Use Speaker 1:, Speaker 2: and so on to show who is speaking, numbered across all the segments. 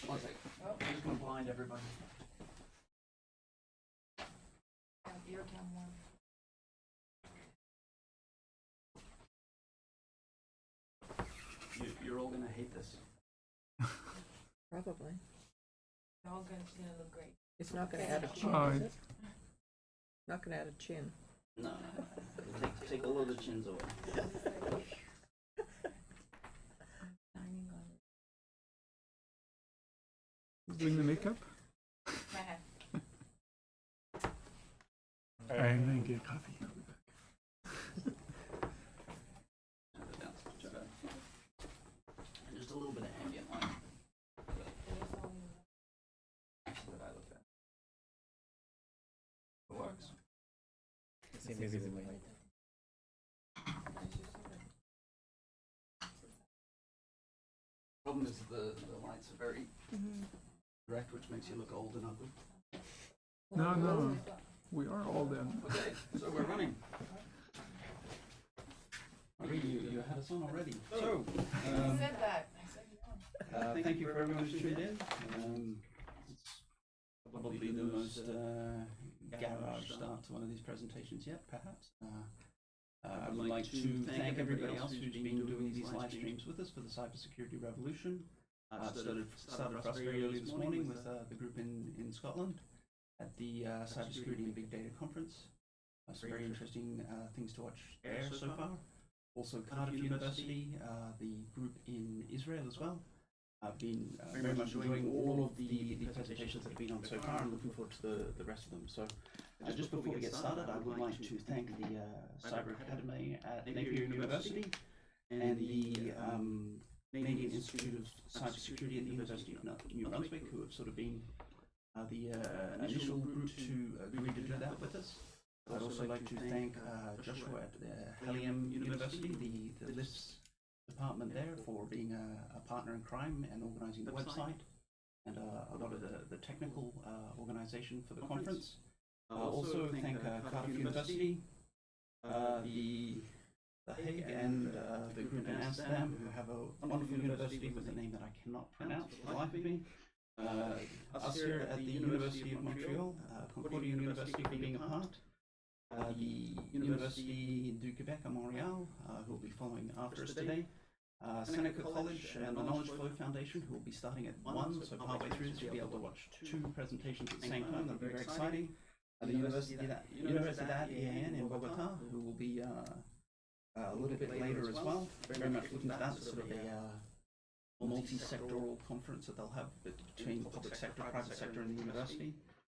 Speaker 1: One second. I'm just going to blind everybody.
Speaker 2: Your town one.
Speaker 1: You're all going to hate this.
Speaker 3: Probably.
Speaker 2: They're all gonna look great.
Speaker 3: It's not going to add a chin,
Speaker 4: Oh,
Speaker 3: is it? Not going to add a chin.
Speaker 1: No. Take all of the chins away.
Speaker 2: Shining on
Speaker 4: Doing the makeup?
Speaker 2: my head.
Speaker 4: And then get coffee.
Speaker 1: Just a little bit of ambient light. So that I look at. It works. Problem is the lights are very direct, which makes you look old and ugly.
Speaker 4: No, no. We are all then.
Speaker 1: Okay, so we're running. You had us on already. So,
Speaker 2: I said that. I said you
Speaker 1: thank you for everyone who's tuned in. It's probably the most garage start to one of these presentations yet, perhaps. I would like to thank everybody else who's been doing these live streams with us for the cybersecurity revolution. Started for us very early this morning with the group in Scotland at the Cybersecurity and Big Data Conference. Some very interesting things to watch there so far. Also Cardiff University, the group in Israel as well. I've been very much enjoying all of the presentations that have been on so far and looking forward to the rest of them. So just before we get started, I would like to thank the Cyber Academy at Napier University and the Canadian Institute of Cybersecurity at the University of New Brunswick, who have sort of been the initial group to agree to do that with us. I'd also like to thank Joshua at Helium University, the LISP department there, for being a partner in crime and organising the website and a lot of the technical organisation for the conference. Also thank Cardiff University, the Hague and the group in Amsterdam, who have a wonderful university with a name that I cannot pronounce for the life of me. Us here at the University of Montreal, Concordia University for being a part. The Université de Montréal, who will be following after us today. Seneca College and the Knowledge Flow Foundation, who will be starting at 1, so partway through this you'll be able to watch 2 presentations at the same time. That'll be very exciting. The Universidad EAN in Bogota, who will be a little bit later as well. Very much looking at that as sort of a multi-sectoral conference that they'll have between public sector, private sector and the university.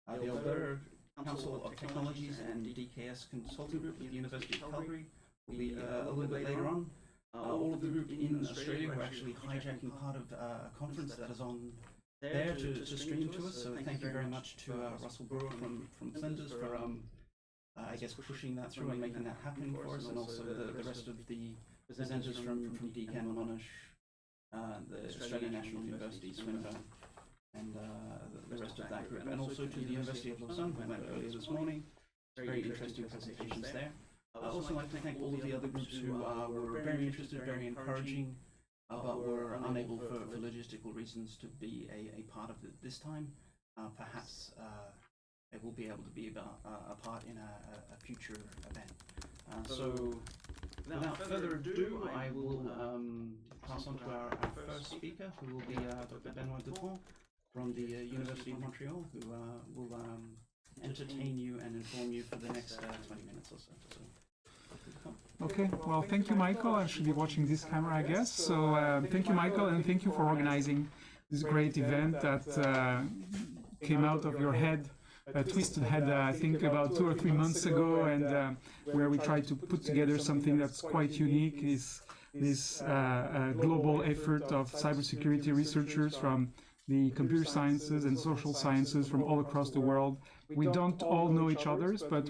Speaker 1: The Alberta Council of Technologies and DKS Consulting Group at the University of Calgary will be a little bit later on. All of the group in Australia who are actually hijacking part of a conference that is on there to stream to us. So thank you very much to Russell Brewer from Flinders for I guess pushing that through and making that happen for us, and also the rest of the presenters from Deakin, Monash, the Australian National University, Swinburne, and the rest of that group, and also to the University of Lausanne, who went earlier this morning. Very interesting presentations there. I'd also like to thank all of the other groups who were very interested, very encouraging, but were unable for logistical reasons to be a part of it this time. Perhaps they will be able to be a part in a future event. So without further ado, I will pass on to our first speaker, who will be Dr. Benoît Dupont from the University of Montreal, who will entertain you and inform you for the next 20 minutes or so.
Speaker 4: Okay, well, thank you, Michael. I should be watching this camera, I guess. So thank you, Michael, and thank you for organizing this great event that came out of your head, Twisted Head, I think about 2 or 3 months ago, and where we tried to put together something that's quite unique, is this global effort of cybersecurity researchers from the computer sciences and social sciences from all across the world. We don't all know each other, but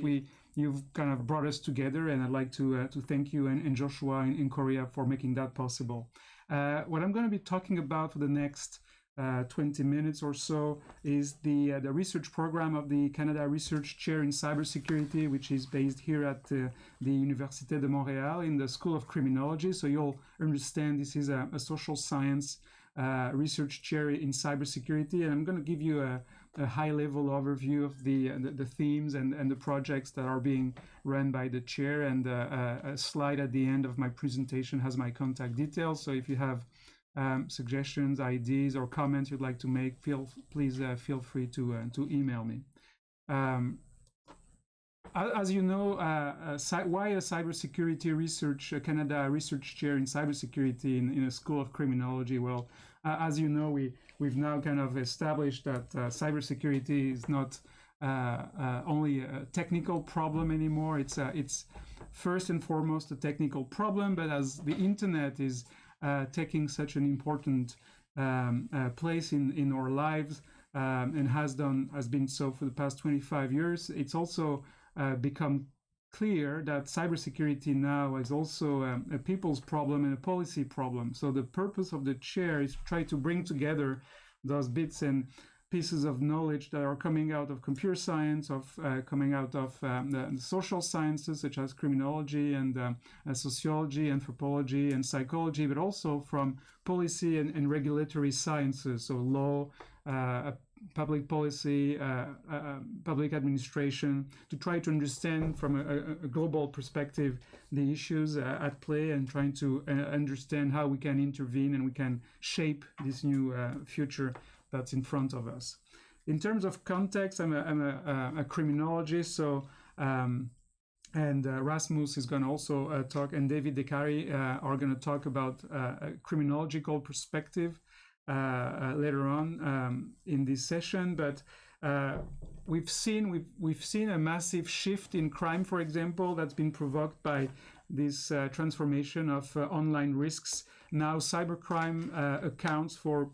Speaker 4: you've kind of brought us together, and I'd like to thank you and Joshua in Korea for making that possible. What I'm going to be talking about for the next 20 minutes or so is the research program of the Canada Research Chair in Cybersecurity, which is based here at the Université de Montréal in the School of Criminology. So you'll understand this is a social science research chair in cybersecurity, and I'm going to give you a high-level overview of the themes and the projects that are being run by the chair. And a slide at the end of my presentation has my contact details. So if you have suggestions, ideas, or comments you'd like to make, please feel free to email me. As you know, why a cybersecurity research, Canada research chair in cybersecurity in a school of criminology? Well, as you know, we've now kind of established that cybersecurity is not only a technical problem anymore. It's first and foremost a technical problem, but as the internet is taking such an important place in our lives and has been so for the past 25 years, it's also become clear that cybersecurity now is also a people's problem and a policy problem. So the purpose of the chair is to try to bring together those bits and pieces of knowledge that are coming out of computer science, coming out of the social sciences such as criminology and sociology, anthropology, and psychology, but also from policy and regulatory sciences, so law, public policy, public administration, to try to understand from a global perspective the issues at play and trying to understand how we can intervene and we can shape this new future that's in front of us. In terms of context, I'm a criminologist, so and Rasmus is going to also talk, and David Decary are going to talk about a criminological perspective later on in this session. But we've seen a massive shift in crime, for example, that's been provoked by this transformation of online risks. Now cybercrime accounts for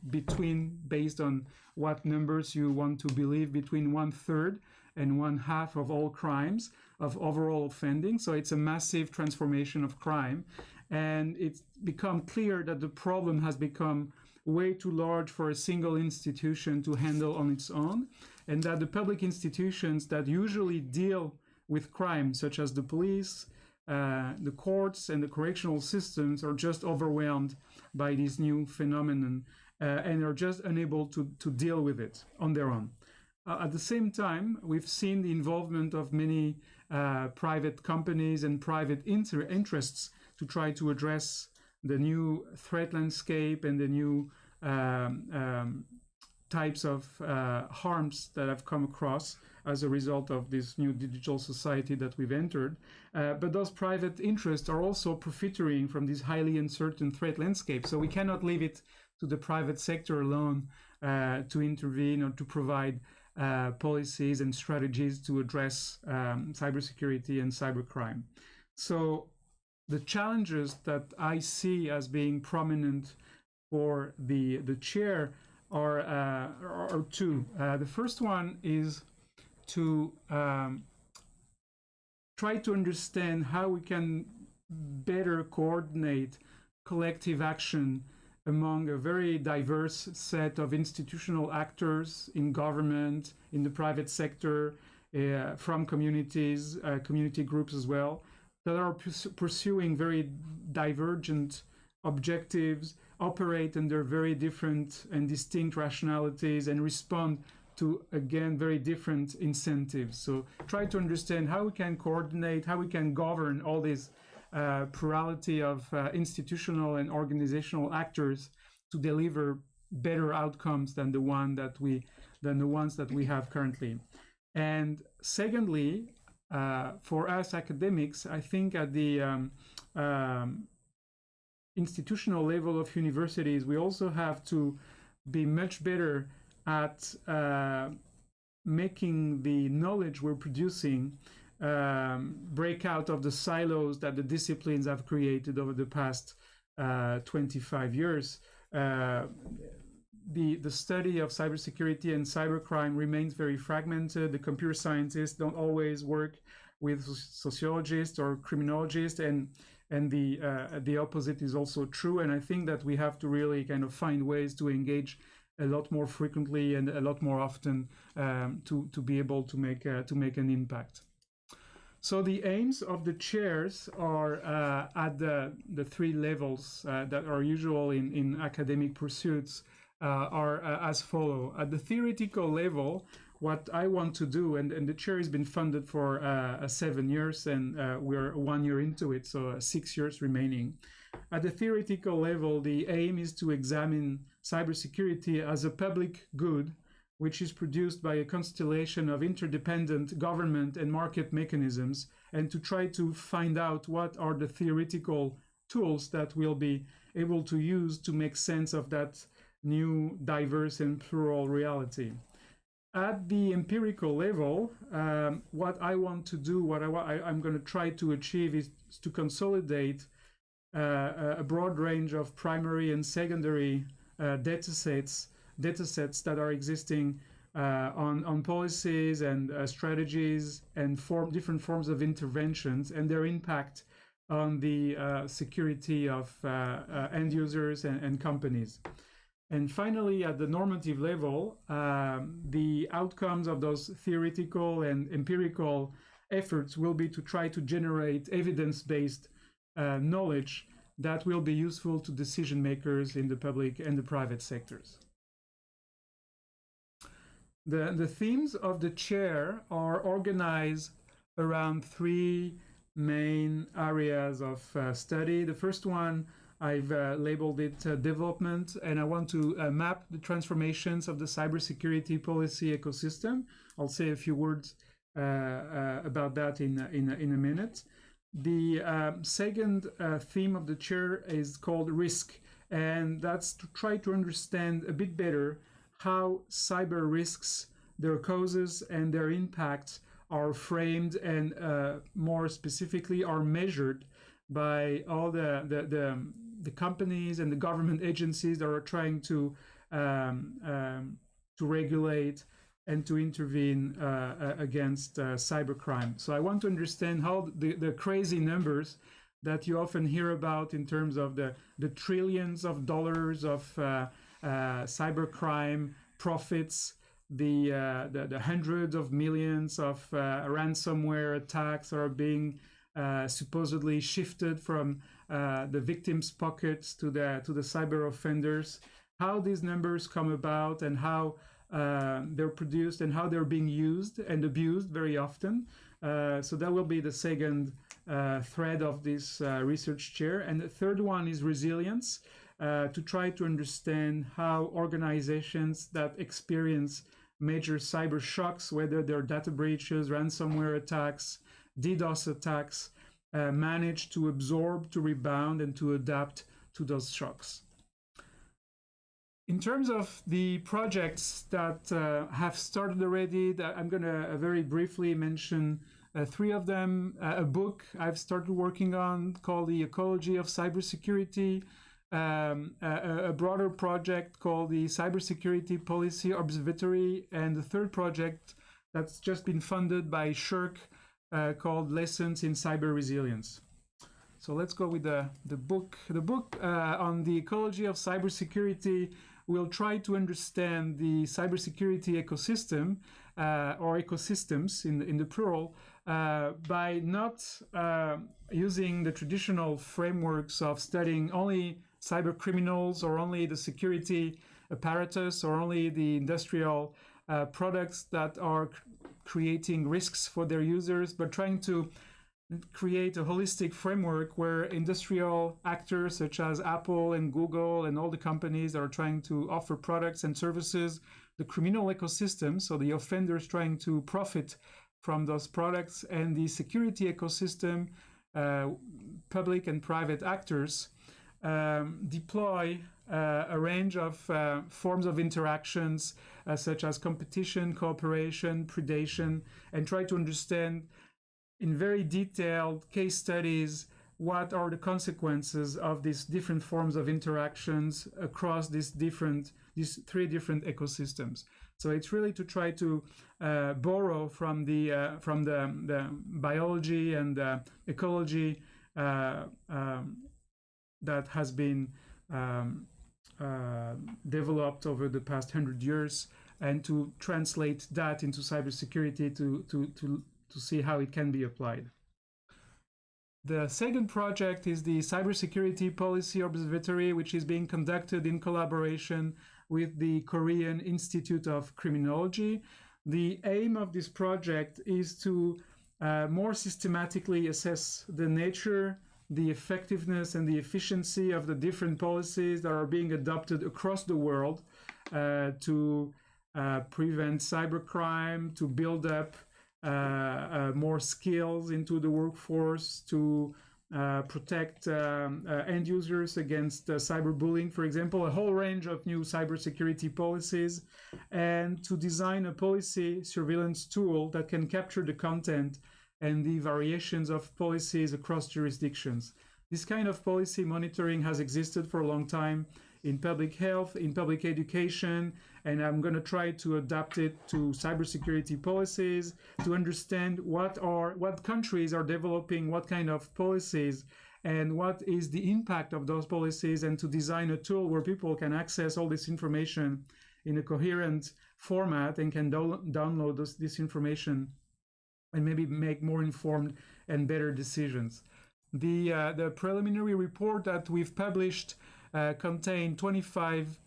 Speaker 4: based on what numbers you want to believe, between 1/3 and 1/2 of all crimes, of overall offending. So it's a massive transformation of crime. And it's become clear that the problem has become way too large for a single institution to handle on its own, and that the public institutions that usually deal with crime, such as the police, the courts, and the correctional systems, are just overwhelmed by this new phenomenon and are just unable to deal with it on their own. At the same time, we've seen the involvement of many private companies and private interests to try to address the new threat landscape and the new types of harms that have come across as a result of this new digital society that we've entered. But those private interests are also profiteering from this highly uncertain threat landscape. So we cannot leave it to the private sector alone to intervene or to provide policies and strategies to address cybersecurity and cybercrime. So the challenges that I see as being prominent for the chair are two. The first one is to try to understand how we can better coordinate collective action among a very diverse set of institutional actors in government, in the private sector, from communities, community groups as well, that are pursuing very divergent objectives, operate under very different and distinct rationalities, and respond to, again, very different incentives. So try to understand how we can coordinate, how we can govern all these plurality of institutional and organizational actors to deliver better outcomes than the ones that we have currently. And secondly, for us academics, I think at the institutional level of universities, we also have to be much better at making the knowledge we're producing break out of the silos that the disciplines have created over the past 25 years. The study of cybersecurity and cybercrime remains very fragmented. The computer scientists don't always work with sociologists or criminologists, and the opposite is also true. And I think that we have to really kind of find ways to engage a lot more frequently and a lot more often to be able to make an impact. So the aims of the chairs are at the three levels that are usual in academic pursuits are as follow. At the theoretical level, what I want to do, and the chair has been funded for 7 years, and we're 1 year into it, so 6 years remaining. At the theoretical level, the aim is to examine cybersecurity as a public good, which is produced by a constellation of interdependent government and market mechanisms, and to try to find out what are the theoretical tools that we'll be able to use to make sense of that new, diverse, and plural reality. At the empirical level, what I want to do, what I'm going to try to achieve is to consolidate a broad range of primary and secondary datasets that are existing on policies and strategies and different forms of interventions and their impact on the security of end users and companies. And finally, at the normative level, the outcomes of those theoretical and empirical efforts will be to try to generate evidence-based knowledge that will be useful to decision makers in the public and the private sectors. The themes of the chair are organized around three main areas of study. The first one, I've labeled it development, and I want to map the transformations of the cybersecurity policy ecosystem. I'll say a few words about that in a minute. The second theme of the chair is called risk, and that's to try to understand a bit better how cyber risks, their causes and their impacts are framed and more specifically are measured by all the companies and the government agencies that are trying to regulate and to intervene against cybercrime. So I want to understand how the crazy numbers that you often hear about in terms of the trillions of dollars of cybercrime profits, the hundreds of millions of ransomware attacks are being supposedly shifted from the victims' pockets to the cyber offenders, how these numbers come about and how they're produced and how they're being used and abused very often. So that will be the second thread of this research chair. And the third one is resilience, to try to understand how organizations that experience major cyber shocks, whether they're data breaches, ransomware attacks, DDoS attacks, manage to absorb, to rebound, and to adapt to those shocks. In terms of the projects that have started already, I'm going to very briefly mention three of them. A book I've started working on called The Ecology of Cybersecurity, a broader project called the Cybersecurity Policy Observatory, and the third project that's just been funded by SHIRK called Lessons in Cyber Resilience. So let's go with the book. The book on the ecology of cybersecurity will try to understand the cybersecurity ecosystem or ecosystems in the plural by not using the traditional frameworks of studying only cyber criminals or only the security apparatus or only the industrial products that are creating risks for their users, but trying to create a holistic framework where industrial actors such as Apple and Google and all the companies that are trying to offer products and services, the criminal ecosystem, so the offenders trying to profit from those products, and the security ecosystem, public and private actors, deploy a range of forms of interactions such as competition, cooperation, predation, and try to understand in very detailed case studies what are the consequences of these different forms of interactions across these three different ecosystems. So it's really to try to borrow from the biology and ecology that has been developed over the past 100 years, and to translate that into cybersecurity to to see how it can be applied. The second project is the Cybersecurity Policy Observatory, which is being conducted in collaboration with the Korean Institute of Criminology. The aim of this project is to more systematically assess the nature, the effectiveness, and the efficiency of the different policies that are being adopted across the world to prevent cybercrime, to build up more skills into the workforce, to protect end users against cyberbullying, for example, a whole range of new cybersecurity policies, and to design a policy surveillance tool that can capture the content and the variations of policies across jurisdictions. This kind of policy monitoring has existed for a long time in public health, in public education, and I'm going to try to adapt it to cybersecurity policies to understand what countries are developing what kind of policies and what is the impact of those policies, and to design a tool where people can access all this information in a coherent format and can download this information and maybe make more informed and better decisions. The preliminary report that we've published contain 25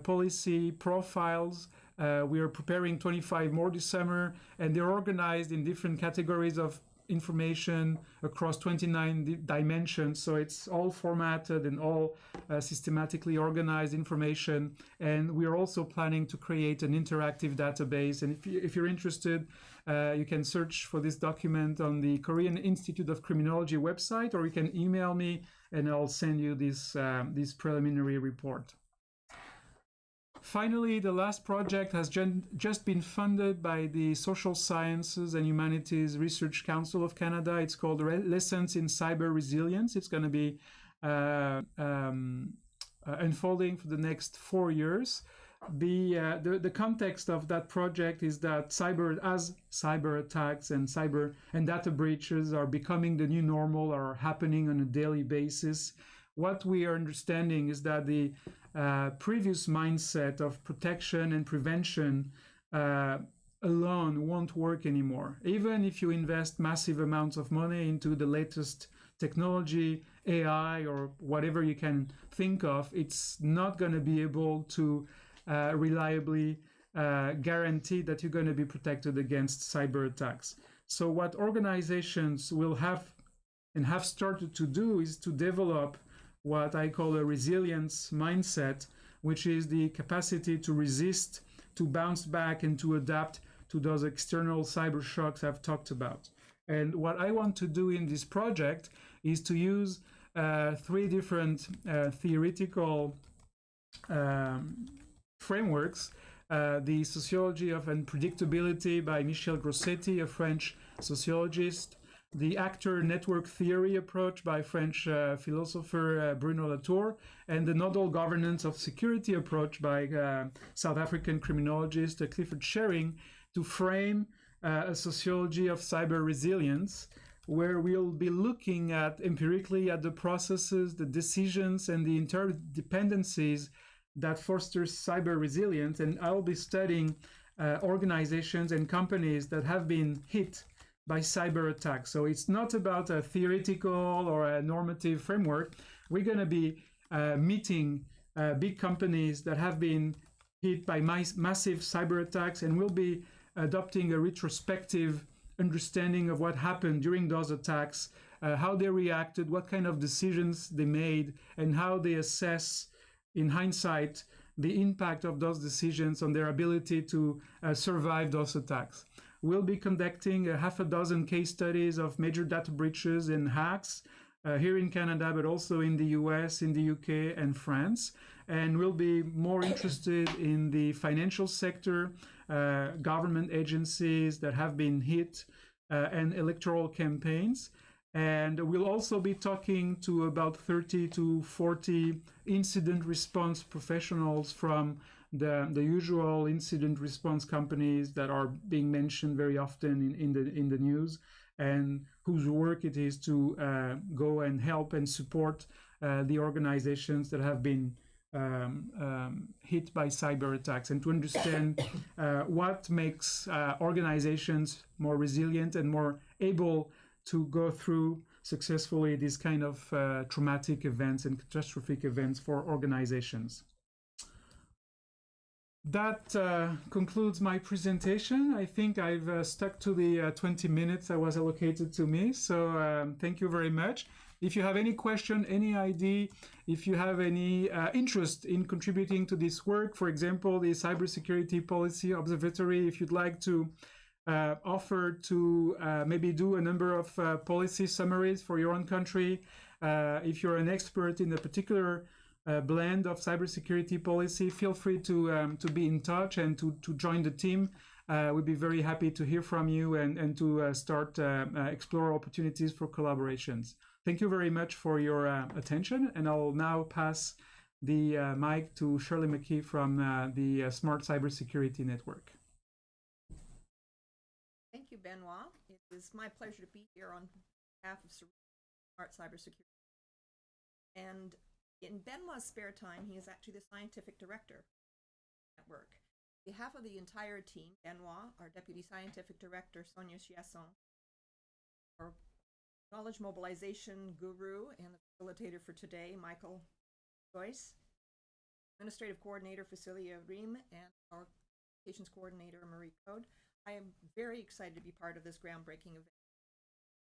Speaker 4: policy profiles. We are preparing 25 more this summer, and they're organized in different categories of information across 29 dimensions. So it's all formatted and all systematically organized information. And we are also planning to create an interactive database. And if you're interested, you can search for this document on the Korean Institute of Criminology website, or you can email me and I'll send you this preliminary report. Finally, the last project has just been funded by the Social Sciences and Humanities Research Council of Canada. It's called Lessons in Cyber Resilience. It's going to be unfolding for the next 4 years. The context of that project is that cyber attacks and data breaches are becoming the new normal, are happening on a daily basis. What we are understanding is that the previous mindset of protection and prevention alone won't work anymore. Even if you invest massive amounts of money into the latest technology, AI, or whatever you can think of, it's not going to be able to reliably guarantee that you're going to be protected against cyber attacks. So what organizations will have and have started to do is to develop what I call a resilience mindset, which is the capacity to resist, to bounce back, and to adapt to those external cyber shocks I've talked about. And what I want to do in this project is to use 3 different theoretical frameworks. The Sociology of Unpredictability by Michel Grossetti, a French sociologist, the actor network theory approach by French philosopher Bruno Latour, and the nodal governance of security approach by South African criminologist Clifford Chering, to frame a sociology of cyber resilience, where we'll be looking at empirically at the processes, the decisions, and the interdependencies that fosters cyber resilience. And I'll be studying organizations and companies that have been hit by cyber attacks. So it's not about a theoretical or a normative framework. We're going to be meeting big companies that have been hit by massive cyber attacks, and we'll be adopting a retrospective understanding of what happened during those attacks, how they reacted, what kind of decisions they made, and how they assess, in hindsight, the impact of those decisions on their ability to survive those attacks. We'll be conducting a half a dozen case studies of major data breaches and hacks here in Canada, but also in the US, in the UK, and France. And we'll be more interested in the financial sector, government agencies that have been hit, and electoral campaigns. And we'll also be talking to about 30 to 40 incident response professionals from the usual incident response companies that are being mentioned very often in the news, and whose work it is to go and help and support the organizations that have been hit by cyber attacks, and to understand what makes organizations more resilient and more able to go through successfully these kind of traumatic events and catastrophic events for organizations. That concludes my presentation. I think I've stuck to the 20 minutes that was allocated to me, so thank you very much. If you have any question, any idea, if you have any interest in contributing to this work, for example, the Cybersecurity Policy Observatory, if you'd like to offer to maybe do a number of policy summaries for your own country, if you're an expert in a particular blend of cybersecurity policy, feel free to be in touch and to join the team. We'd be very happy to hear from you and to start explore opportunities for collaborations. Thank you very much for your attention, and I'll now pass the mic to Shirley McKey from the Smart Cybersecurity Network.
Speaker 3: Thank you, Benoît. It is my pleasure to be here on behalf of Smart Cybersecurity. And in Benoît's spare time, he is actually the scientific director of the network. On behalf of the entire team, Benoît, our deputy scientific director, Sonia Chiasson, our knowledge mobilization guru and the facilitator for today, Michael Joyce, administrative coordinator, Cecilia Ream, and our communications coordinator, Marie Code. I am very excited to be part of this groundbreaking event.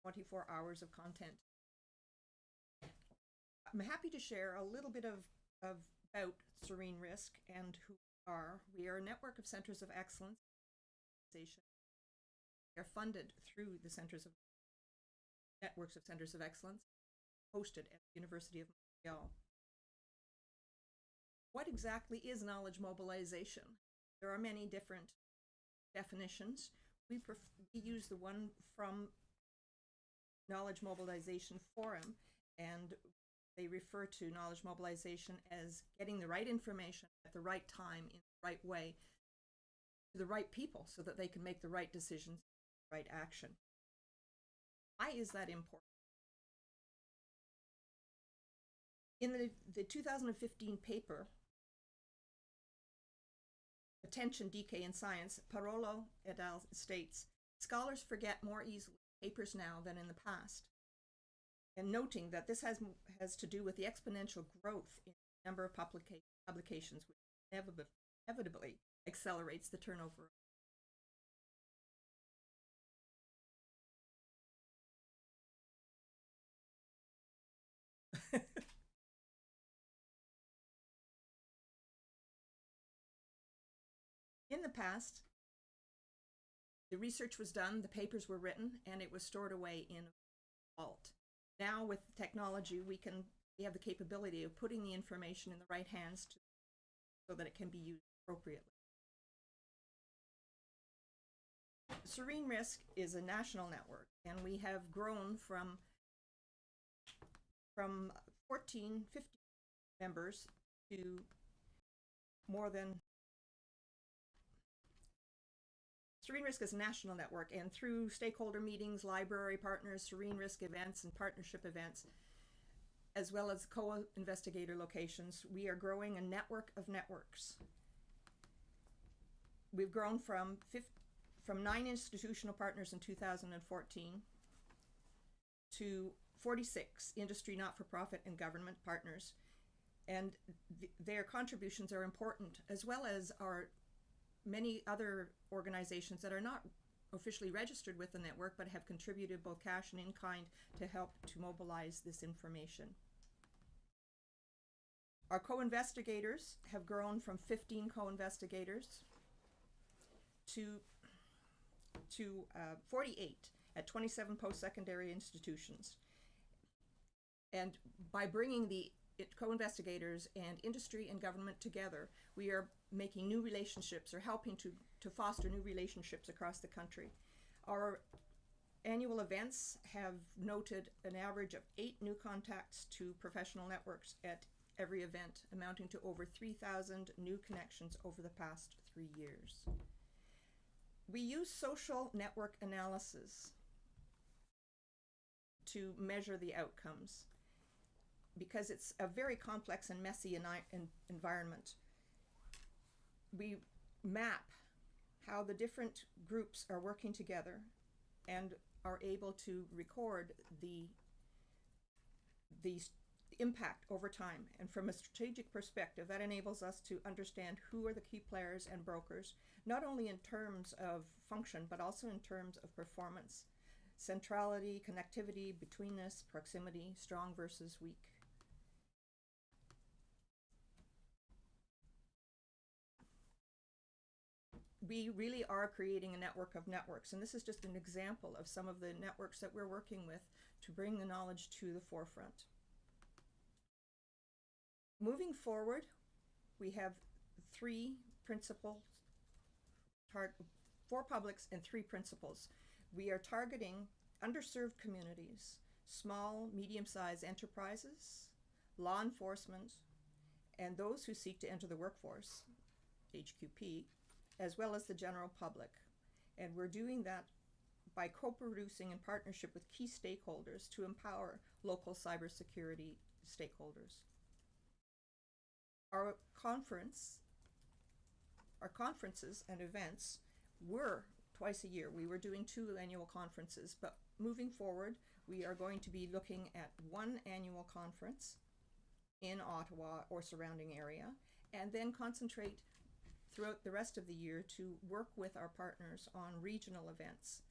Speaker 3: 24 hours of content. I'm happy to share a little bit about SERENE-RISC and who we are. We are a network of centers of excellence. We are funded through the networks of centers of excellence, hosted at the University of Montreal. What exactly is knowledge mobilization? There are many different definitions. We use the one from Knowledge Mobilization Forum, and they refer to knowledge mobilization as getting the right information at the right time in the right way to the right people so that they can make the right decisions, the right action. Why is that important? In the 2015 paper, Attention, Decay in Science, Parolo et al. States, scholars forget more easily papers now than in the past. And noting that this has to do with the exponential growth in the number of publications, which inevitably accelerates the turnover. In the past, the research was done, the papers were written, and it was stored away in a vault. Now, with technology, we have the capability of putting the information in the right hands so that it can be used appropriately. SERENE-RISC is a national network, and we have grown from 14, 15 members to more than. SERENE-RISC is a national network, and through stakeholder meetings, library partners, SERENE-RISC events, and partnership events, as well as co-investigator locations, we are growing a network of networks. We've grown from 9 institutional partners in 2014 to 46 industry, not-for-profit, and government partners, and their contributions are important, as well as our many other organizations that are not officially registered with the network but have contributed both cash and in-kind to help to mobilize this information. Our co-investigators have grown from 15 co-investigators to 48 at 27 post-secondary institutions. And by bringing the co-investigators and industry and government together, we are making new relationships or helping to foster new relationships across the country. Our annual events have noted an average of 8 new contacts to professional networks at every event, amounting to over 3,000 new connections over the past 3 years. We use social network analysis to measure the outcomes. because it's a very complex and messy environment. We map how the different groups are working together and are able to record the impact over time. And from a strategic perspective, that enables us to understand who are the key players and brokers, not only in terms of function, but also in terms of performance. Centrality, connectivity, betweenness, proximity, strong versus weak. We really are creating a network of networks, and this is just an example of some of the networks that we're working with to bring the knowledge to the forefront. Moving forward, we have four publics and 3 principles. We are targeting underserved communities, small, medium-sized enterprises, law enforcement, and those who seek to enter the workforce, HQP, as well as the general public. And we're doing that by co-producing in partnership with key stakeholders to empower local cybersecurity stakeholders. Our conferences and events were twice a year. We were doing 2 annual conferences, but moving forward, we are going to be looking at 1 annual conference in Ottawa or surrounding area, and then concentrate throughout the rest of the year to work with our partners on regional events.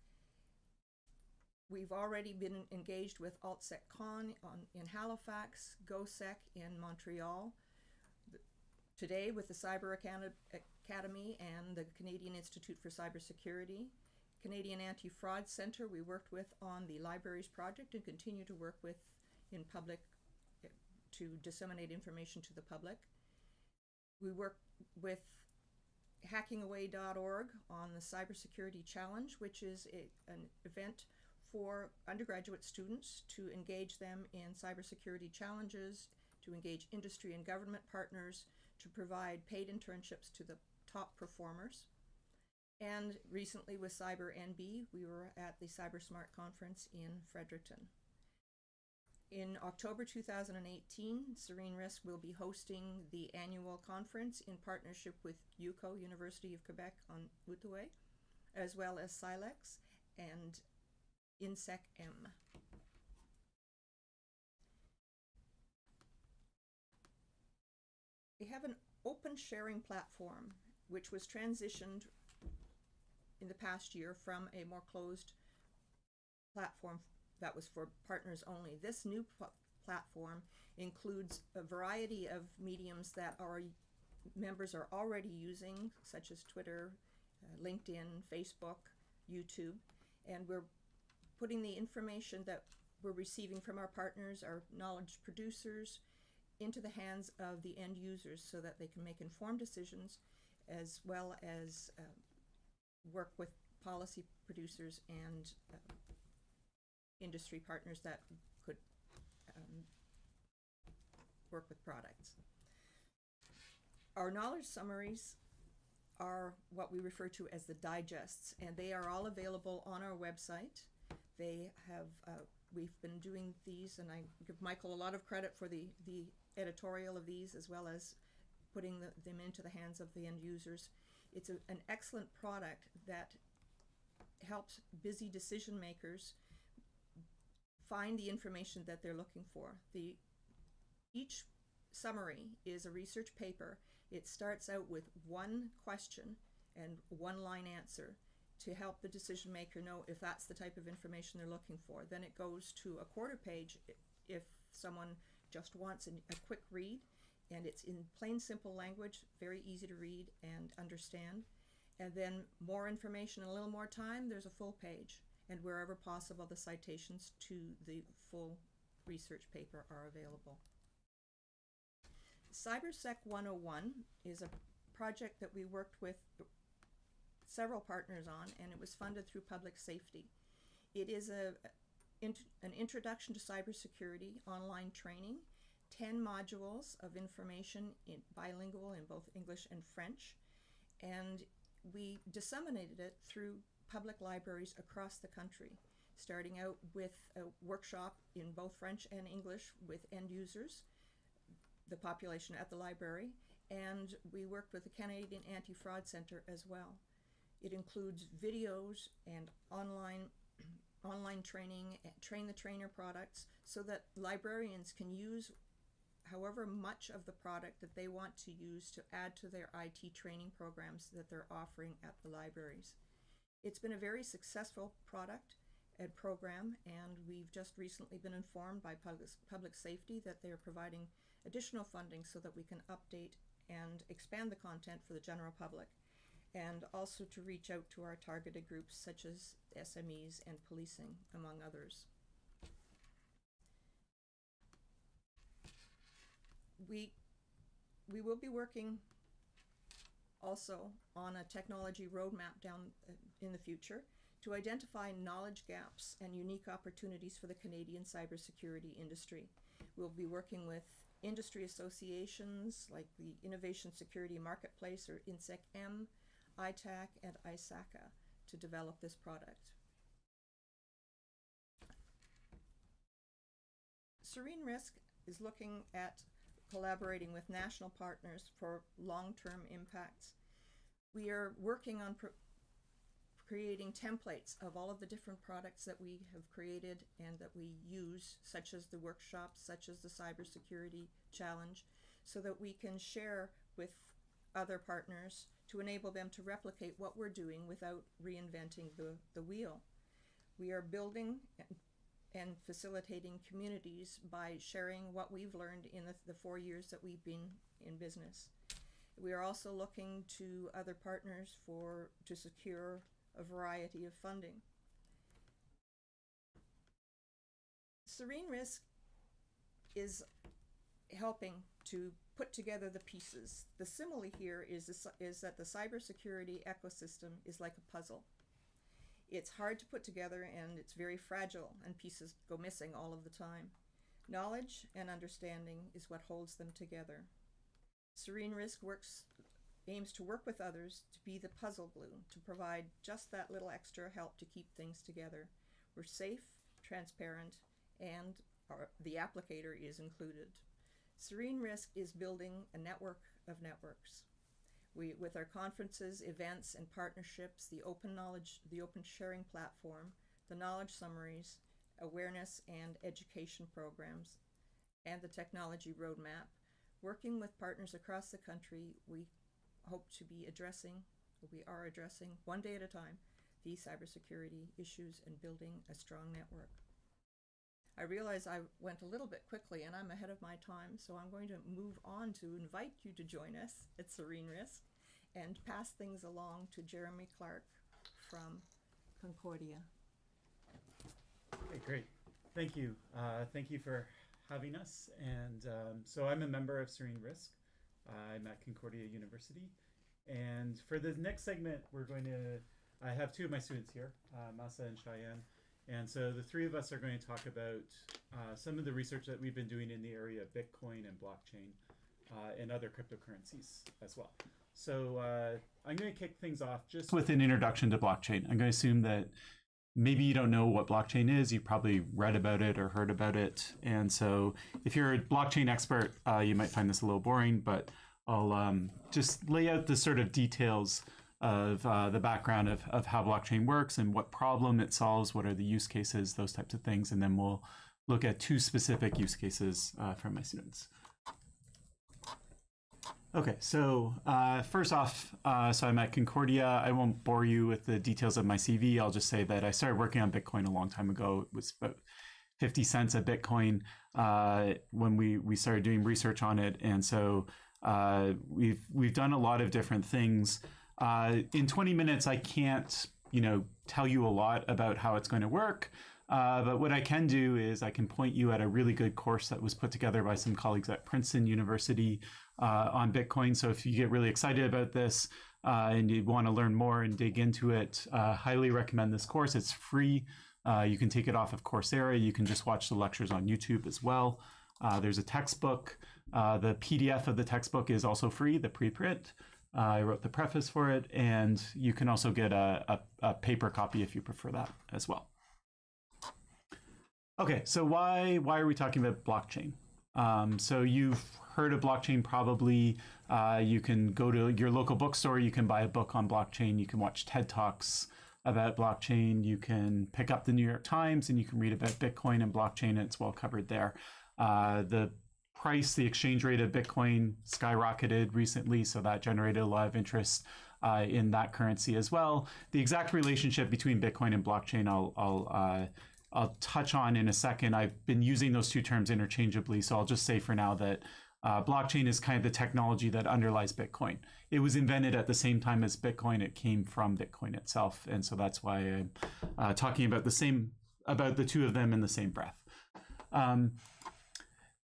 Speaker 3: We've already been engaged with AltSecCon in Halifax, GoSec in Montreal, today with the Cyber Academy and the Canadian Institute for Cybersecurity. Canadian Anti-Fraud Centre we worked with on the Libraries Project and continue to work with in public to disseminate information to the public. We work with hackingaway.org on the Cybersecurity Challenge, which is an event for undergraduate students to engage them in cybersecurity challenges, to engage industry and government partners, to provide paid internships to the top performers. And recently with CyberNB, we were at the CyberSmart conference in Fredericton. In October 2018, SERENE-RISC will be hosting the annual conference in partnership with UCO, University of Quebec on Outaouais, as well as Silex and INSEC-M. We have an open sharing platform which was transitioned in the past year from a more closed platform that was for partners only. This new platform includes a variety of mediums that our members are already using, such as Twitter, LinkedIn, Facebook, YouTube, and we're putting the information that we're receiving from our partners, our knowledge producers, into the hands of the end users so that they can make informed decisions, as well as work with policy producers and industry partners that could work with products. Our knowledge summaries are what we refer to as the digests, and they are all available on our website. They have, we've been doing these, and I give Michael a lot of credit for the editorial of these, as well as putting them into the hands of the end users. It's an excellent product that helps busy decision makers find the information that they're looking for. Each summary is a research paper. It starts out with 1 question and 1-line answer to help the decision maker know if that's the type of information they're looking for. Then it goes to a quarter page if someone just wants a quick read, and it's in plain, simple language, very easy to read and understand. And then more information and a little more time, there's a full page. And wherever possible, the citations to the full research paper are available. CyberSec 101 is a project that we worked with several partners on, and it was funded through public safety. It is an introduction to cybersecurity online training, 10 modules of information in bilingual in both English and French, and we disseminated it through public libraries across the country starting out with a workshop in both French and English with end users, the population at the library, and we worked with the Canadian Anti-Fraud Centre as well. It includes videos and online training, train the trainer products, so that librarians can use however much of the product that they want to use to add to their IT training programs that they're offering at the libraries. It's been a very successful product and program, and we've just recently been informed by public safety that they're providing additional funding so that we can update and expand the content for the general public, and also to reach out to our targeted groups such as SMEs and policing, among others. We will be working also on a technology roadmap down in the future to identify knowledge gaps and unique opportunities for the Canadian cybersecurity industry. We'll be working with industry associations like the Innovation Security Marketplace, or INSEC-M, ITAC, and ISACA to develop this product. SERENE-RISC is looking at collaborating with national partners for long-term impacts. We are working on creating templates of all of the different products that we have created and that we use, such as the workshops, such as the cybersecurity challenge, so that we can share with other partners to enable them to replicate what we're doing without reinventing the wheel. We are building and facilitating communities by sharing what we've learned in the 4 years that we've been in business. We are also looking to other partners to secure a variety of funding. SERENE-RISC is helping to put together the pieces. The simile here is that the cybersecurity ecosystem is like a puzzle. It's hard to put together, and it's very fragile, and pieces go missing all of the time. Knowledge and understanding is what holds them together. SERENE-RISC aims to work with others to be the puzzle glue, to provide just that little extra help to keep things together. We're safe, transparent, and the applicator is included. SERENE-RISC is building a network of networks. With our conferences, events, and partnerships, the open knowledge, the open sharing platform, the knowledge summaries, awareness and education programs, and the technology roadmap, working with partners across the country, we hope to be addressing, we are addressing one day at a time, these cybersecurity issues and building a strong network. I realize I went a little bit quickly and I'm ahead of my time, so I'm going to move on to invite you to join us at SERENE-RISC and pass things along to Jeremy Clark from Concordia.
Speaker 5: Okay, great. Thank you. Thank you for having us. And so I'm a member of SERENE-RISC. I'm at Concordia University. And for the next segment, I have two of my students here, Mahsa and Shayan. And so the three of us are going to talk about some of the research that we've been doing in the area of Bitcoin and blockchain and other cryptocurrencies as well. So I'm going to kick things off just with an introduction to blockchain. I'm going to assume that maybe you don't know what blockchain is. You probably read about it or heard about it. And so if you're a blockchain expert, you might find this a little boring, but I'll just lay out the sort of details of the background of how blockchain works and what problem it solves, what are the use cases, those types of things. And then we'll look at two specific use cases from my students. Okay, so first off, so I'm at Concordia. I won't bore you with the details of my CV. I'll just say that I started working on Bitcoin a long time ago. It was about 50 cents a Bitcoin when we started doing research on it. And so we've done a lot of different things. In 20 minutes, I can't, tell you a lot about how it's going to work. But what I can do is I can point you at a really good course that was put together by some colleagues at Princeton University on Bitcoin. So if you get really excited about this and you want to learn more and dig into it, highly recommend this course. It's free. You can take it off of Coursera. You can just watch the lectures on YouTube as well. There's a textbook. The PDF of the textbook is also free, the preprint. I wrote the preface for it, and you can also get a paper copy if you prefer that as well. Okay, so why are we talking about blockchain? So you've heard of blockchain probably. You can go to your local bookstore, you can buy a book on blockchain, you can watch TED Talks about blockchain, you can pick up the New York Times and you can read about Bitcoin and blockchain, and it's well covered there. The price, the exchange rate of Bitcoin skyrocketed recently, so that generated a lot of interest in that currency as well. The exact relationship between Bitcoin and blockchain I'll touch on in a second. I've been using those two terms interchangeably, so I'll just say for now that blockchain is kind of the technology that underlies Bitcoin. It was invented at the same time as Bitcoin. It came from Bitcoin itself, and so that's why I'm talking about the two of them in the same breath.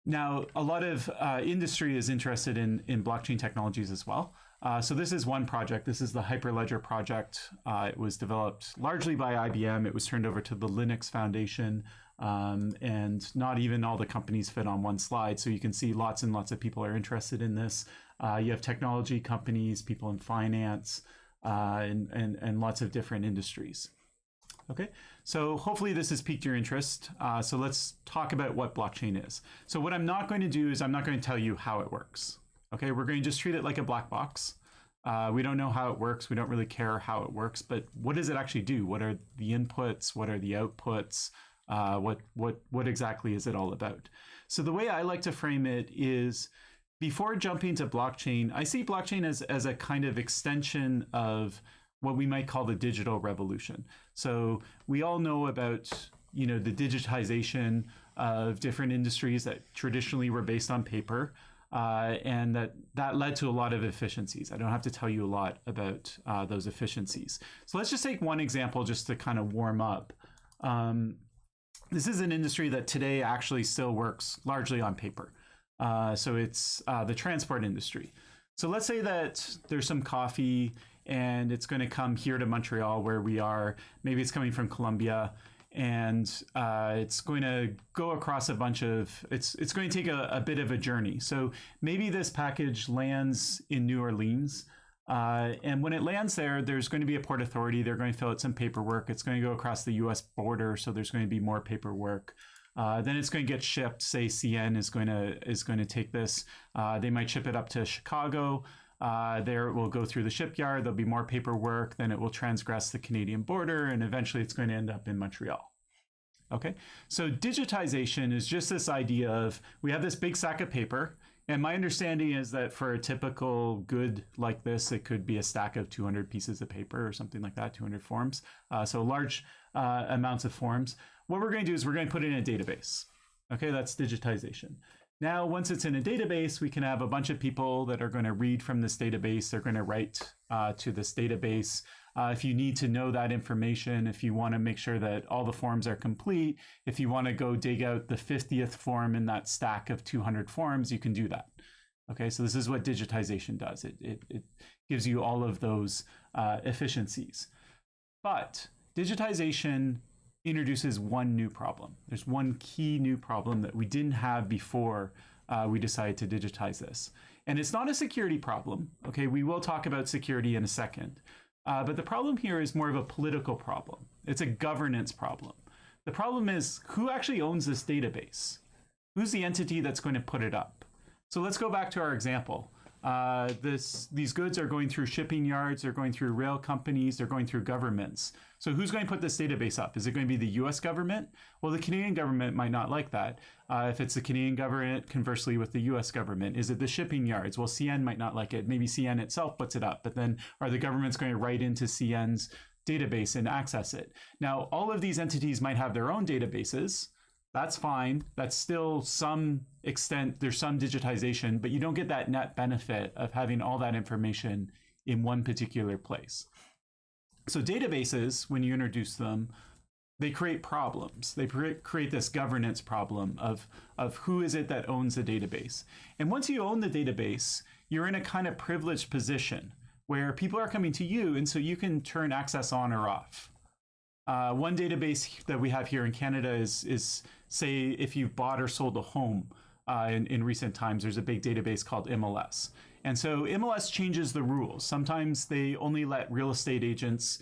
Speaker 5: Now, a lot of industry is interested in blockchain technologies as well. So this is one project. This is the Hyperledger project. It was developed largely by IBM. It was turned over to the Linux Foundation, and not even all the companies fit on one slide. So you can see lots and lots of people are interested in this. You have technology companies, people in finance, and lots of different industries. Okay, so hopefully this has piqued your interest. So let's talk about what blockchain is. So what I'm not going to do is I'm not going to tell you how it works. Okay, we're going to just treat it like a black box. We don't know how it works. We don't really care how it works, but what does it actually do? What are the inputs? What are the outputs? What exactly is it all about? So the way I like to frame it is, before jumping to blockchain, I see blockchain as a kind of extension of what we might call the digital revolution. So we all know about, the digitization of different industries that traditionally were based on paper. And that led to a lot of efficiencies. I don't have to tell you a lot about those efficiencies. So let's just take one example just to kind of warm up. This is an industry that today actually still works largely on paper. So it's the transport industry. So let's say that there's some coffee and it's going to come here to Montreal where we are. Maybe it's coming from Colombia. And it's going to go across a bunch of, it's going to take a bit of a journey. So maybe this package lands in New Orleans. And when it lands there, there's going to be a port authority. They're going to fill out some paperwork. It's going to go across the US border. So there's going to be more paperwork. Then it's going to get shipped. Say CN is going to take this. They might ship it up to Chicago. There it will go through the shipyard. There'll be more paperwork. Then it will transgress the Canadian border, and eventually it's going to end up in Montreal. Okay, so digitization is just this idea of, we have this big sack of paper, and my understanding is that for a typical good like this, it could be a stack of 200 pieces of paper or something like that, 200 forms. So large amounts of forms. What we're going to do is we're going to put it in a database. Okay, that's digitization. Now, once it's in a database, we can have a bunch of people that are going to read from this database. They're going to write to this database. If you need to know that information, if you want to make sure that all the forms are complete, if you want to go dig out the 50th form in that stack of 200 forms, you can do that. Okay, so this is what digitization does. It gives you all of those efficiencies. But digitization introduces one new problem. There's one key new problem that we didn't have before we decided to digitize this. And it's not a security problem. Okay, we will talk about security in a second. But the problem here is more of a political problem. It's a governance problem. The problem is, who actually owns this database? Who's the entity that's going to put it up? So let's go back to our example. These goods are going through shipping yards, they're going through rail companies, they're going through governments. So who's going to put this database up? Is it going to be the US government? Well, the Canadian government might not like that. If it's the Canadian government, conversely with the US government. Is it the shipping yards? Well, CN might not like it. Maybe CN itself puts it up, but then are the governments going to write into CN's database and access it? Now, all of these entities might have their own databases. That's fine. That's still some extent, there's some digitization, but you don't get that net benefit of having all that information in one particular place. So databases, when you introduce them, they create problems. They create this governance problem of who is it that owns the database. And once you own the database, you're in a kind of privileged position where people are coming to you, and so you can turn access on or off. One database that we have here in Canada is say, if you've bought or sold a home in recent times, there's a big database called MLS. And so MLS changes the rules. Sometimes they only let real estate agents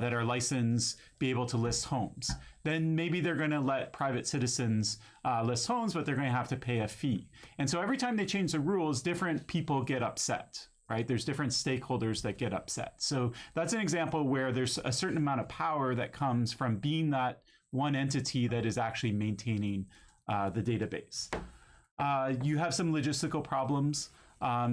Speaker 5: that are licensed be able to list homes. Then maybe they're going to let private citizens list homes, but they're going to have to pay a fee. And so every time they change the rules, different people get upset, right? There's different stakeholders that get upset. So that's an example where there's a certain amount of power that comes from being that one entity that is actually maintaining the database. You have some logistical problems.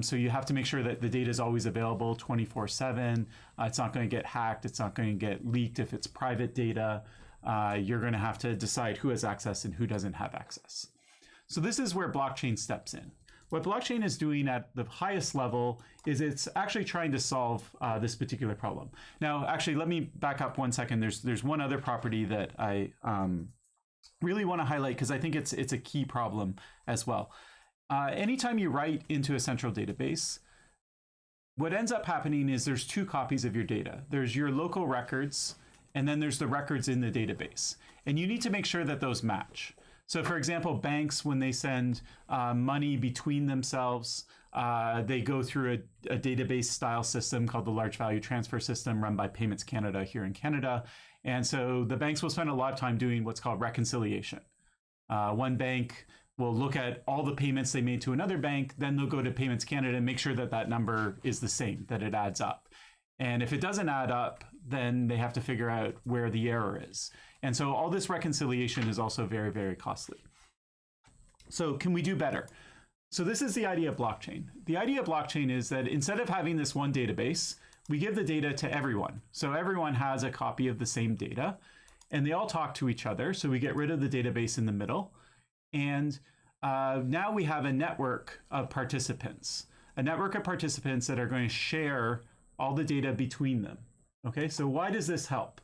Speaker 5: So you have to make sure that the data is always available 24/7. It's not going to get hacked. It's not going to get leaked if it's private data. You're going to have to decide who has access and who doesn't have access. So this is where blockchain steps in. What blockchain is doing at the highest level is it's actually trying to solve this particular problem. Now, actually, let me back up 1 second. There's one other property that I really want to highlight because I think it's a key problem as well. Anytime you write into a central database, what ends up happening is there's two copies of your data. There's your local records, and then there's the records in the database. And you need to make sure that those match. So for example, banks, when they send money between themselves, they go through a database style system called the Large Value Transfer System run by Payments Canada here in Canada. And so the banks will spend a lot of time doing what's called reconciliation. One bank will look at all the payments they made to another bank, then they'll go to Payments Canada and make sure that that number is the same, that it adds up. And if it doesn't add up, then they have to figure out where the error is. And so all this reconciliation is also very, very costly. So can we do better? So this is the idea of blockchain. The idea of blockchain is that instead of having this one database, we give the data to everyone. So everyone has a copy of the same data, and they all talk to each other. So we get rid of the database in the middle. And now we have a network of participants that are going to share all the data between them. Okay, so why does this help?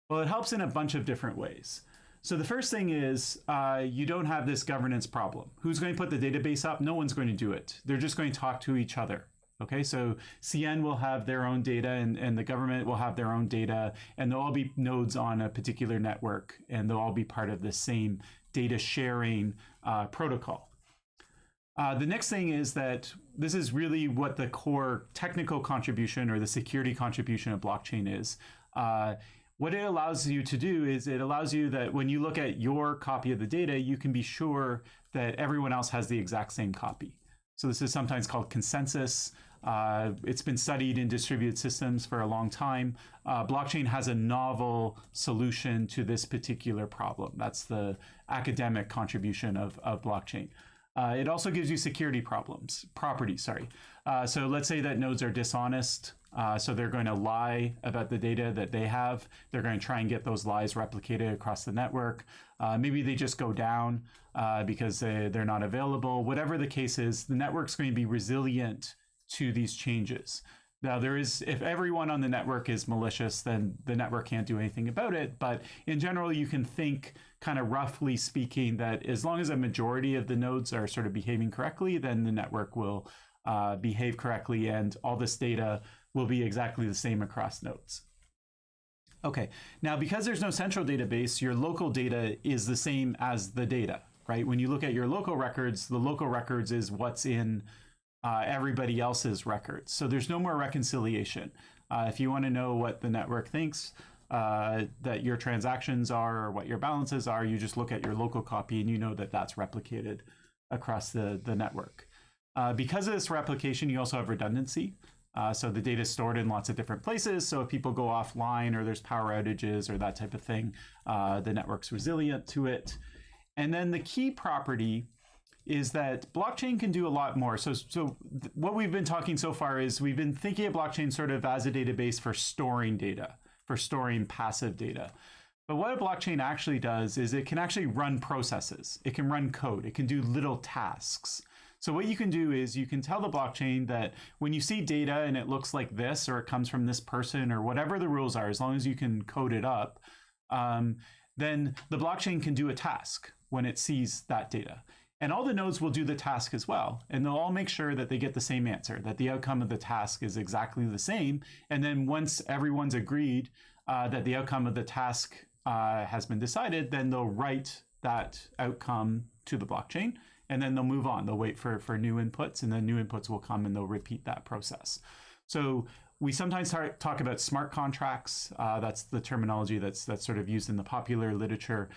Speaker 5: Well, it helps in a bunch of different ways. So the first thing is you don't have this governance problem. Who's going to put the database up? No one's going to do it. They're just going to talk to each other. Okay, so CN will have their own data and the government will have their own data, and they'll all be nodes on a particular network, and they'll all be part of the same data sharing protocol. The next thing is that this is really what the core technical contribution or the security contribution of blockchain is. What it allows you to do is it allows you that when you look at your copy of the data, you can be sure that everyone else has the exact same copy. So this is sometimes called consensus. It's been studied in distributed systems for a long time. Blockchain has a novel solution to this particular problem. That's the academic contribution of blockchain. It also gives you security properties. So let's say that nodes are dishonest. So they're going to lie about the data that they have. They're going to try and get those lies replicated across the network. Maybe they just go down because they're not available. Whatever the case is, the network's going to be resilient to these changes. Now, if everyone on the network is malicious, then the network can't do anything about it. But in general, you can think kind of roughly speaking that as long as a majority of the nodes are sort of behaving correctly, then the network will behave correctly and all this data will be exactly the same across nodes. Okay, now because there's no central database, your local data is the same as the data, right? When you look at your local records, the local records is what's in everybody else's records. So there's no more reconciliation. If you want to know what the network thinks that your transactions are or what your balances are, you just look at your local copy and you know that that's replicated across the network. Because of this replication, you also have redundancy. So the data is stored in lots of different places. So if people go offline or there's power outages or that type of thing, the network's resilient to it. And then the key property is that blockchain can do a lot more. So what we've been talking so far is we've been thinking of blockchain sort of as a database for storing data, for storing passive data. But what a blockchain actually does is it can actually run processes. It can run code. It can do little tasks. So what you can do is you can tell the blockchain that when you see data and it looks like this, or it comes from this person, or whatever the rules are, as long as you can code it up, then the blockchain can do a task when it sees that data. And all the nodes will do the task as well. And they'll all make sure that they get the same answer, that the outcome of the task is exactly the same. And then once everyone's agreed that the outcome of the task has been decided, then they'll write that outcome to the blockchain. And then they'll move on. They'll wait for new inputs, and then new inputs will come and they'll repeat that process. So we sometimes talk about smart contracts. That's the terminology that's sort of used in the popular literature.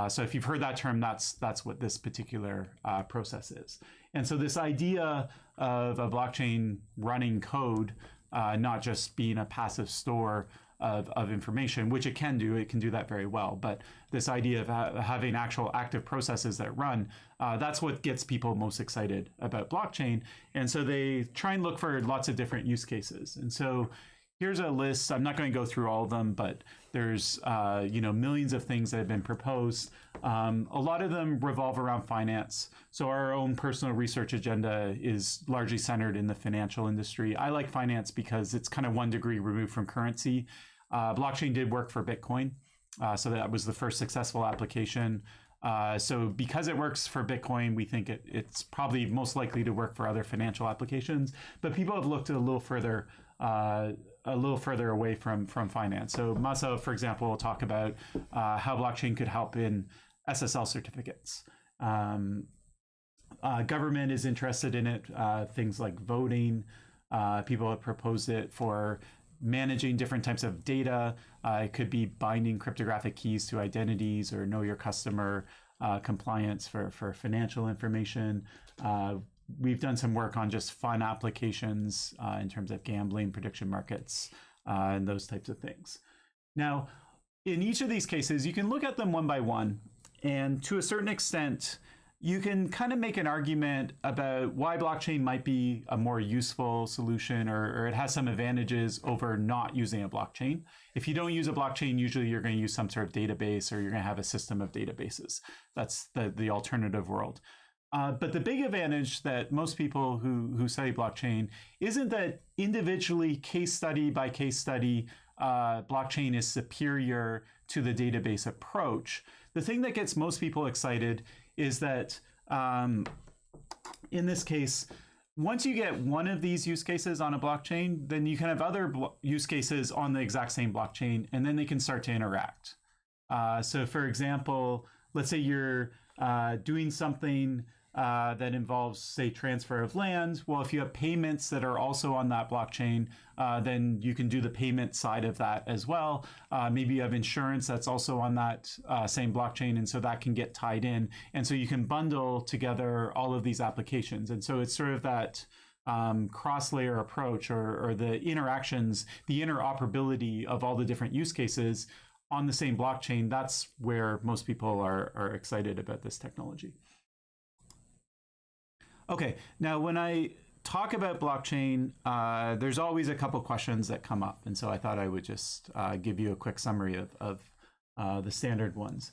Speaker 5: So if you've heard that term, that's what this particular process is. And so this idea of a blockchain running code, not just being a passive store of information, which it can do that very well. But this idea of having actual active processes that run, that's what gets people most excited about blockchain. And so they try and look for lots of different use cases. And so here's a list. I'm not going to go through all of them, but there's millions of things that have been proposed. A lot of them revolve around finance. So our own personal research agenda is largely centered in the financial industry. I like finance because it's kind of 1 degree removed from currency. Blockchain did work for Bitcoin. So that was the first successful application. So because it works for Bitcoin, we think it's probably most likely to work for other financial applications. But people have looked a little further away from finance. So Mahsa, for example, will talk about how blockchain could help in SSL certificates. Government is interested in it, things like voting. People have proposed it for managing different types of data. It could be binding cryptographic keys to identities or know your customer compliance for financial information. We've done some work on just fun applications in terms of gambling, prediction markets, and those types of things. Now, in each of these cases, you can look at them one by one, and to a certain extent, you can kind of make an argument about why blockchain might be a more useful solution, or it has some advantages over not using a blockchain. If you don't use a blockchain, usually you're going to use some sort of database, or you're going to have a system of databases. That's the alternative world. But the big advantage that most people who study blockchain isn't that individually, case study by case study, blockchain is superior to the database approach. The thing that gets most people excited is that in this case, once you get one of these use cases on a blockchain, then you can have other use cases on the exact same blockchain, and then they can start to interact. So for example, let's say you're doing something that involves, say, transfer of land. Well, if you have payments that are also on that blockchain, then you can do the payment side of that as well. Maybe you have insurance that's also on that same blockchain, and so that can get tied in. And so you can bundle together all of these applications. And so it's sort of that cross-layer approach, or the interactions, the interoperability of all the different use cases on the same blockchain. That's where most people are excited about this technology. Okay, now when I talk about blockchain, there's always a couple questions that come up. And so I thought I would just give you a quick summary of the standard ones.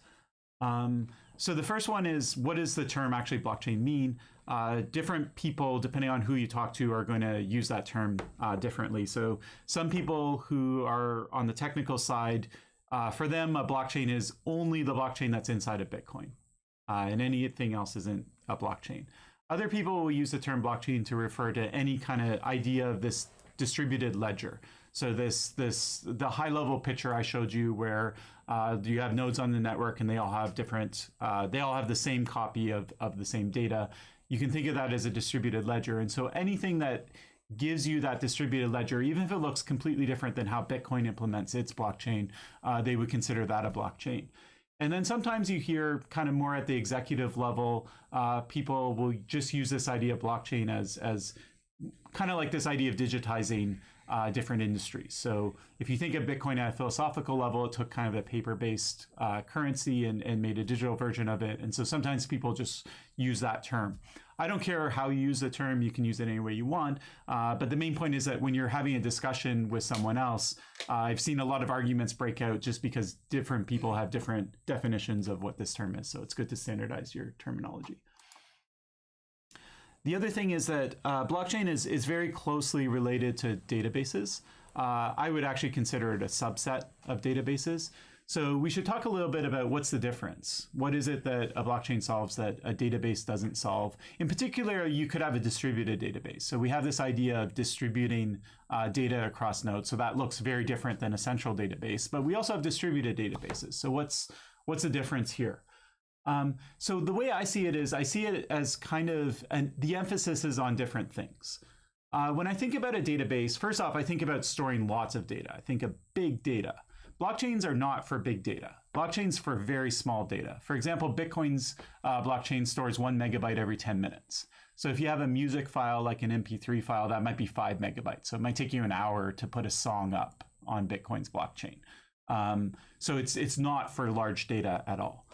Speaker 5: So the first one is, what does the term actually blockchain mean? Different people, depending on who you talk to, are going to use that term differently. So some people who are on the technical side, for them, a blockchain is only the blockchain that's inside of Bitcoin, and anything else isn't a blockchain. Other people will use the term blockchain to refer to any kind of idea of this distributed ledger. So the high level picture I showed you, where you have nodes on the network and they all have different, they all have the same copy of the same data. You can think of that as a distributed ledger. And so anything that gives you that distributed ledger, even if it looks completely different than how Bitcoin implements its blockchain, they would consider that a blockchain. And then sometimes you hear kind of more at the executive level, people will just use this idea of blockchain as kind of like this idea of digitizing different industries. So if you think of Bitcoin at a philosophical level, it took kind of a paper-based currency and made a digital version of it. And so sometimes people just use that term. I don't care how you use the term, you can use it any way you want. But the main point is that when you're having a discussion with someone else, I've seen a lot of arguments break out just because different people have different definitions of what this term is. So it's good to standardize your terminology. The other thing is that blockchain is very closely related to databases. I would actually consider it a subset of databases. So we should talk a little bit about what's the difference. What is it that a blockchain solves that a database doesn't solve? In particular, you could have a distributed database. So we have this idea of distributing data across nodes. So that looks very different than a central database. But we also have distributed databases. So what's the difference here? So the way I see it is, I see it as kind of, and the emphasis is on different things. When I think about a database, first off, I think about storing lots of data. I think of big data. Blockchains are not for big data. Blockchains for very small data. For example, Bitcoin's blockchain stores 1 megabyte every 10 minutes. So if you have a music file like an MP3 file, that might be 5 megabytes. So it might take you an hour to put a song up on Bitcoin's blockchain. So it's not for large data at all.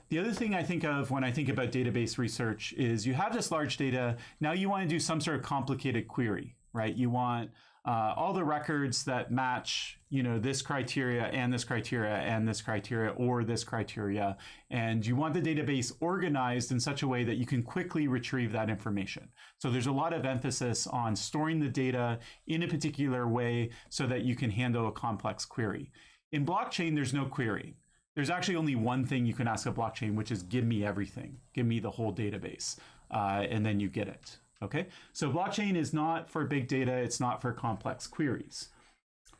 Speaker 5: The other thing I think of when I think about database research is you have this large data. Now you want to do some sort of complicated query, right? You want all the records that match, this criteria and this criteria and this criteria or this criteria. And you want the database organized in such a way that you can quickly retrieve that information. So there's a lot of emphasis on storing the data in a particular way so that you can handle a complex query. In blockchain, there's no query. There's actually only one thing you can ask a blockchain, which is give me everything. Give me the whole database, and then you get it. Okay, so blockchain is not for big data. It's not for complex queries.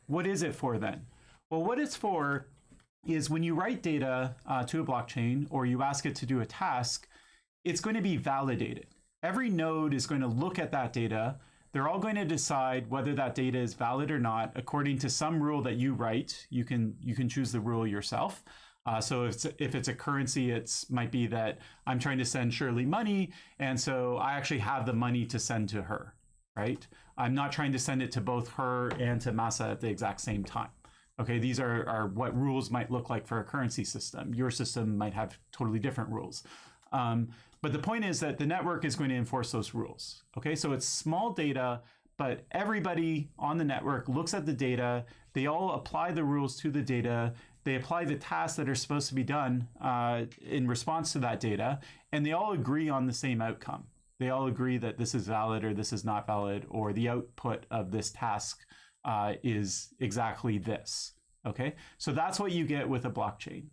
Speaker 5: What is it for then? Well, what it's for is when you write data to a blockchain or you ask it to do a task, it's going to be validated. Every node is going to look at that data. They're all going to decide whether that data is valid or not according to some rule that you write. You can choose the rule yourself. So if it's a currency, it might be that I'm trying to send Shirley money, and so I actually have the money to send to her, right? I'm not trying to send it to both her and to Mahsa at the exact same time. Okay, these are what rules might look like for a currency system. Your system might have totally different rules. But the point is that the network is going to enforce those rules. Okay, so it's small data, but everybody on the network looks at the data. They all apply the rules to the data. They apply the tasks that are supposed to be done in response to that data, and they all agree on the same outcome. They all agree that this is valid or this is not valid, or the output of this task is exactly this. Okay, so that's what you get with a blockchain,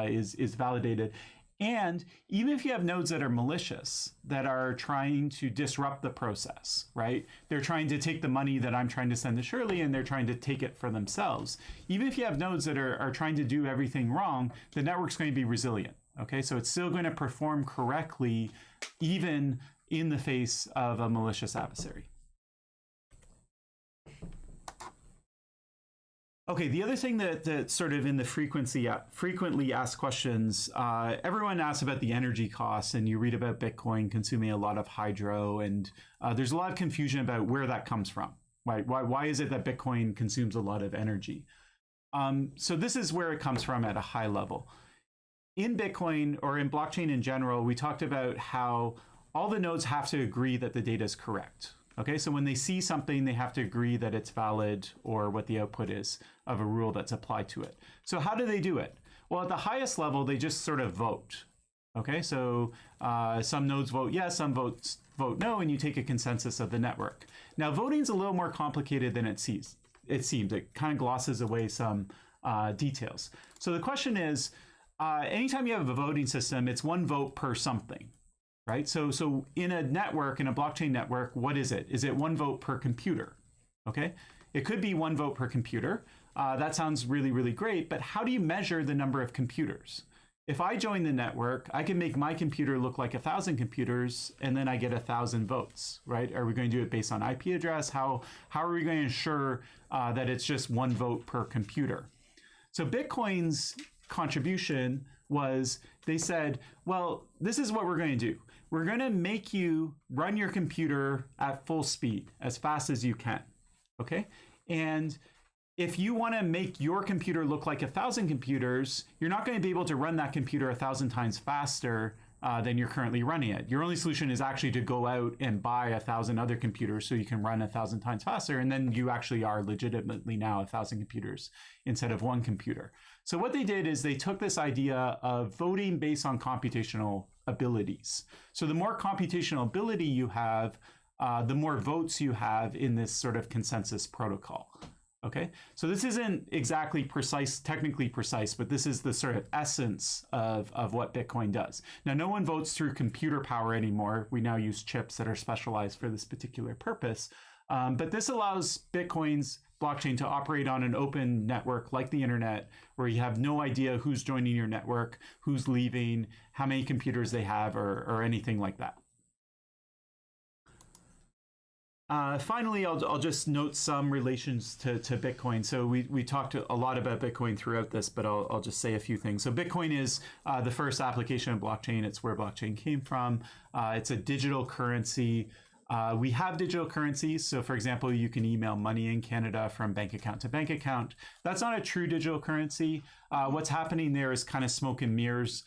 Speaker 5: is validated. And even if you have nodes that are malicious, that are trying to disrupt the process, right? They're trying to take the money that I'm trying to send to Shirley and they're trying to take it for themselves. Even if you have nodes that are trying to do everything wrong, the network's going to be resilient, okay? So it's still going to perform correctly, even in the face of a malicious adversary. Okay, the other thing that sort of in the frequently asked questions, everyone asks about the energy costs, and you read about Bitcoin consuming a lot of hydro, and there's a lot of confusion about where that comes from. Why is it that Bitcoin consumes a lot of energy? So this is where it comes from at a high level. In Bitcoin, or in blockchain in general, we talked about how all the nodes have to agree that the data is correct. Okay, so when they see something, they have to agree that it's valid or what the output is of a rule that's applied to it. So how do they do it? Well, at the highest level, they just sort of vote. Okay, so some nodes vote yes, some vote no, and you take a consensus of the network. Now, voting's a little more complicated than it seems. It kind of glosses away some details. So the question is, anytime you have a voting system, it's one vote per something. Right? So in a network, in a blockchain network, what is it? Is it one vote per computer? Okay? It could be one vote per computer. That sounds really, really great, but how do you measure the number of computers? If I join the network, I can make my computer look like 1,000 computers, and then I get 1,000 votes, right? Are we going to do it based on IP address? How are we going to ensure that it's just one vote per computer? So Bitcoin's contribution was, they said, well, this is what we're going to do. We're going to make you run your computer at full speed, as fast as you can, okay? And if you want to make your computer look like 1,000 computers, you're not going to be able to run that computer 1,000 times faster than you're currently running it. Your only solution is actually to go out and buy 1,000 other computers so you can run 1,000 times faster, and then you actually are legitimately now 1,000 computers instead of one computer. So what they did is they took this idea of voting based on computational abilities. So the more computational ability you have, the more votes you have in this sort of consensus protocol. Okay, so this isn't exactly precise, technically precise, but this is the sort of essence of what Bitcoin does. Now, no one votes through computer power anymore. We now use chips that are specialized for this particular purpose. But this allows Bitcoin's blockchain to operate on an open network like the internet, where you have no idea who's joining your network, who's leaving, how many computers they have, or anything like that. Finally, I'll just note some relations to Bitcoin. So we talked a lot about Bitcoin throughout this, but I'll just say a few things. So Bitcoin is the first application of blockchain. It's where blockchain came from. It's a digital currency. We have digital currencies. So for example, you can email money in Canada from bank account to bank account. That's not a true digital currency. What's happening there is kind of smoke and mirrors.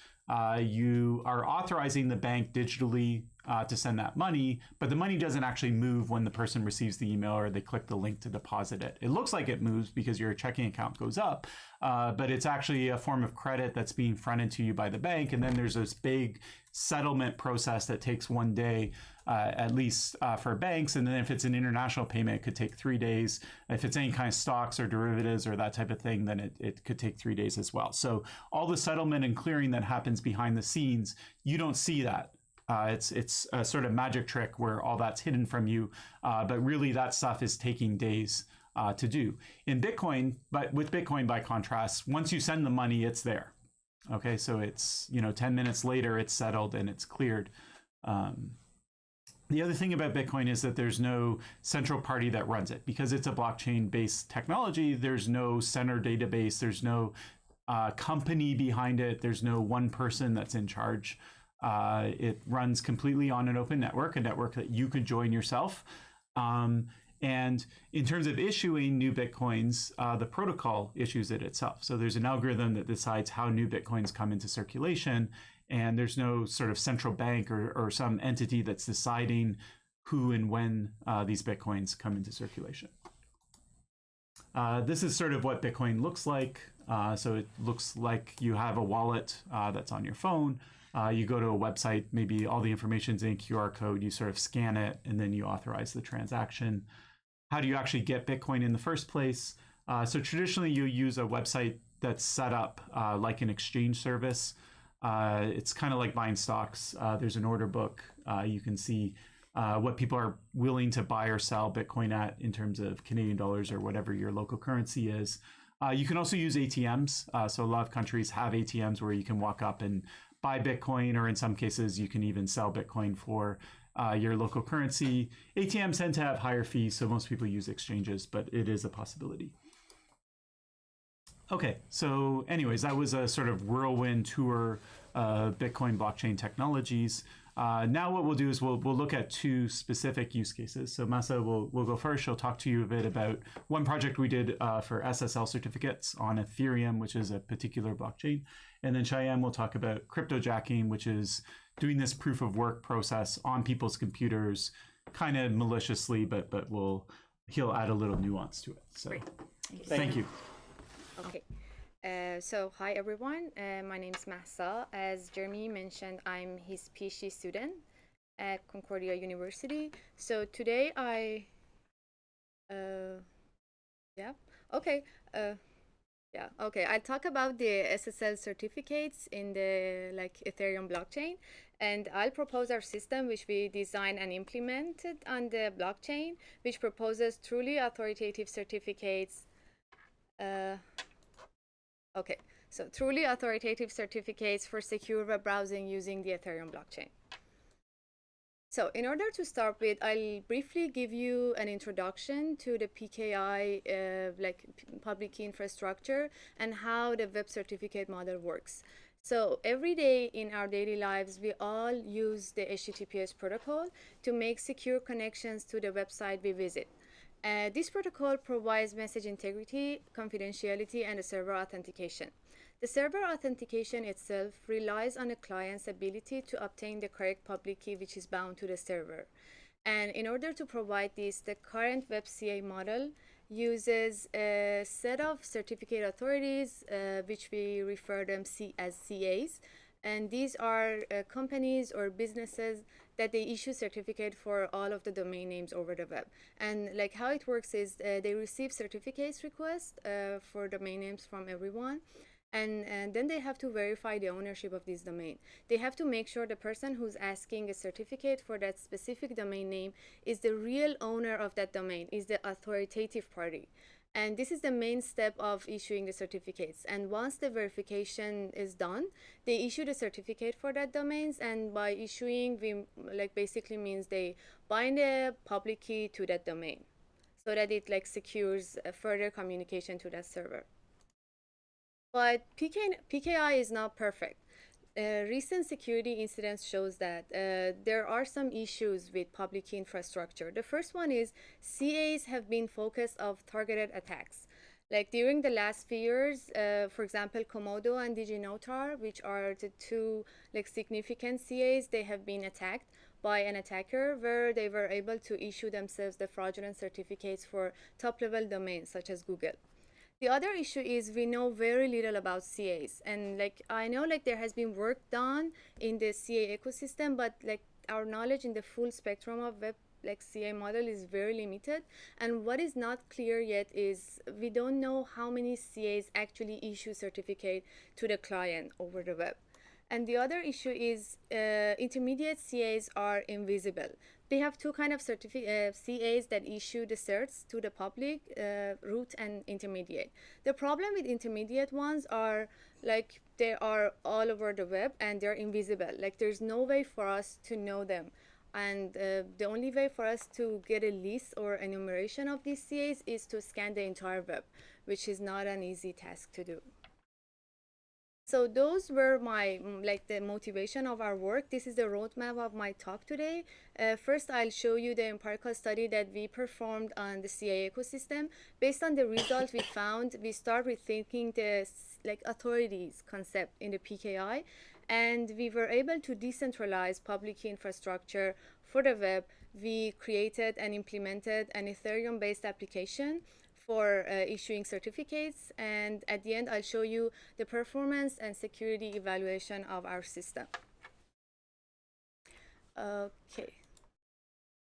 Speaker 5: You are authorizing the bank digitally to send that money, but the money doesn't actually move when the person receives the email or they click the link to deposit it. It looks like it moves because your checking account goes up, but it's actually a form of credit that's being fronted to you by the bank. And then there's this big settlement process that takes 1 day, at least for banks. And then if it's an international payment, it could take 3 days. If it's any kind of stocks or derivatives or that type of thing, then it could take 3 days as well. So all the settlement and clearing that happens behind the scenes, you don't see that. It's a sort of magic trick where all that's hidden from you, but really that stuff is taking days to do. In Bitcoin, but with Bitcoin by contrast, once you send the money, it's there. Okay, so it's 10 minutes later, it's settled and it's cleared. The other thing about Bitcoin is that there's no central party that runs it. Because it's a blockchain-based technology, there's no center database, there's no company behind it, there's no one person that's in charge. It runs completely on an open network, a network that you could join yourself. And in terms of issuing new Bitcoins, the protocol issues it itself. So there's an algorithm that decides how new Bitcoins come into circulation. And there's no sort of central bank or some entity that's deciding who and when these Bitcoins come into circulation. This is sort of what Bitcoin looks like. So it looks like you have a wallet that's on your phone. You go to a website, maybe all the information's in a QR code, you sort of scan it, and then you authorize the transaction. How do you actually get Bitcoin in the first place? So traditionally, you use a website that's set up like an exchange service. It's kind of like buying stocks. There's an order book. You can see what people are willing to buy or sell Bitcoin at in terms of Canadian dollars or whatever your local currency is. You can also use ATMs. So a lot of countries have ATMs where you can walk up and buy Bitcoin, or in some cases, you can even sell Bitcoin for your local currency. ATMs tend to have higher fees, so most people use exchanges, but it is a possibility. Okay, so anyways, that was a sort of whirlwind tour of Bitcoin blockchain technologies. Now what we'll do is we'll look at two specific use cases. So Mahsa will go first. She'll talk to you a bit about one project we did for SSL certificates on Ethereum, which is a particular blockchain. And then Shayan will talk about cryptojacking, which is doing this proof of work process on people's computers, kind of maliciously, but he'll add a little nuance to it. So
Speaker 6: Great.
Speaker 5: thank you.
Speaker 6: Okay. So hi everyone, my name is Mahsa. As Jeremy mentioned, I'm his PhD student at Concordia University. So today I'll talk about the SSL certificates in the Ethereum blockchain, and I'll propose our system which we designed and implemented on the blockchain, which proposes truly authoritative certificates. So truly authoritative certificates for secure web browsing using the Ethereum blockchain. So in order to start with, I'll briefly give you an introduction to the PKI, public key infrastructure, and how the web certificate model works. So every day in our daily lives, we all use the HTTPS protocol to make secure connections to the website we visit. This protocol provides message integrity, confidentiality, and server authentication. The server authentication itself relies on a client's ability to obtain the correct public key which is bound to the server. And in order to provide this, the current WebCA model uses a set of certificate authorities, which we refer them as CAs. And these are companies or businesses that they issue certificate for all of the domain names over the web. And how it works is they receive certificates requests for domain names from everyone. And then they have to verify the ownership of this domain. They have to make sure the person who's asking a certificate for that specific domain name is the real owner of that domain, is the authoritative party. And this is the main step of issuing the certificates. And once the verification is done, they issue the certificate for that domains. And by issuing, we basically means they bind a public key to that domain, so that it secures further communication to that server. But PKI is not perfect. Recent security incidents shows that there are some issues with public key infrastructure. The first one is CAs have been focused of targeted attacks. Like during the last few years, for example, Komodo and DigiNotar, which are the two significant CAs, they have been attacked by an attacker where they were able to issue themselves the fraudulent certificates for top-level domains such as Google. The other issue is we know very little about CAs, and I know there has been work done in the CA ecosystem, but our knowledge in the full spectrum of web CA model is very limited. And what is not clear yet is we don't know how many CAs actually issue certificate to the client over the web. And the other issue is intermediate CAs are invisible. They have two kind of CAs that issue the certs to the public, root and intermediate. The problem with intermediate ones are they are all over the web and they're invisible. There's no way for us to know them. And the only way for us to get a list or enumeration of these CAs is to scan the entire web, which is not an easy task to do. So those were my the motivation of our work. This is the roadmap of my talk today. First, I'll show you the empirical study that we performed on the CA ecosystem. Based on the results we found, we start rethinking the authorities concept in the PKI, and we were able to decentralize public key infrastructure for the web. We created and implemented an Ethereum-based application for issuing certificates, and at the end I'll show you the performance and security evaluation of our system. Okay,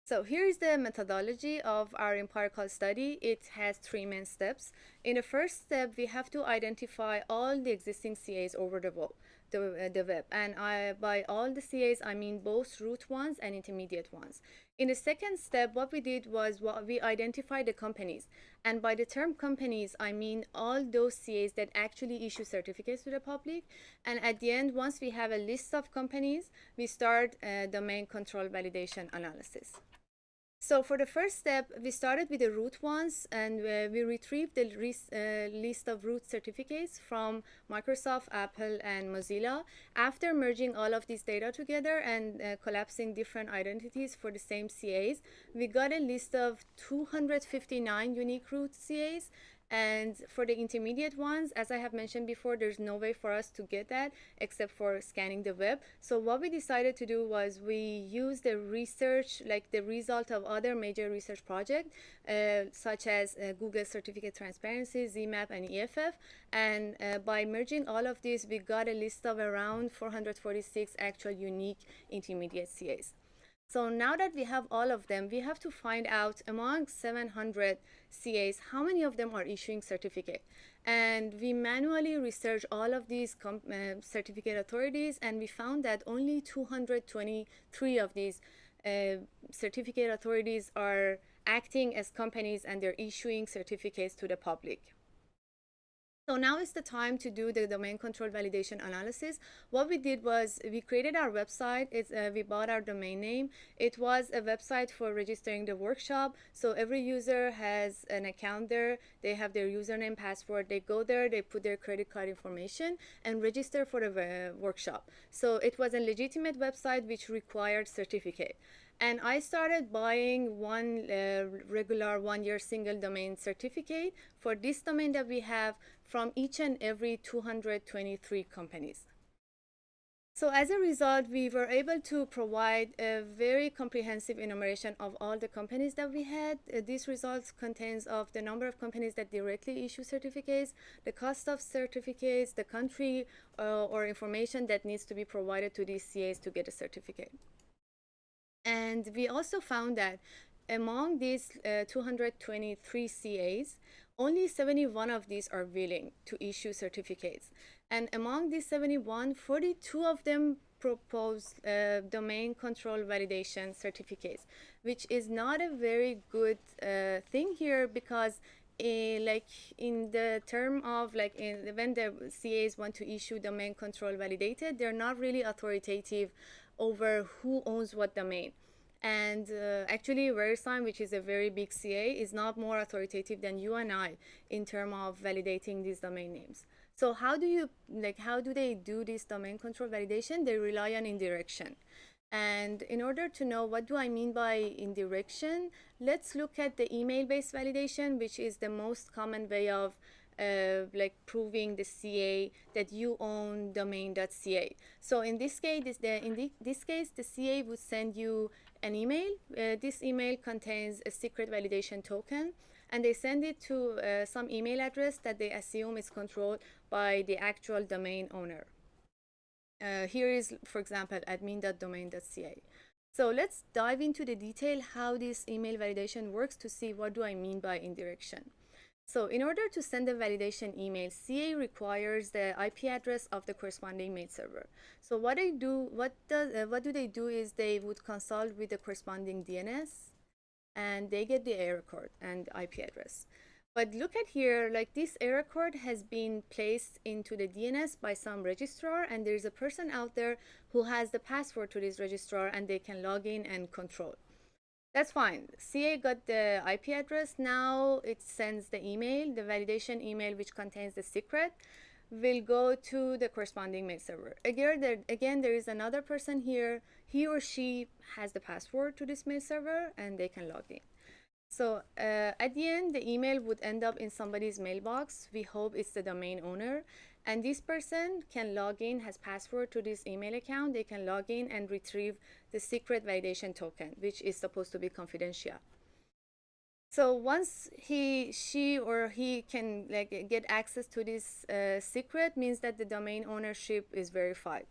Speaker 6: so here is the methodology of our empirical study. It has three main steps. In the first step, we have to identify all the existing CAs over the web, and by all the CAs I mean both root ones and intermediate ones. In the second step, what we did was we identified the companies, and by the term companies I mean all those CAs that actually issue certificates to the public. And at the end, once we have a list of companies, we start domain control validation analysis. So for the first step, we started with the root ones, and we retrieved the list of root certificates from Microsoft, Apple, and Mozilla. After merging all of these data together and collapsing different identities for the same CAs, we got a list of 259 unique root CAs. And for the intermediate ones, as I have mentioned before, there's no way for us to get that except for scanning the web. So what we decided to do was we used the research, the result of other major research projects, such as Google Certificate Transparency, ZMAP, and EFF. And by merging all of these, we got a list of around 446 actual unique intermediate CAs. So now that we have all of them, we have to find out among 700 CAs, how many of them are issuing certificate. And we manually researched all of these certificate authorities, and we found that only 223 of these certificate authorities are acting as companies and they're issuing certificates to the public. So now is the time to do the domain control validation analysis. What we did was we created our website. We bought our domain name. It was a website for registering the workshop. So every user has an account there. They have their username, password. They go there, they put their credit card information and register for the workshop. So it was a legitimate website which required certificate. And I started buying one regular one-year single domain certificate for this domain that we have from each and every 223 companies. So as a result, we were able to provide a very comprehensive enumeration of all the companies that we had. These results contains of the number of companies that directly issue certificates, the cost of certificates, the country or information that needs to be provided to these CAs to get a certificate. And we also found that among these 223 CAs, only 71 of these are willing to issue certificates. And among these 71, 42 of them propose domain control validation certificates, which is not a very good thing here, because like in the term of like when the CAs want to issue domain control validated, they're not really authoritative over who owns what domain. And actually, VeriSign, which is a very big CA, is not more authoritative than you and I in terms of validating these domain names. So how do they do this domain control validation? They rely on indirection. And in order to know what do I mean by indirection, let's look at the email-based validation, which is the most common way of like proving the CA that you own domain.ca. So in this case, this case, the CA would send you an email. This email contains a secret validation token, and they send it to some email address that they assume is controlled by the actual domain owner. Here is, for example, admin.domain.ca. So let's dive into the detail how this email validation works to see what do I mean by indirection. So in order to send a validation email, CA requires the IP address of the corresponding mail server. So what do they do is they would consult with the corresponding DNS, and they get the error code and IP address. But look at here, like this error code has been placed into the DNS by some registrar, and there's a person out there who has the password to this registrar, and they can log in and control. That's fine. CA got the IP address. Now it sends the email, the validation email, which contains the secret, will go to the corresponding mail server. Again, there is another person here. He or she has the password to this mail server, and they can log in. So at the end, the email would end up in somebody's mailbox. We hope it's the domain owner. And this person can log in, has password to this email account. They can log in and retrieve the secret validation token, which is supposed to be confidential. So once she or he can get access to this secret, means that the domain ownership is verified.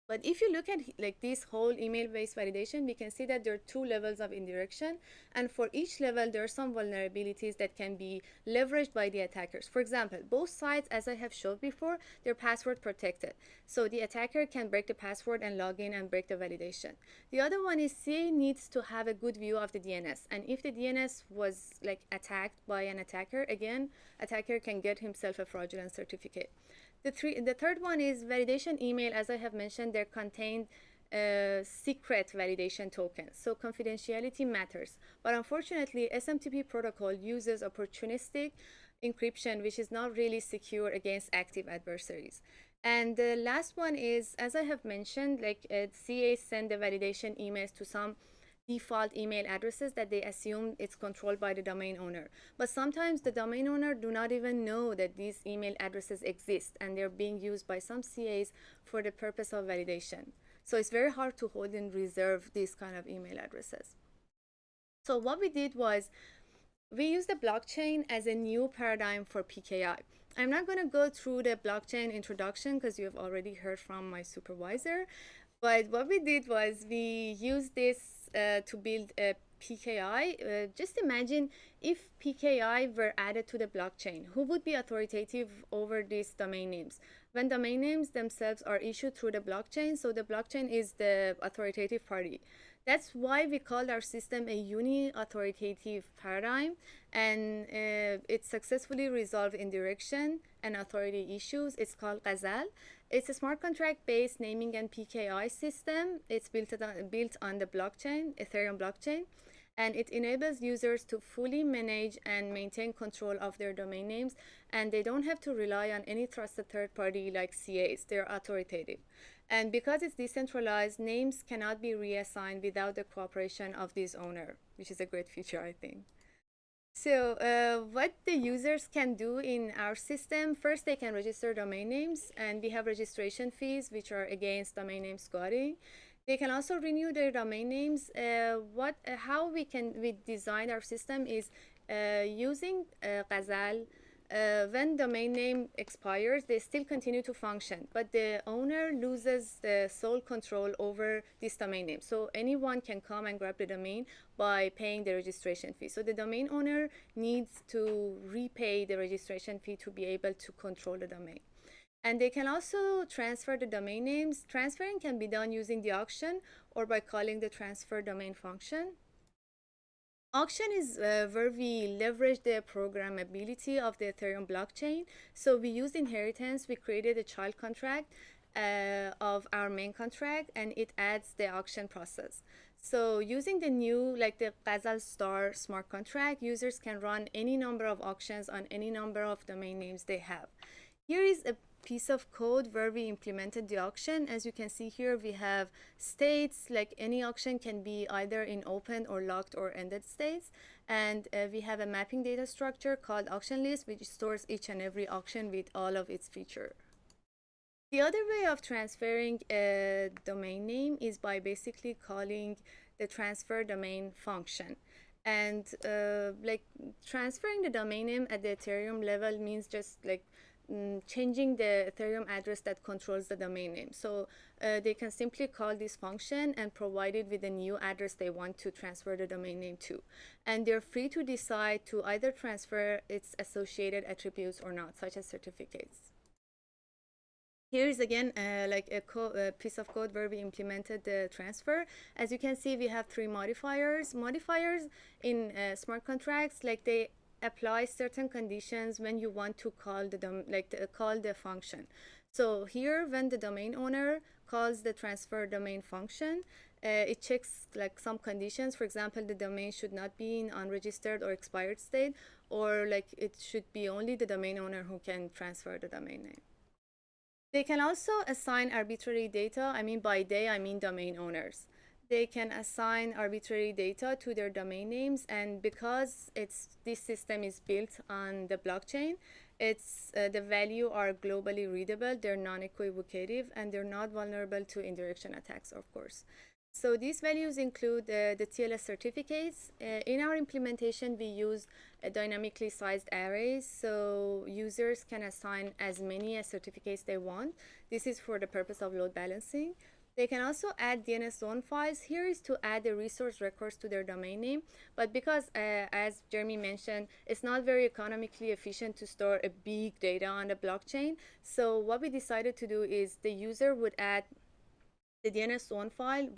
Speaker 6: But if you look at this whole email-based validation, we can see that there are two levels of indirection, and for each level, there are some vulnerabilities that can be leveraged by the attackers. For example, both sites, as I have showed before, they're password protected. So the attacker can break the password and log in and break the validation. The other one is CA needs to have a good view of the DNS. And if the DNS was attacked by an attacker, again, attacker can get himself a fraudulent certificate. The third one is validation email. As I have mentioned, they contain secret validation tokens. So confidentiality matters. But unfortunately, SMTP protocol uses opportunistic encryption, which is not really secure against active adversaries. And the last one is, as I have mentioned, CA send the validation emails to some default email addresses that they assume it's controlled by the domain owner. But sometimes the domain owner do not even know that these email addresses exist, and they're being used by some CAs for the purpose of validation. So it's very hard to hold in reserve these kind of email addresses. So what we did was we used the blockchain as a new paradigm for PKI. I'm not going to go through the blockchain introduction because you have already heard from my supervisor. But what we did was we used this to build a PKI. Just imagine if PKI were added to the blockchain, who would be authoritative over these domain names? When domain names themselves are issued through the blockchain, so the blockchain is the authoritative party. That's why we called our system a uni-authoritative paradigm, and it successfully resolved indirection and authority issues. It's called Ghazal. It's a smart contract-based naming and PKI system. It's built on the blockchain, Ethereum blockchain, and it enables users to fully manage and maintain control of their domain names, and they don't have to rely on any trusted third party like CAs. They're authoritative. And because it's decentralized, names cannot be reassigned without the cooperation of this owner, which is a great feature, I think. So what the users can do in our system, first they can register domain names, and we have registration fees which are against domain name squatting. They can also renew their domain names. How we design our system is using Ghazal. When domain name expires, they still continue to function, but the owner loses the sole control over this domain name. So anyone can come and grab the domain by paying the registration fee. So the domain owner needs to repay the registration fee to be able to control the domain. And they can also transfer the domain names. Transferring can be done using the auction or by calling the transfer domain function. Auction is where we leverage the programmability of the Ethereum blockchain. So we used inheritance. We created a child contract of our main contract, and it adds the auction process. So using the new, like the Ghazal Star smart contract, users can run any number of auctions on any number of domain names they have. Here is a piece of code where we implemented the auction. As you can see here, we have states, like any auction can be either in open or locked or ended states. And we have a mapping data structure called auction list, which stores each and every auction with all of its features. The other way of transferring a domain name is by basically calling the transfer domain function. And like transferring the domain name at the Ethereum level means just like changing the Ethereum address that controls the domain name. So they can simply call this function and provide it with a new address they want to transfer the domain name to. And they're free to decide to either transfer its associated attributes or not, such as certificates. Here is again like a piece of code where we implemented the transfer. As you can see, we have 3 modifiers. Modifiers in smart contracts, like they apply certain conditions when you want to call the function. So here, when the domain owner calls the transfer domain function, it checks like some conditions. For example, the domain should not be in unregistered or expired state, or like it should be only the domain owner who can transfer the domain name. They can also assign arbitrary data. I mean, by they, I mean domain owners. They can assign arbitrary data to their domain names, and because this system is built on the blockchain, the value are globally readable, they're non-equivocative, and they're not vulnerable to indirection attacks, of course. So these values include the TLS certificates. In our implementation, we use dynamically sized arrays, so users can assign as many certificates they want. This is for the purpose of load balancing. They can also add DNS zone files. Here is to add the resource records to their domain name. But because, as Jeremy mentioned, it's not very economically efficient to store a big data on the blockchain. So what we decided to do is the user would add the DNS zone file,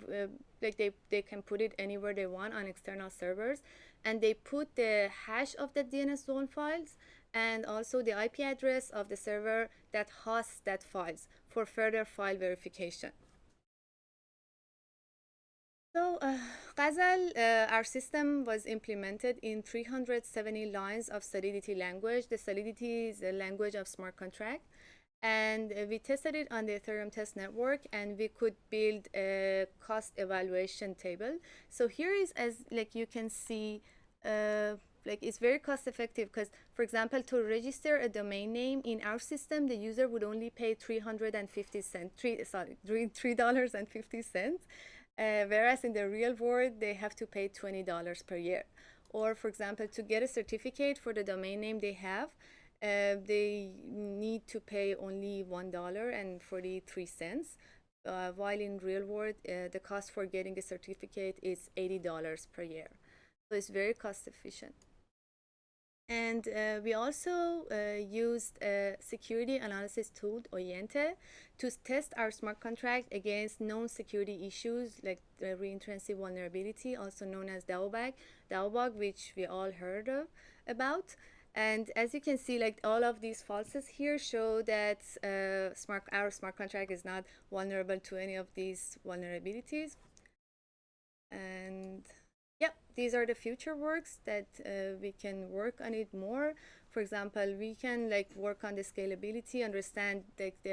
Speaker 6: like they can put it anywhere they want on external servers. And they put the hash of the DNS zone files and also the IP address of the server that hosts that files for further file verification. So Ghazal, our system was implemented in 370 lines of Solidity language. The Solidity is a language of smart contract. And we tested it on the Ethereum test network, and we could build a cost evaluation table. So here is, as like you can see, like it's very cost effective because, for example, to register a domain name in our system, the user would only pay $3.50. Whereas in the real world, they have to pay $20 per year. Or, for example, to get a certificate for the domain name they have, they need to pay only $1.43, while in real world, the cost for getting a certificate is $80 per year. So it's very cost efficient. And we also used a security analysis tool, Oyente, to test our smart contract against known security issues like the reentrancy vulnerability, also known as DAO bug, which we all heard about. And as you can see, like all of these falses here show that our smart contract is not vulnerable to any of these vulnerabilities. And yeah, these are the future works that we can work on it more. For example, we can like work on the scalability, understand like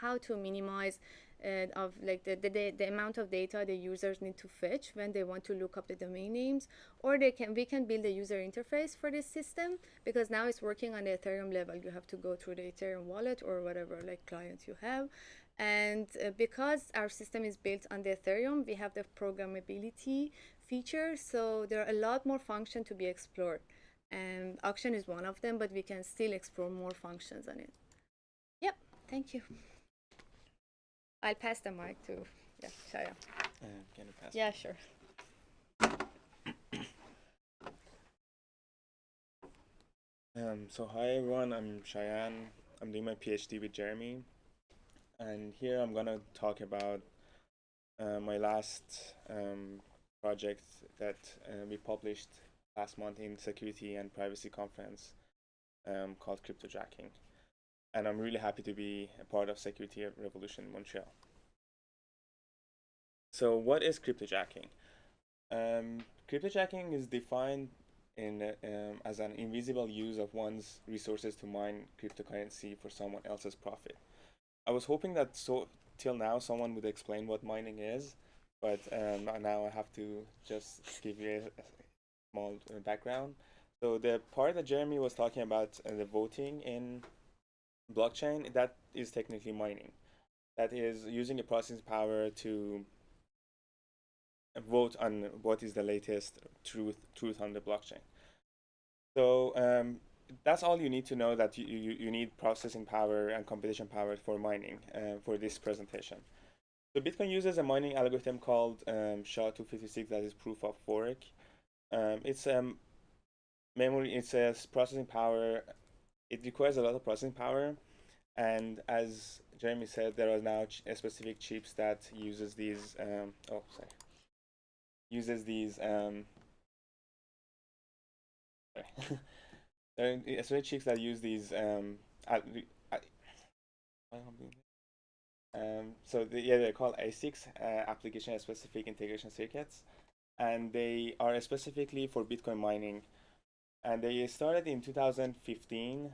Speaker 6: how to minimize the amount of data the users need to fetch when they want to look up the domain names, or we can build a user interface for this system, because now it's working on the Ethereum level. You have to go through the Ethereum wallet or whatever like client you have. And because our system is built on the Ethereum, we have the programmability feature, so there are a lot more functions to be explored. And auction is one of them, but we can still explore more functions on it. Yep, thank you. I'll pass the mic to Shayan.
Speaker 7: Can you pass?
Speaker 6: Yeah, sure.
Speaker 7: So hi everyone, I'm Shayan. I'm doing my PhD with Jeremy, and here I'm gonna talk about my last project that we published last month in security and privacy conference called Cryptojacking. And I'm really happy to be a part of Security Revolution in Montreal. So what is cryptojacking? Cryptojacking is defined as an invisible use of one's resources to mine cryptocurrency for someone else's profit. I was hoping that till now someone would explain what mining is, but now I have to just give you a small background. So the part that Jeremy was talking about, the voting in blockchain, that is technically mining. That is using a processing power to vote on what is the latest truth on the blockchain. So that's all you need to know, that you need processing power and computation power for mining for this presentation. So Bitcoin uses a mining algorithm called SHA-256, that is proof of work. It's memory, it says processing power. It requires a lot of processing power, and as Jeremy said, there are now specific chips that uses these there are specific chips that use these they're called ASICs, application specific integration circuits, and they are specifically for Bitcoin mining. And they started in 2015.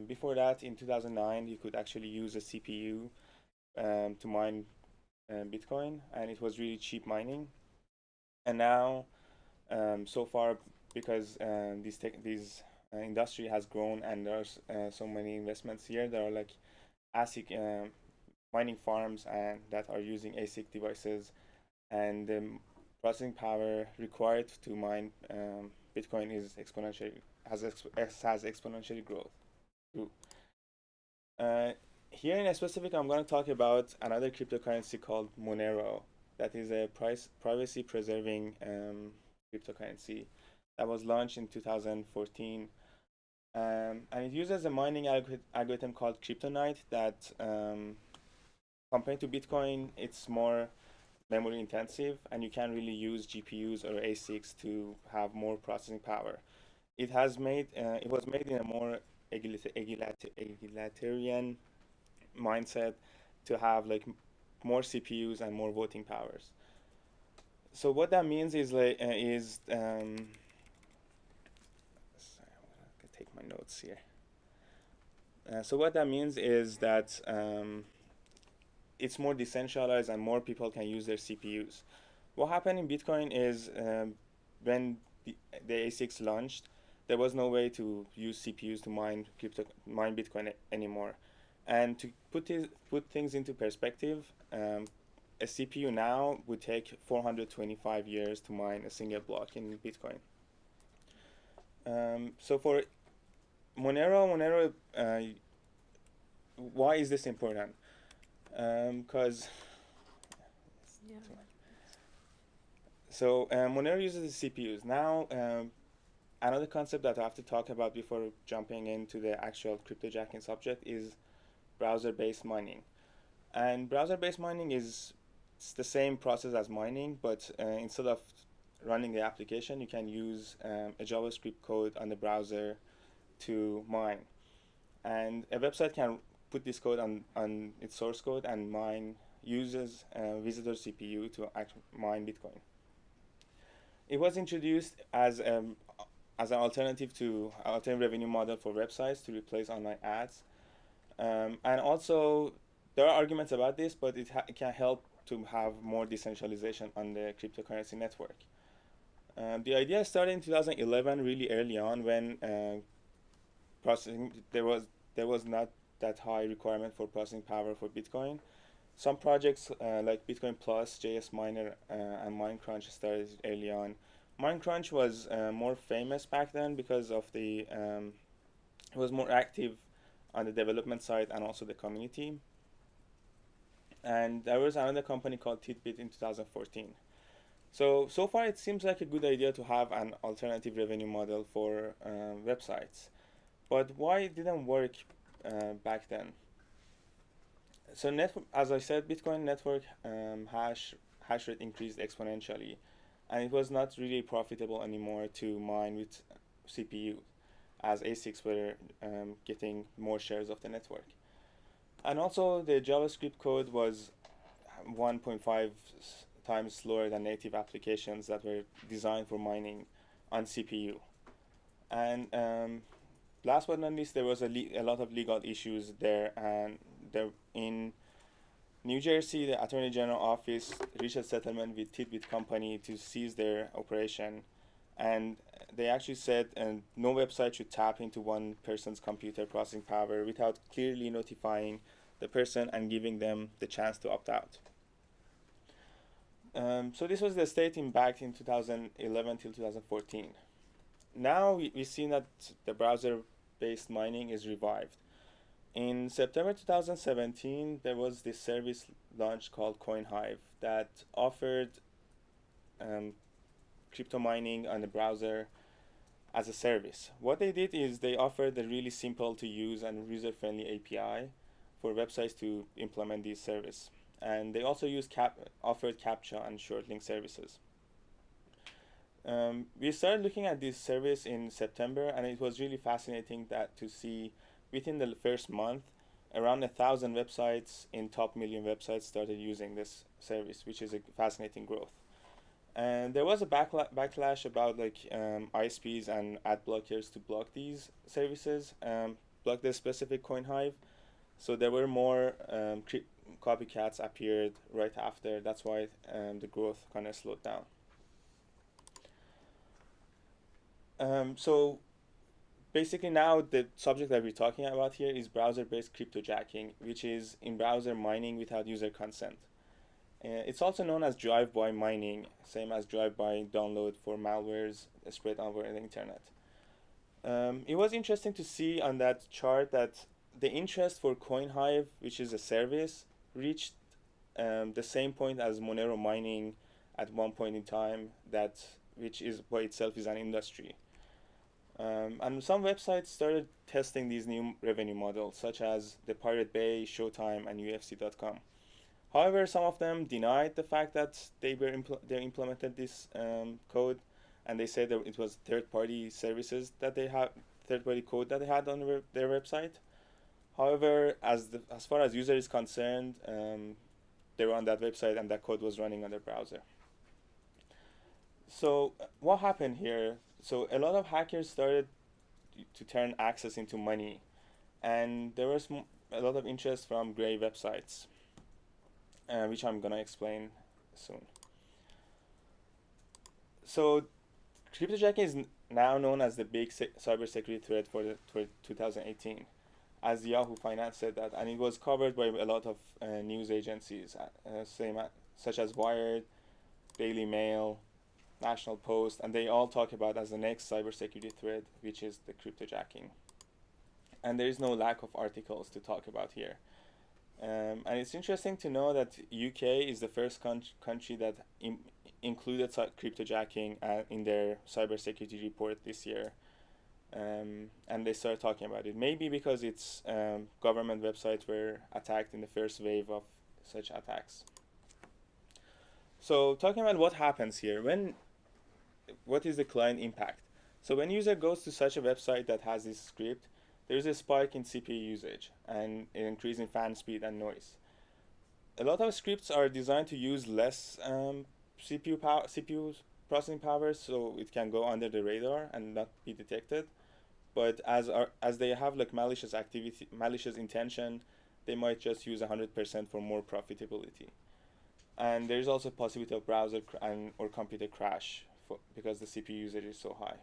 Speaker 7: Before that, in 2009, you could actually use a CPU to mine Bitcoin, and it was really cheap mining. And now, so far, because this industry has grown and there's so many investments here, there are like ASIC mining farms and that are using ASIC devices, and the processing power required to mine Bitcoin is has exponentially grew. Here in specific, I'm going to talk about another cryptocurrency called Monero. That is a privacy-preserving cryptocurrency that was launched in 2014. And it uses a mining algorithm called Kryptonite that, compared to Bitcoin, it's more memory intensive, and you can't really use GPUs or ASICs to have more processing power. It was made in a more egalitarian mindset to have like more CPUs and more voting powers. So what that means is sorry, I'm gonna take my notes here. So what that means is that it's more decentralized and more people can use their CPUs. What happened in Bitcoin is when the ASICs launched, there was no way to use CPUs to mine Bitcoin anymore. And to put things into perspective, a CPU now would take 425 years to mine a single block in Bitcoin. So for Monero, why is this important? Because Monero uses the CPUs. Now, another concept that I have to talk about before jumping into the actual cryptojacking subject is browser-based mining. And browser-based mining is the same process as mining, but instead of running the application, you can use a JavaScript code on the browser to mine. And a website can put this code on its source code and uses visitor CPU to mine Bitcoin. It was introduced as an alternative revenue model for websites to replace online ads. And also, there are arguments about this, but it can help to have more decentralization on the cryptocurrency network. The idea started in 2011, really early on, when there was not that high requirement for processing power for Bitcoin. Some projects like Bitcoin Plus, JS Miner, and Minecrunch started early on. Minecrunch was more famous back then because of it was more active on the development side and also the community. And there was another company called Tidbit in 2014. So far it seems like a good idea to have an alternative revenue model for websites. But why it didn't work back then? So as I said, Bitcoin network hash rate increased exponentially. and it was not really profitable anymore to mine with CPU, as ASICs were getting more shares of the network. And also the JavaScript code was 1.5 times slower than native applications that were designed for mining on CPU. And last but not least, there was a lot of legal issues there, and in New Jersey, the Attorney General Office reached a settlement with Tidbit Company to seize their operation, and they actually said no website should tap into one person's computer processing power without clearly notifying the person and giving them the chance to opt out. So this was the state back in 2011 till 2014. Now we see that the browser-based mining is revived. In September 2017, there was this service launched called CoinHive that offered crypto mining on the browser as a service. What they did is they offered a really simple to use and user-friendly API for websites to implement this service. And they also offered CAPTCHA and short link services. We started looking at this service in September, and it was really fascinating to see within the first month, around 1,000 websites in top million websites started using this service, which is a fascinating growth. And there was a backlash about ISPs and ad blockers to block these services, block the specific CoinHive. So there were more copycats appeared right after. That's why the growth kind of slowed down. So basically now the subject that we're talking about here is browser-based cryptojacking, which is in-browser mining without user consent. It's also known as drive-by mining, same as drive-by download for malwares spread over the internet. It was interesting to see on that chart that the interest for CoinHive, which is a service, reached the same point as Monero mining at one point in time, which is by itself is an industry. And some websites started testing these new revenue models, such as the Pirate Bay, Showtime, and UFC.com. However, some of them denied the fact that they implemented this code, and they said that it was third-party services that they had, third-party code that they had on their website. However, as far as user is concerned, they were on that website, and that code was running on their browser. So what happened here? So a lot of hackers started to turn access into money, and there was a lot of interest from gray websites, which I'm gonna explain soon. So cryptojacking is now known as the big cybersecurity threat for 2018, as Yahoo Finance said that, and it was covered by a lot of news agencies, such as Wired, Daily Mail, National Post, and they all talk about as the next cybersecurity threat, which is the cryptojacking. And there is no lack of articles to talk about here. And it's interesting to know that UK is the first country that included cryptojacking in their cybersecurity report this year. And they started talking about it. Maybe because its government websites were attacked in the first wave of such attacks. So talking about what happens here, what is the client impact? So when user goes to such a website that has this script, there is a spike in CPU usage and an increase in fan speed and noise. A lot of scripts are designed to use less CPU processing power, so it can go under the radar and not be detected. But as they have malicious activity, malicious intention, they might just use 100% for more profitability. And there is also a possibility of browser or computer crash because the CPU usage is so high.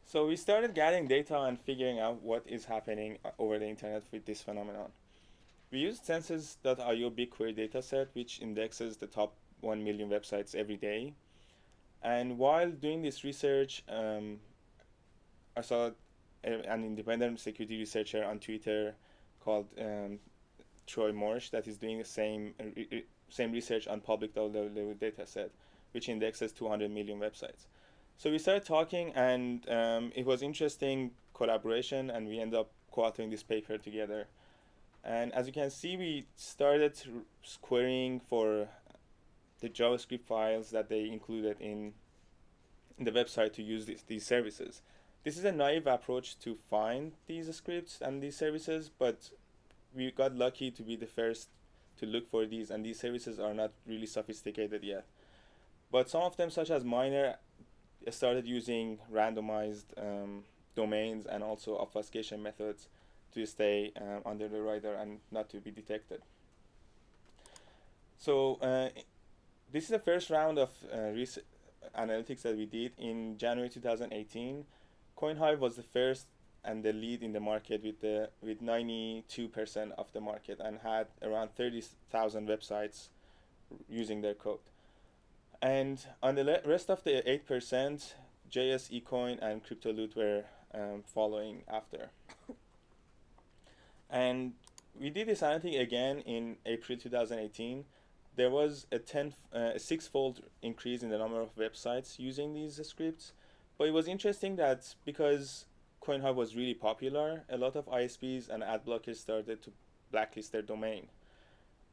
Speaker 7: So we started gathering data and figuring out what is happening over the internet with this phenomenon. We used Census.io BigQuery dataset, which indexes the top 1 million websites every day. And while doing this research, I saw an independent security researcher on Twitter called Troy Morsch that is doing the same research on public downloadable dataset, which indexes 200 million websites. So we started talking, and it was interesting collaboration, and we ended up co-authoring this paper together. And as you can see, we started querying for the JavaScript files that they included in the website to use these services. This is a naive approach to find these scripts and these services, but we got lucky to be the first to look for these, and these services are not really sophisticated yet. But some of them, such as Miner, started using randomized domains and also obfuscation methods to stay under the radar and not to be detected. So this is the first round of analytics that we did in January 2018. CoinHive was the first and the lead in the market with 92% of the market and had around 30,000 websites using their code. And on the rest of the 8%, JS, eCoin, and CryptoLoot were following after. And we did this analytic again in April 2018. There was a six-fold increase in the number of websites using these scripts. But it was interesting that because CoinHive was really popular, a lot of ISPs and ad blockers started to blacklist their domain.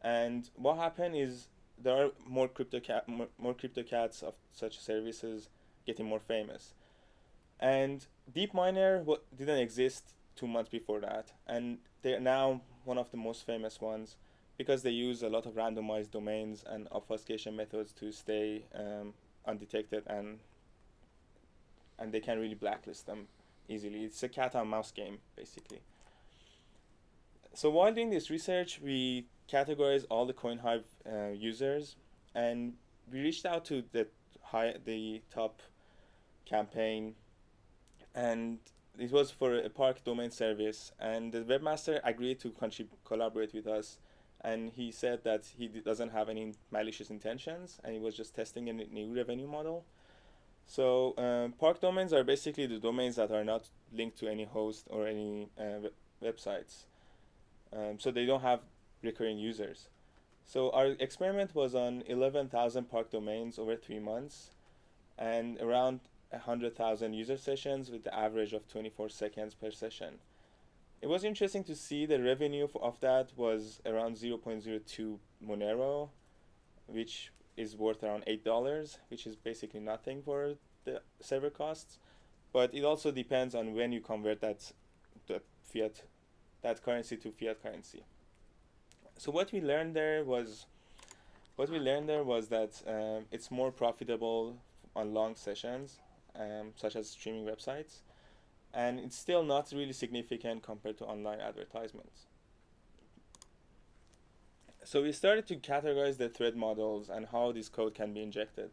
Speaker 7: And what happened is there are more CryptoCats of such services getting more famous. And DeepMiner didn't exist 2 months before that, and they're now one of the most famous ones because they use a lot of randomized domains and obfuscation methods to stay undetected, and they can really blacklist them easily. It's a cat and mouse game, basically. So while doing this research, we categorized all the CoinHive users, and we reached out to the top campaign, and it was for a park domain service, and the webmaster agreed to collaborate with us, and he said that he doesn't have any malicious intentions, and he was just testing a new revenue model. So park domains are basically the domains that are not linked to any host or any websites. So they don't have recurring users. So our experiment was on 11,000 park domains over 3 months and around 100,000 user sessions with the average of 24 seconds per session. It was interesting to see the revenue of that was around 0.02 Monero, which is worth around $8, which is basically nothing for the server costs. But it also depends on when you convert that currency to fiat currency. So what we learned there was that it's more profitable on long sessions, such as streaming websites, and it's still not really significant compared to online advertisements. So we started to categorize the threat models and how this code can be injected.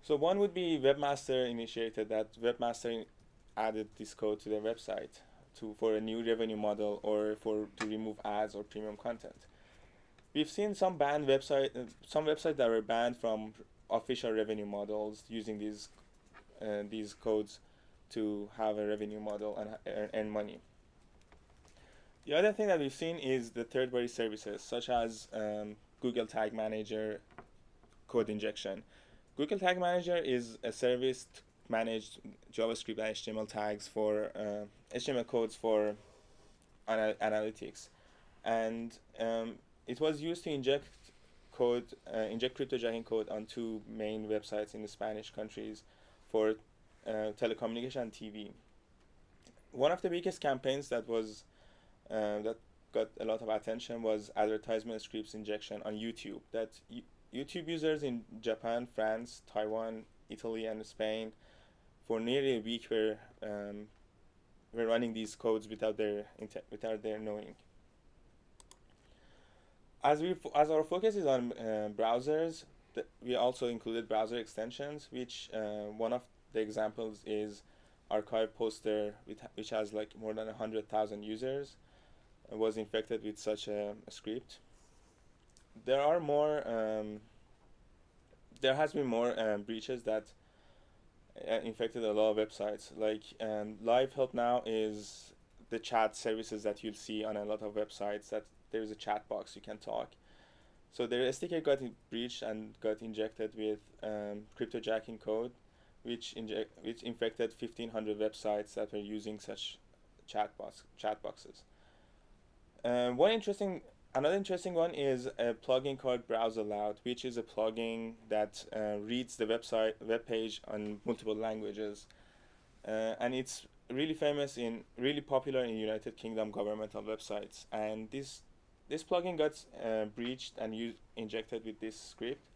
Speaker 7: So one would be webmaster initiated, that webmaster added this code to their website for a new revenue model or to remove ads or premium content. We've seen some websites that were banned from official revenue models using these codes to have a revenue model and earn money. The other thing that we've seen is the third-party services, such as Google Tag Manager code injection. Google Tag Manager is a service to manage JavaScript and HTML tags for HTML codes for analytics, and it was used to inject cryptojacking code on 2 main websites in the Spanish countries for telecommunication and TV. One of the biggest campaigns that got a lot of attention was advertisement scripts injection on YouTube. That YouTube users in Japan, France, Taiwan, Italy, and Spain for nearly a week were running these codes without their knowing. As our focus is on browsers, we also included browser extensions, which one of the examples is Archive Poster, which has like more than 100,000 users, was infected with such a script. There has been more breaches that infected a lot of websites. Like Live Help Now is the chat services that you'll see on a lot of websites, that there's a chat box you can talk. So their SDK got breached and got injected with cryptojacking code, which infected 1,500 websites that were using such chat boxes. One interesting Another interesting one is a plugin called Browse Aloud, which is a plugin that reads the web page on multiple languages, and it's really really popular in United Kingdom governmental websites. And this plugin got breached and injected with this script.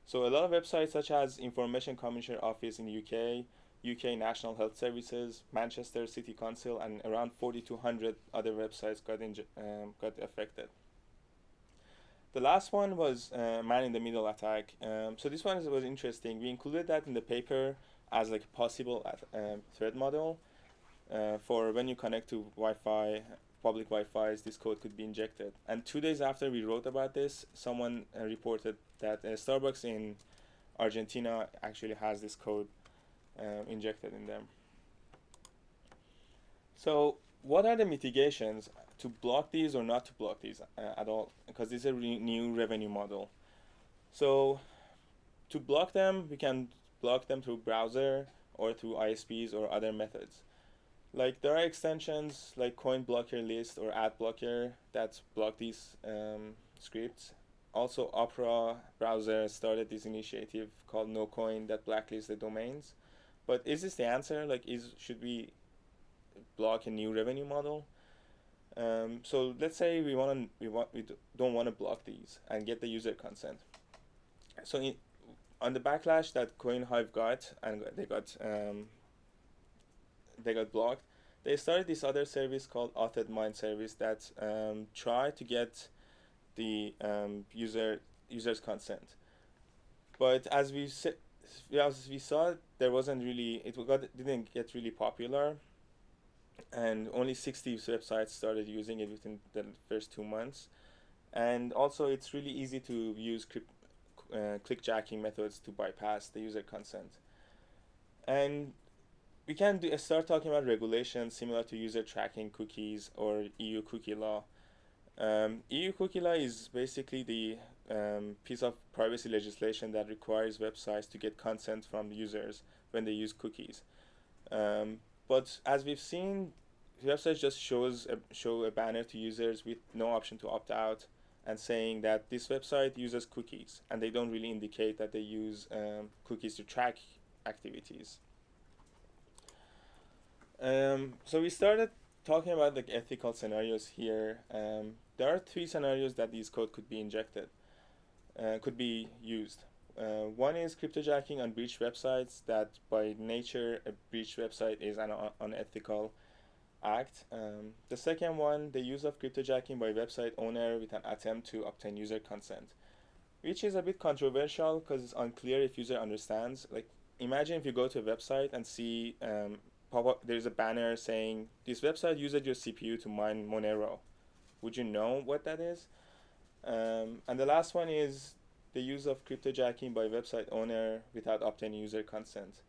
Speaker 7: So a lot of websites such as Information Commissioner Office in UK, UK National Health Services, Manchester City Council, and around 4,200 other websites got affected. The last one was man-in-the-middle attack. So this one was interesting. We included that in the paper as like a possible threat model for when you connect to Wi-Fi, public Wi-Fi's, this code could be injected. And 2 days after we wrote about this, someone reported that Starbucks in Argentina actually has this code injected in them. So what are the mitigations to block these or not to block these at all? Because this is a new revenue model. So to block them, we can block them through browser or through ISPs or other methods. Like there are extensions like Coin Blocker List or Ad Blocker that block these scripts. Also, Opera browser started this initiative called NoCoin that blacklists the domains. But is this the answer? Like, should we block a new revenue model? So let's say we don't want to block these and get the user consent. So on the backlash that CoinHive got, and they got blocked, they started this other service called authid-mind service that tried to get the user's consent. But as we saw, there wasn't really, didn't get really popular, and only 60 websites started using it within the first 2 months. And also, it's really easy to use clickjacking methods to bypass the user consent. And we can start talking about regulations similar to user tracking cookies or EU cookie law. EU cookie law is basically the piece of privacy legislation that requires websites to get consent from the users when they use cookies. But as we've seen, websites just show a banner to users with no option to opt out and saying that this website uses cookies, and they don't really indicate that they use cookies to track activities. So we started talking about like ethical scenarios here. There are 3 scenarios that these code could be injected, could be used. One is cryptojacking on breached websites, that by nature a breached website is an unethical act. The second one, the use of cryptojacking by website owner with an attempt to obtain user consent, which is a bit controversial because it's unclear if user understands. Like, imagine if you go to a website and see there's a banner saying this website uses your CPU to mine Monero. Would you know what that is? And the last one is the use of cryptojacking by website owner without obtaining user consent,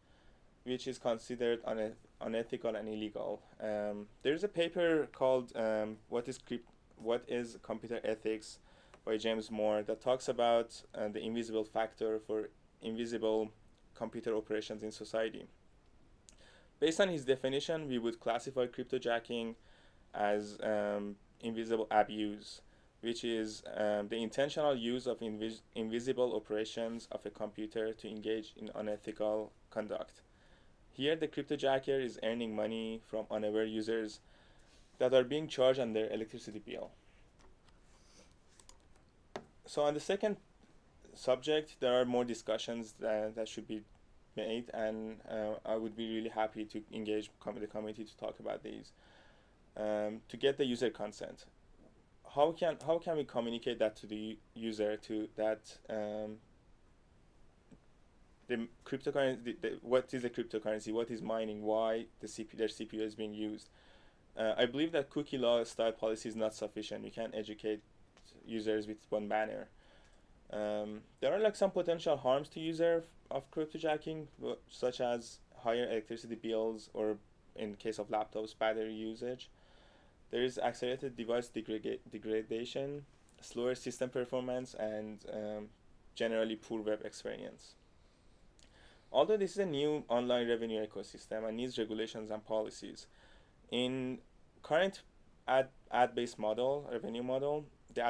Speaker 7: which is considered unethical and illegal. There's a paper called What is Computer Ethics by James Moore that talks about the invisible factor for invisible computer operations in society. Based on his definition, we would classify cryptojacking as invisible abuse, which is the intentional use of invisible operations of a computer to engage in unethical conduct. Here, the cryptojacker is earning money from unaware users that are being charged on their electricity bill. So on the second subject, there are more discussions that should be made, and I would be really happy to engage the committee to talk about these. To get the user consent, how can we communicate that to the user that the cryptocurrency, what is the cryptocurrency, what is mining, why their CPU is being used? I believe that cookie law style policy is not sufficient. We can't educate users with one banner. There are like some potential harms to user of cryptojacking, such as higher electricity bills, or in case of laptops, battery usage. There is accelerated device degradation, slower system performance, and generally poor web experience. Although this is a new online revenue ecosystem and needs regulations and policies, in current ad-based revenue model, the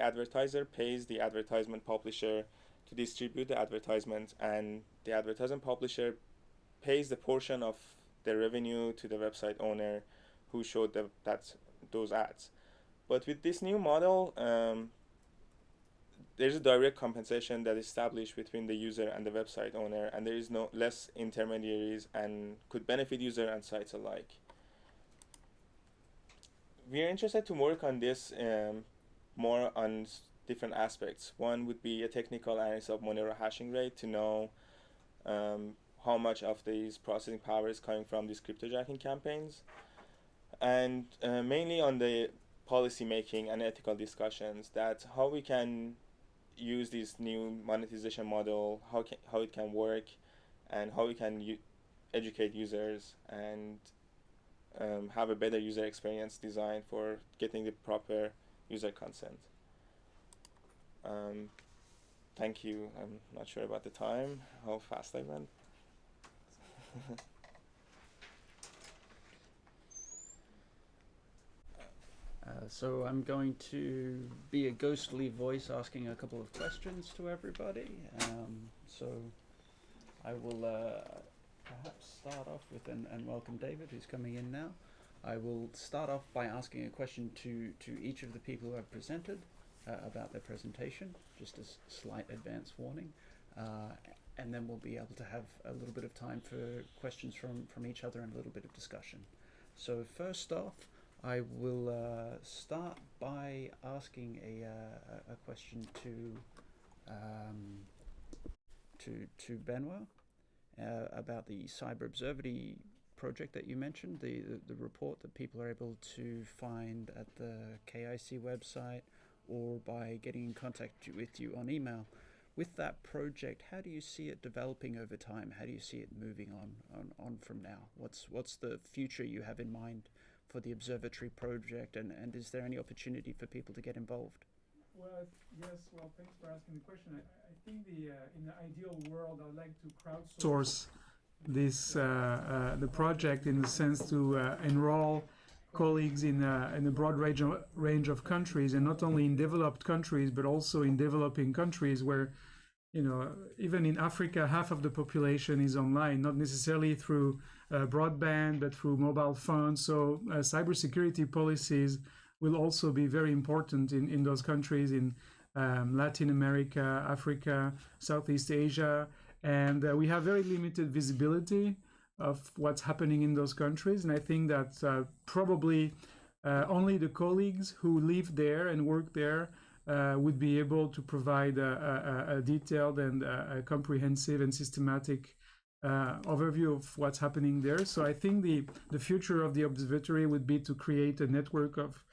Speaker 7: advertiser pays the advertisement publisher to distribute the advertisement, and the advertisement publisher pays the portion of the revenue to the website owner who showed those ads. But with this new model, there's a direct compensation that is established between the user and the website owner, and there is no less intermediaries and could benefit user and sites alike. We are interested to work on this more on different aspects. One would be a technical analysis of Monero hashing rate to know how much of these processing power is coming from these cryptojacking campaigns, and mainly on the policy making and ethical discussions, that how we can use this new monetization model, how it can work, and how we can educate users and have a better user experience design for getting the proper user consent. Thank you. I'm not sure about the time, how fast I went.
Speaker 1: So I'm going to be a ghostly voice asking a couple of questions to everybody. So I will perhaps start off with, and welcome David, who's coming in now. I will start off by asking a question to each of the people who have presented about their presentation, just as slight advance warning. And then we'll be able to have a little bit of time for questions from each other and a little bit of discussion. So first off, I will start by asking a question to Benoît about the Cybersecurity project that you mentioned, the report that people are able to find at the KIC website or by getting in contact with you on email. With that project, how do you see it developing over time? How do you see it moving on from now? What's the future you have in mind for the observatory project, and is there any opportunity for people to get involved?
Speaker 4: Well, yes. Well, thanks for asking the question. I think in the ideal world, I'd like to crowdsource this the project in the sense to enroll colleagues in a broad range of countries, and not only in developed countries but also in developing countries where, you know, even in Africa, half of the population is online, not necessarily through broadband, but through mobile phones. So cybersecurity policies will also be very important in those countries in Latin America, Africa, Southeast Asia. And we have very limited visibility of what's happening in those countries. And I think that probably only the colleagues who live there and work there would be able to provide a detailed and a comprehensive and systematic overview of what's happening there. So I think the future of the observatory would be to create a network of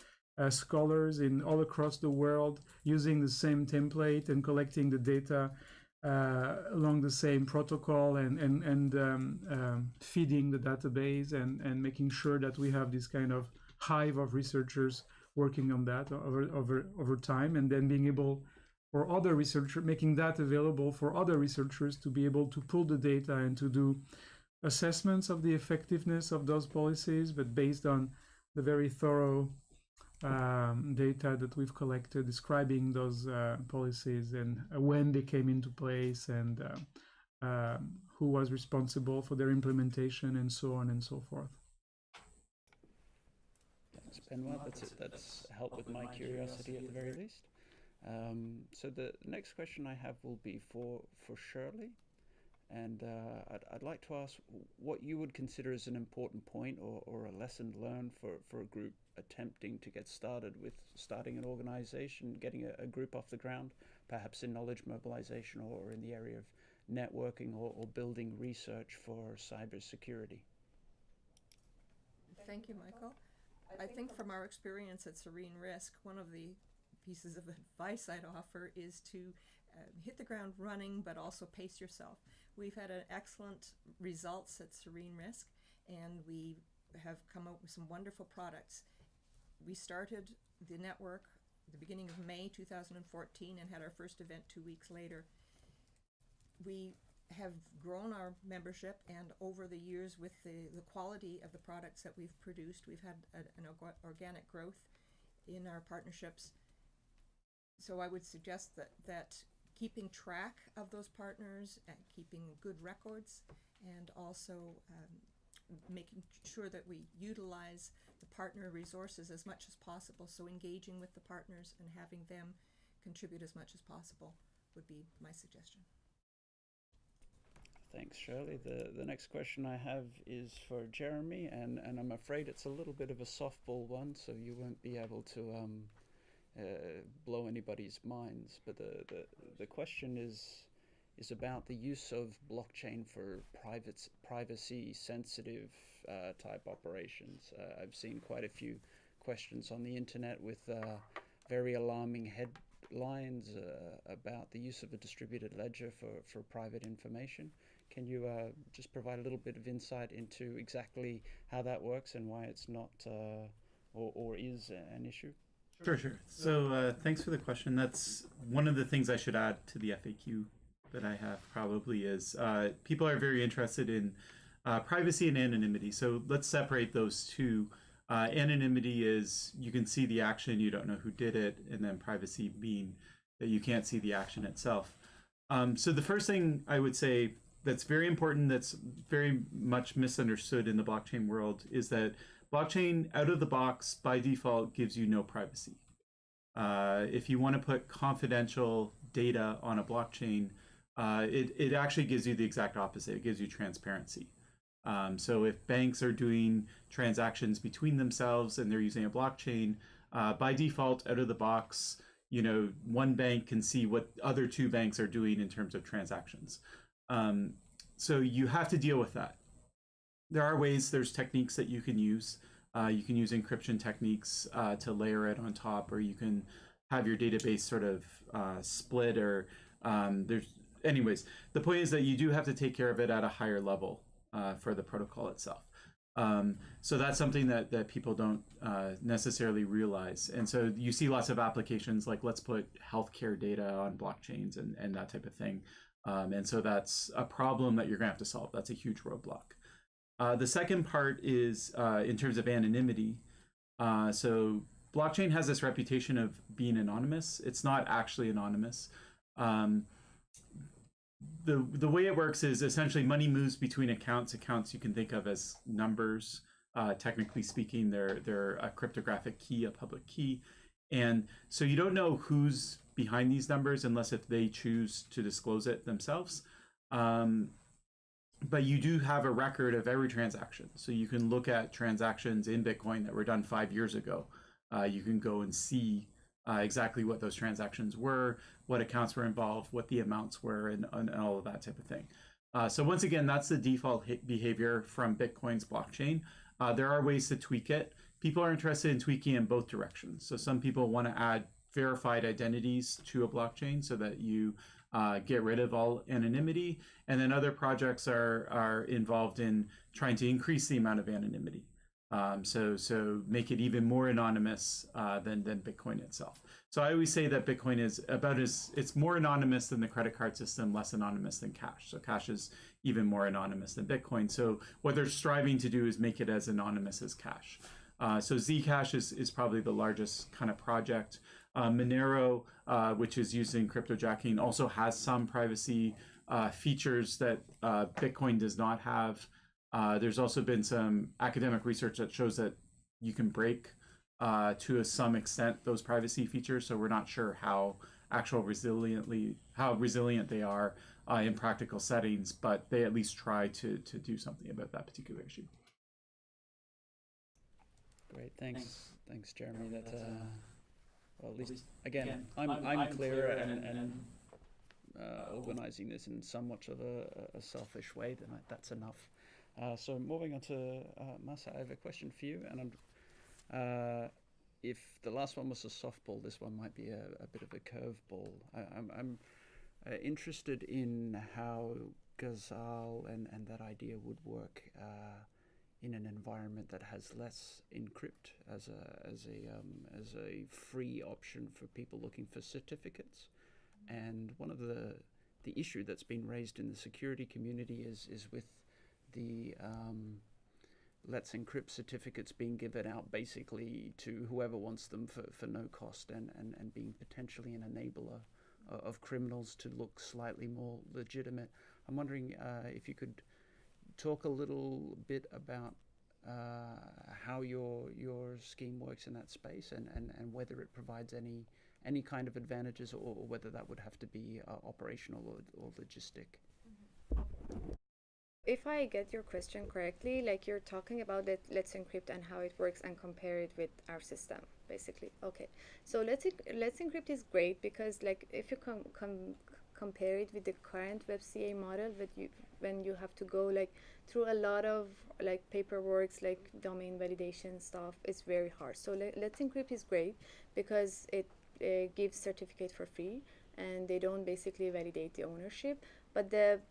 Speaker 4: scholars all across the world using the same template and collecting the data along the same protocol and feeding the database and making sure that we have this kind of hive of researchers working on that over time, and then being able for other researchers, making that available for other researchers to be able to pull the data and to do assessments of the effectiveness of those policies, but based on the very thorough data that we've collected describing those policies and when they came into place and who was responsible for their implementation and so on and so forth.
Speaker 1: Thanks, Benoît. That's helped with my curiosity at the very least. So the next question I have will be for Shirley, and I'd like to ask what you would consider as an important point or a lesson learned for a group attempting to get started with starting an organization, getting a group off the ground, perhaps in knowledge mobilization or in the area of networking or building research for cybersecurity.
Speaker 3: Thank you, Michael. I think from our experience at SERENE-RISC, one of the pieces of advice I'd offer is to hit the ground running, but also pace yourself. We've had excellent results at SERENE-RISC, and we have come up with some wonderful products. We started the network at the beginning of May 2014 and had our first event 2 weeks later. We have grown our membership, and over the years with the quality of the products that we've produced, we've had an organic growth. in our partnerships. So I would suggest that keeping track of those partners and keeping good records, and also making sure that we utilize the partner resources as much as possible. So engaging with the partners and having them contribute as much as possible would be my suggestion.
Speaker 1: Thanks, Shirley. The next question I have is for Jeremy, and I'm afraid it's a little bit of a softball one, so you won't be able to blow anybody's minds. But the question is about the use of blockchain for privacy-sensitive type operations. I've seen quite a few questions on the internet with very alarming headlines about the use of a distributed ledger for private information. Can you just provide a little bit of insight into exactly how that works and why it's not or is an issue?
Speaker 5: Sure. So thanks for the question. That's one of the things I should add to the FAQ that I have probably is people are very interested in privacy and anonymity. So let's separate those two. Anonymity is you can see the action, you don't know who did it, and then privacy being that you can't see the action itself. So the first thing I would say that's very important, that's very much misunderstood in the blockchain world, is that blockchain out of the box by default gives you no privacy. If you want to put confidential data on a blockchain, it actually gives you the exact opposite. It gives you transparency. So if banks are doing transactions between themselves and they're using a blockchain, by default, out of the box, one bank can see what other two banks are doing in terms of transactions. So you have to deal with that. There are ways, there's techniques that you can use. You can use encryption techniques to layer it on top, or you can have your database sort of split, or anyways, the point is that you do have to take care of it at a higher level for the protocol itself. So that's something that people don't necessarily realize. And so you see lots of applications like let's put healthcare data on blockchains and that type of thing. And so that's a problem that you're gonna have to solve. That's a huge roadblock. The second part is in terms of anonymity. So blockchain has this reputation of being anonymous. It's not actually anonymous. The way it works is essentially money moves between accounts. Accounts you can think of as numbers. Technically speaking, they're a cryptographic key, a public key. And so you don't know who's behind these numbers unless if they choose to disclose it themselves. But you do have a record of every transaction. So you can look at transactions in Bitcoin that were done 5 years ago. You can go and see exactly what those transactions were, what accounts were involved, what the amounts were, and all of that type of thing. So once again, that's the default behavior from Bitcoin's blockchain. There are ways to tweak it. People are interested in tweaking in both directions. So some people want to add verified identities to a blockchain so that you get rid of all anonymity. And then other projects are involved in trying to increase the amount of anonymity. So make it even more anonymous than Bitcoin itself. So I always say that Bitcoin is it's more anonymous than the credit card system, less anonymous than cash. So cash is even more anonymous than Bitcoin. So what they're striving to do is make it as anonymous as cash. So Zcash is probably the largest kind of project. Monero, which is using cryptojacking, also has some privacy features that Bitcoin does not have. There's also been some academic research that shows that you can break to some extent those privacy features. So we're not sure how resilient they are in practical settings, but they at least try to do something about that particular issue.
Speaker 1: Great, thanks, Jeremy. That well, at least again, I'm clear and organizing this in somewhat of a selfish way. Then that's enough. So moving on to Mahsa, I have a question for you, and if the last one was a softball, this one might be a bit of a curveball. I'm interested in how Ghazal and that idea would work in an environment that has less encrypt as a free option for people looking for certificates. And one of the issue that's been raised in the security community is with the Let's Encrypt certificates being given out basically to whoever wants them for no cost, and being potentially an enabler of criminals to look slightly more legitimate. I'm wondering if you could talk a little bit about how your scheme works in that space, and whether it provides any kind of advantages, or whether that would have to be operational or logistic.
Speaker 6: If I get your question correctly, like you're talking about Let's Encrypt and how it works and compare it with our system, basically. Okay, so Let's Encrypt is great because, like, if you compare it with the current WebCA model, when you have to go like through a lot of like paperwork, like domain validation stuff, it's very hard. So Let's Encrypt is great because it gives certificate for free, and they don't basically validate the ownership. But the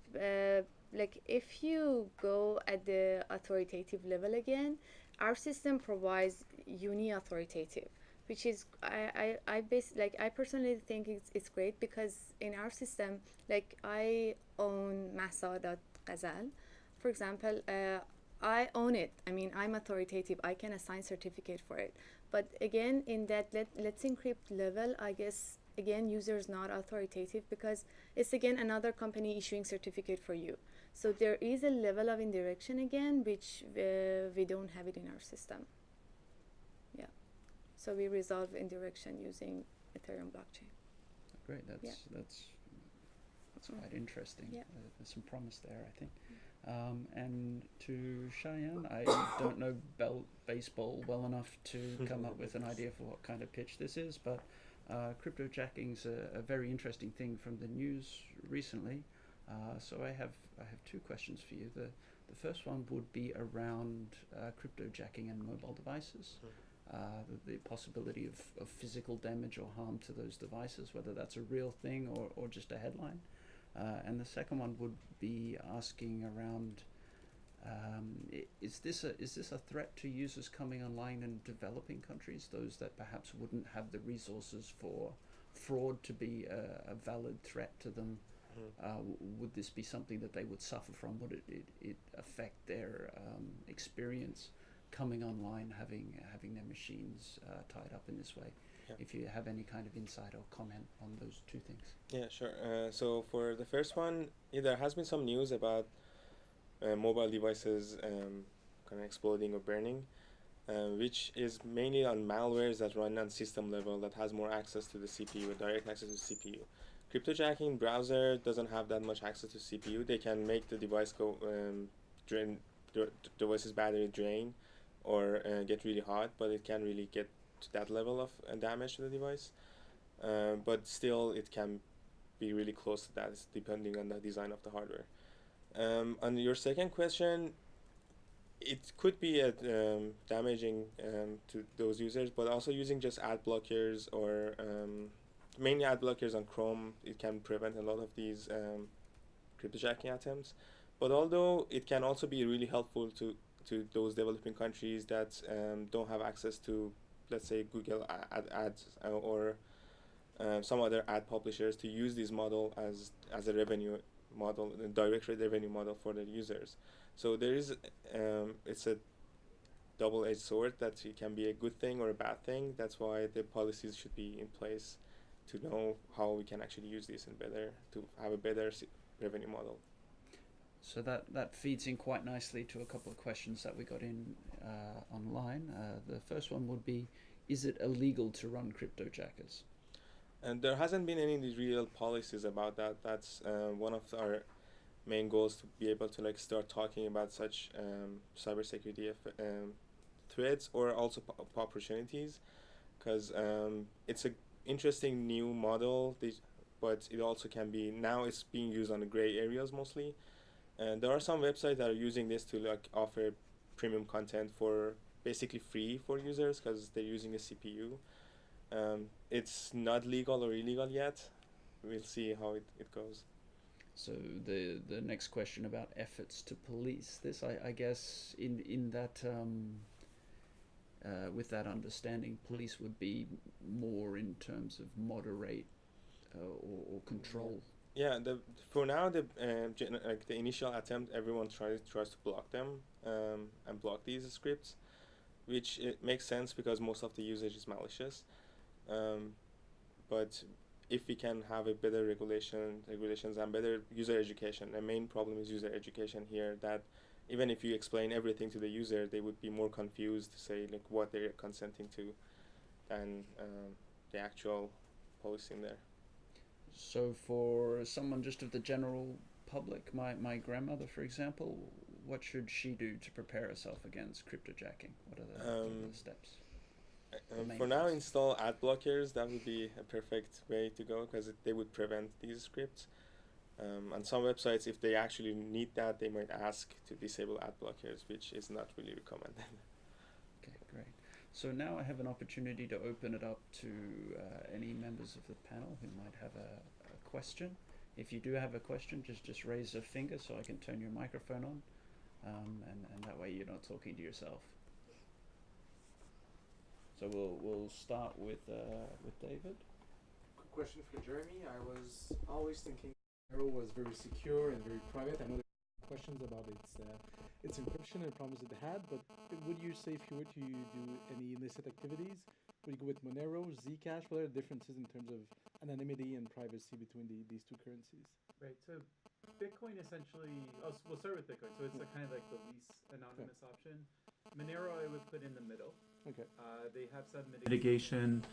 Speaker 6: like if you go at the authoritative level again, our system provides uni-authoritative, which is I personally think it's great because in our system, like I own Mahsa.Ghazal, for example. I own it. I mean, I'm authoritative. I can assign certificate for it. But again, in that Let's Encrypt level, I guess again users not authoritative because it's again another company issuing certificate for you. So there is a level of indirection again, which we don't have it in our system. Yeah. So we resolve indirection using Ethereum blockchain.
Speaker 1: Great. That's quite interesting.
Speaker 6: Yeah.
Speaker 1: There's some promise there, I think. And to Shayan, I don't know baseball well enough to come up with an idea for what kind of pitch this is, but cryptojacking's a very interesting thing from the news recently. So I have two questions for you. The first one would be around cryptojacking and mobile devices. The possibility of physical damage or harm to those devices, whether that's a real thing or just a headline. And the second one would be asking around, is this a threat to users coming online in developing countries, those that perhaps wouldn't have the resources for fraud to be a valid threat to them? Would this be something that they would suffer from? Would it affect their experience coming online, having their machines tied up in this way?
Speaker 7: Yeah.
Speaker 1: If you have any kind of insight or comment on those two things.
Speaker 7: Yeah, sure. So for the first one, there has been some news about mobile devices kind of exploding or burning, which is mainly on malwares that run on system level that has more access to the CPU, direct access to CPU. Cryptojacking browser doesn't have that much access to CPU. They can make the device go drain, the device's battery drain, or get really hot, but it can't really get to that level of damage to the device. But still, it can be really close to that, depending on the design of the hardware. On your second question, it could be damaging to those users, but also using just ad blockers or mainly ad blockers on Chrome, it can prevent a lot of these cryptojacking attempts. But although it can also be really helpful to those developing countries that don't have access to, let's say, Google ads or some other ad publishers, to use this model as a revenue model, a direct revenue model for their users. So there is, it's a double-edged sword that it can be a good thing or a bad thing. That's why the policies should be in place to know how we can actually use this to have a better revenue model.
Speaker 1: So that feeds in quite nicely to a couple of questions that we got in online. The first one would be, is it illegal to run cryptojackers?
Speaker 7: And there hasn't been any real policies about that. That's one of our main goals, to be able to start talking about such cybersecurity threats or also opportunities, because it's an interesting new model, but it also can be, now it's being used on the gray areas mostly. And there are some websites that are using this to offer premium content for basically free for users because they're using a CPU. It's not legal or illegal yet. We'll see how it goes.
Speaker 1: So the next question about efforts to police this, I guess in that with that understanding, police would be more in terms of moderate or control
Speaker 7: Yeah, for now like the initial attempt, everyone tries to block them and block these scripts, which it makes sense because most of the usage is malicious. But if we can have a better regulations and better user education, the main problem is user education here. That even if you explain everything to the user, they would be more confused to say like what they're consenting to than the actual policing there.
Speaker 1: So for someone just of the general public, my grandmother, for example, what should she do to prepare herself against cryptojacking? What are the steps?
Speaker 7: For now, install ad blockers. That would be a perfect way to go because they would prevent these scripts. On some websites, if they actually need that, they might ask to disable ad blockers, which is not really recommended.
Speaker 1: Okay, great. So now I have an opportunity to open it up to any members of the panel who might have a question. If you do have a question, just raise a finger so I can turn your microphone on, and that way you're not talking to yourself. So we'll start with David.
Speaker 8: Quick question for Jeremy. I was always thinking Monero was very secure and very private. I know there are questions about its encryption and problems it had, but would you say if you were to do any illicit activities, would you go with Monero, Zcash? What are the differences in terms of anonymity and privacy between these two currencies?
Speaker 5: Right. So Bitcoin essentially, we'll start with Bitcoin. So it's kind of like the least anonymous option. Monero I would put in the middle.
Speaker 8: Okay.
Speaker 5: They have some mitigation.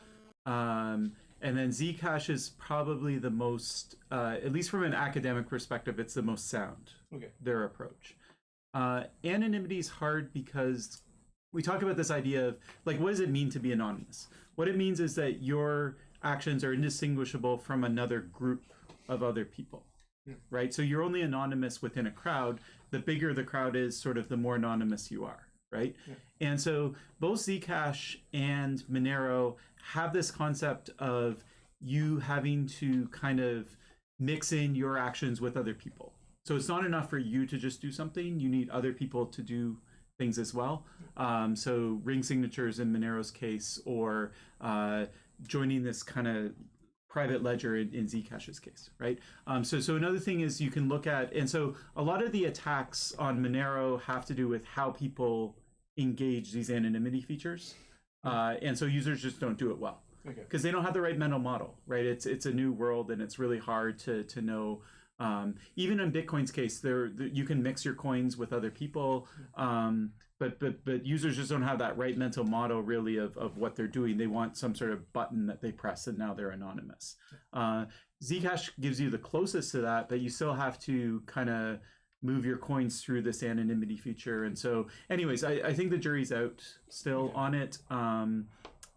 Speaker 5: And then Zcash is probably the most, at least from an academic perspective, it's the most sound, their approach. Anonymity is hard because we talk about this idea of, like, what does it mean to be anonymous? What it means is that your actions are indistinguishable from another group of other people, right? So you're only anonymous within a crowd. The bigger the crowd is, sort of the more anonymous you are, right? And so both Zcash and Monero have this concept of you having to kind of mix in your actions with other people. So it's not enough for you to just do something. You need other people to do things as well. So ring signatures in Monero's case, or joining this kind of private ledger in Zcash's case, right? So another thing is you can look at, and so a lot of the attacks on Monero have to do with how people engage these anonymity features. And so users just don't do it well because they don't have the right mental model, right? It's a new world and it's really hard to know. Even in Bitcoin's case, you can mix your coins with other people, but users just don't have that right mental model really of what they're doing. They want some sort of button that they press and now they're anonymous. Zcash gives you the closest to that, but you still have to kind of move your coins through this anonymity feature. And so anyways, I think the jury's out still on it.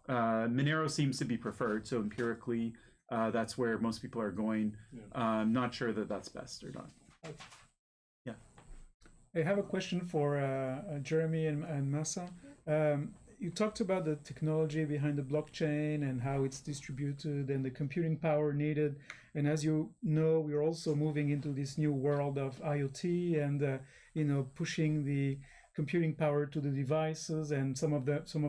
Speaker 5: Monero seems to be preferred, so empirically that's where most people are going. Not sure that that's best or not. Yeah.
Speaker 4: I have a question for Jeremy and Mahsa. You talked about the technology behind the blockchain and how it's distributed and the computing power needed. And as you know, we're also moving into this new world of IoT and pushing the computing power to the devices, and some of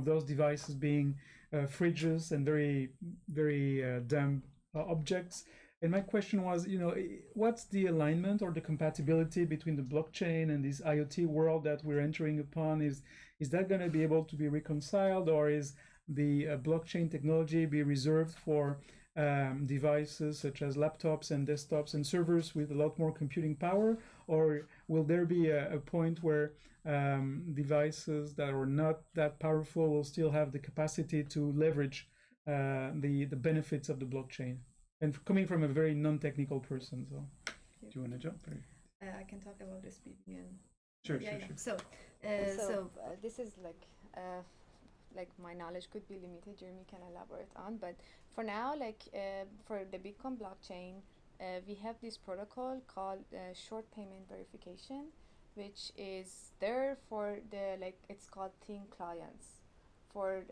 Speaker 4: those devices being fridges and very dumb objects. And my question was, what's the alignment or the compatibility between the blockchain and this IoT world that we're entering upon? Is that going to be able to be reconciled, or is the blockchain technology be reserved for devices such as laptops and desktops and servers with a lot more computing power? Or will there be a point where devices that are not that powerful will still have the capacity to leverage the benefits of the blockchain? And coming from a very non-technical person, so do you want to jump? Or?
Speaker 6: I can talk about the speeding and
Speaker 4: Sure.
Speaker 6: So this is like my knowledge could be limited. Jeremy can elaborate on, but for now, for the Bitcoin blockchain, we have this protocol called short payment verification, which is there for it's called thin clients, for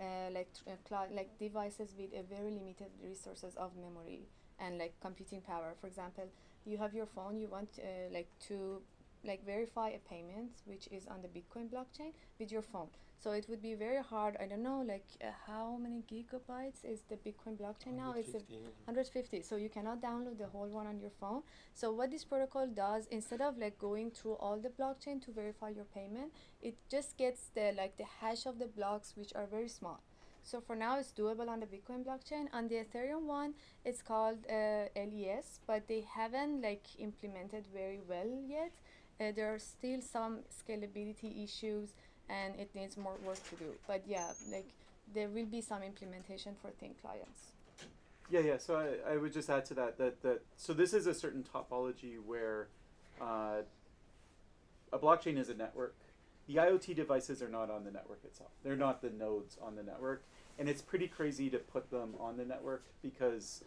Speaker 6: devices with a very limited resources of memory and computing power. For example, you have your phone, you want to like verify a payment which is on the Bitcoin blockchain with your phone. So it would be very hard. I don't know, like how many gigabytes is the Bitcoin blockchain now? It's 150. So you cannot download the whole one on your phone. So what this protocol does, instead of like going through all the blockchain to verify your payment, it just gets the hash of the blocks, which are very small. So for now, it's doable on the Bitcoin blockchain. On the Ethereum one, it's called LES, but they haven't like implemented very well yet. There are still some scalability issues, and it needs more work to do. But yeah, like there will be some implementation for thin clients.
Speaker 5: Yeah. So I would just add to that so this is a certain topology where a blockchain is a network. The IoT devices are not on the network itself. They're not the nodes on the network. And it's pretty crazy to put them on the network because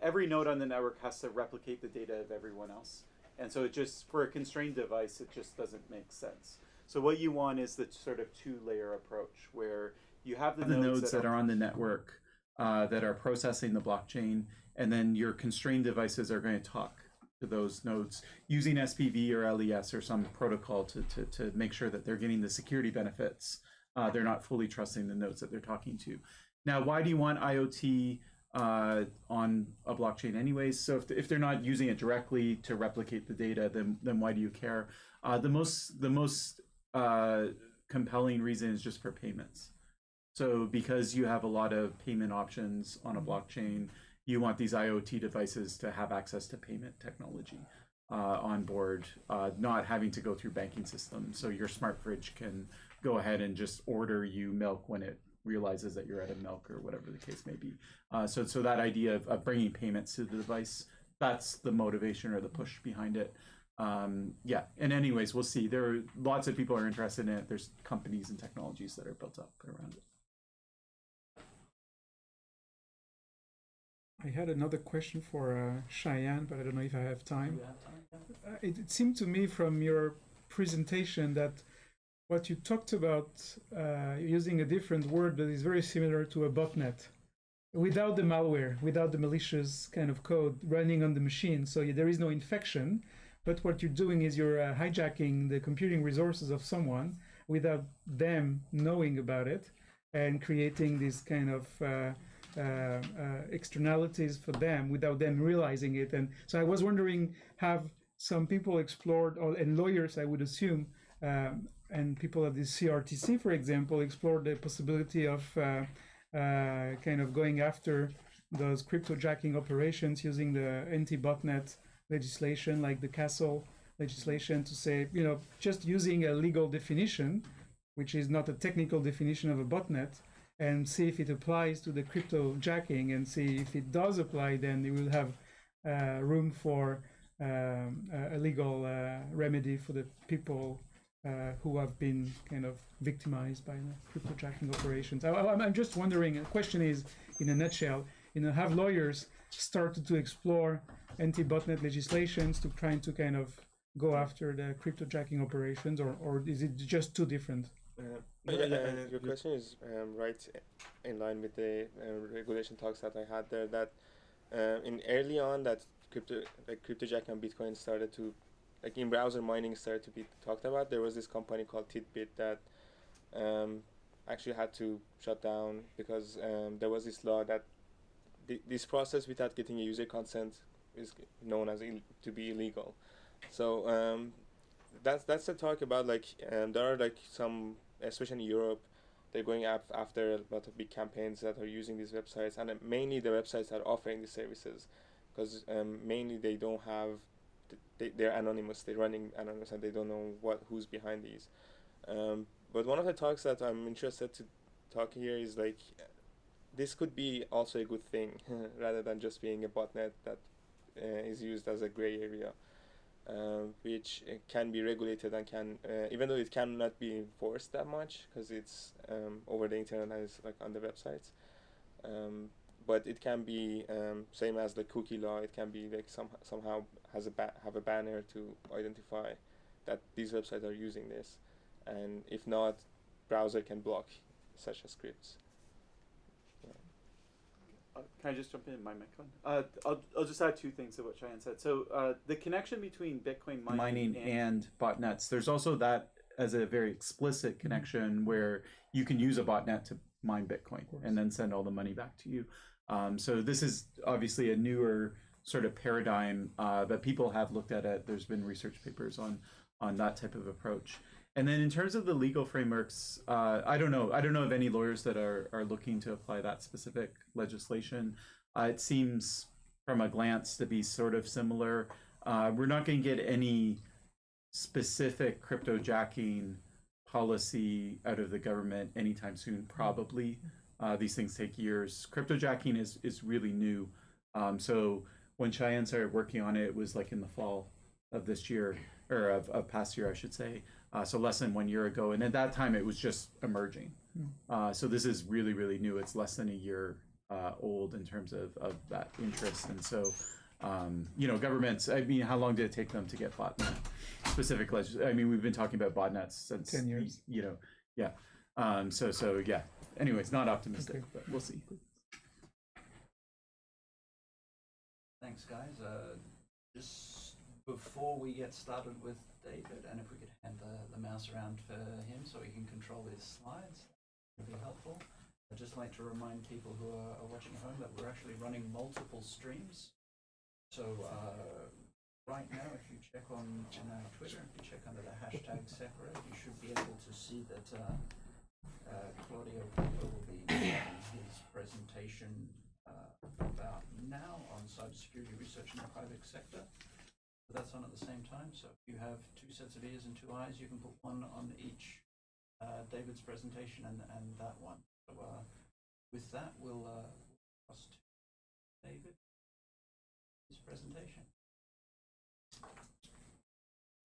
Speaker 5: every node on the network has to replicate the data of everyone else. And so it just, for a constrained device, it just doesn't make sense. So what you want is the sort of two-layer approach where you have the nodes that are on the network that are processing the blockchain, and then your constrained devices are going to talk to those nodes using SPV or LES or some protocol to make sure that they're getting the security benefits. They're not fully trusting the nodes that they're talking to. Now, why do you want IoT on a blockchain anyways? So if they're not using it directly to replicate the data, then why do you care? The most compelling reason is just for payments. So because you have a lot of payment options on a blockchain, you want these IoT devices to have access to payment technology on board, not having to go through banking systems. So your smart fridge can go ahead and just order you milk when it realizes that you're out of milk or whatever the case may be. So that idea of bringing payments to the device, that's the motivation or the push behind it. Yeah, and anyways, we'll see. There are lots of people are interested in it. There's companies and technologies that are built up around it.
Speaker 4: I had another question for Shayan, but I don't know if I have time. It seemed to me from your presentation that what you talked about using a different word that is very similar to a botnet, without the malware, without the malicious kind of code running on the machine. So there is no infection, but what you're doing is you're hijacking the computing resources of someone without them knowing about it and creating this kind of externalities for them without them realizing it. And so I was wondering, have some people explored, and lawyers I would assume, and people at the CRTC, for example, explored the possibility of kind of going after those cryptojacking operations using the anti-botnet legislation, like the Castle legislation, to say, you know, just using a legal definition, which is not a technical definition of a botnet, and see if it applies to the cryptojacking, and see if it does apply, then it will have room for a legal remedy for the people who have been kind of victimized by the cryptojacking operations. I'm just wondering, the question is, in a nutshell, you know, have lawyers started to explore anti-botnet legislations to trying to kind of go after the cryptojacking operations, or is it just too different?
Speaker 7: Your question is right in line with the regulation talks that I had there, that in early on that cryptojacking on Bitcoin started to, like in browser mining started to be talked about. There was this company called Tidbit that actually had to shut down because there was this law that this process without getting a user consent is known as to be illegal. So that's the talk about, like there are like some, especially in Europe, they're going after a lot of big campaigns that are using these websites, and mainly the websites that are offering these services, because mainly they don't have, they're anonymous, they're running anonymous, and they don't know who's behind these. But one of the talks that I'm interested to talk here is like, this could be also a good thing rather than just being a botnet that is used as a gray area, which can be regulated and can, even though it cannot be enforced that much because it's over the internet and it's like on the websites, but it can be same as the cookie law. It can be like somehow has have a banner to identify that these websites are using this, and if not, browser can block such a scripts.
Speaker 5: Can I just jump in? My mic on. I'll just add two things to what Shayan said. So the connection between Bitcoin mining and botnets. There's also that as a very explicit connection where you can use a botnet to mine Bitcoin and then send all the money back to you. So this is obviously a newer sort of paradigm, but people have looked at it. There's been research papers on that type of approach. And then in terms of the legal frameworks, I don't know of any lawyers that are looking to apply that specific legislation. It seems from a glance to be sort of similar. We're not going to get any specific cryptojacking policy out of the government anytime soon, probably. These things take years. Cryptojacking is really new. So when Shayan started working on it, it was like in the fall of this year, or of past year, I should say. So less than 1 year ago. And at that time, it was just emerging. So this is really, really new. It's less than a year old in terms of that interest. And so, you know, governments, I mean, how long did it take them to get botnet specific legislation? I mean, we've been talking about botnets since
Speaker 4: 10 years.
Speaker 5: You know, yeah. So yeah. Anyways, not optimistic, but we'll see.
Speaker 1: Thanks, guys. Just before we get started with David, and if we could hand the mouse around for him so he can control his slides, that would be helpful. I'd just like to remind people who are watching at home that we're actually running multiple streams. So right now, if you check on our Twitter, if you check under the hashtag SecRev, you should be able to see that Claudio will be making his presentation about now on cybersecurity research in the private sector. So that's on at the same time. So if you have two sets of ears and two eyes, you can put one on each David's presentation and that one. So with that, we'll pass to David, his presentation.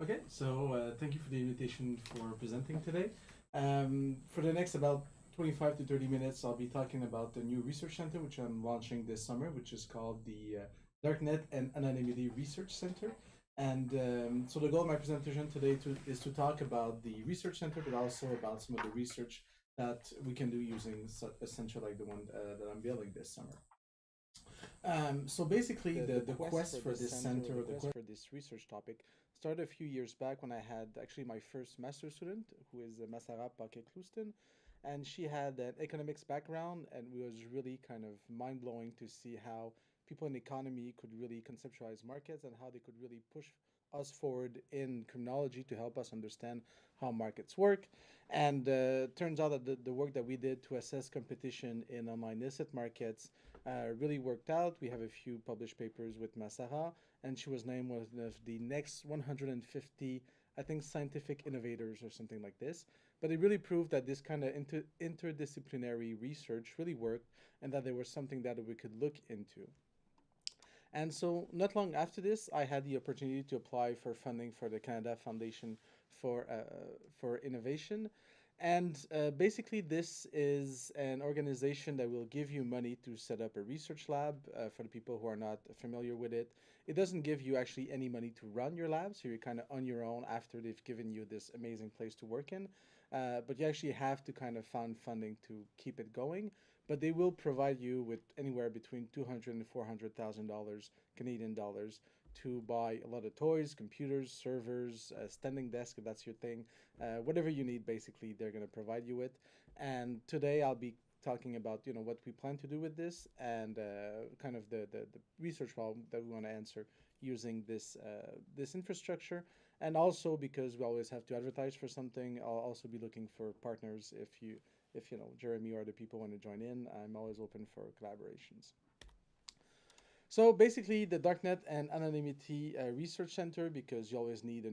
Speaker 8: Okay, so thank you for the invitation for presenting today. For the next about 25 to 30 minutes, I'll be talking about the new research center, which I'm launching this summer, which is called the Darknet and Anonymity Research Center. And so the goal of my presentation today is to talk about the research center, but also about some of the research that we can do using a center like the one that I'm building this summer. So basically, the quest for this center, the quest for this research topic, started a few years back when I had actually my first master's student, who is Mahsa Moosavi, and she had an economics background, and it was really kind of mind-blowing to see how people in the economy could really conceptualize markets and how they could really push us forward in criminology to help us understand how markets work. And turns out that the work that we did to assess competition in online illicit markets really worked out. We have a few published papers with Mahsa, and she was named one of the next 150, I think, scientific innovators or something like this. But it really proved that this kind of interdisciplinary research really worked, and that there was something that we could look into. And so not long after this, I had the opportunity to apply for funding for the Canada Foundation for Innovation. And basically, this is an organization that will give you money to set up a research lab. For the people who are not familiar with it, it doesn't give you actually any money to run your lab, so you're kind of on your own after they've given you this amazing place to work in. But you actually have to kind of find funding to keep it going. But they will provide you with anywhere between $200,000 and $400,000 Canadian dollars to buy a lot of toys, computers, servers, standing desk if that's your thing, whatever you need. Basically, they're going to provide you with. And today I'll be talking about what we plan to do with this and kind of the research problem that we want to answer using this infrastructure. And also because we always have to advertise for something, I'll also be looking for partners if Jeremy or other people want to join in. I'm always open for collaborations. So basically, the Darknet and Anonymity Research Center, because you always need a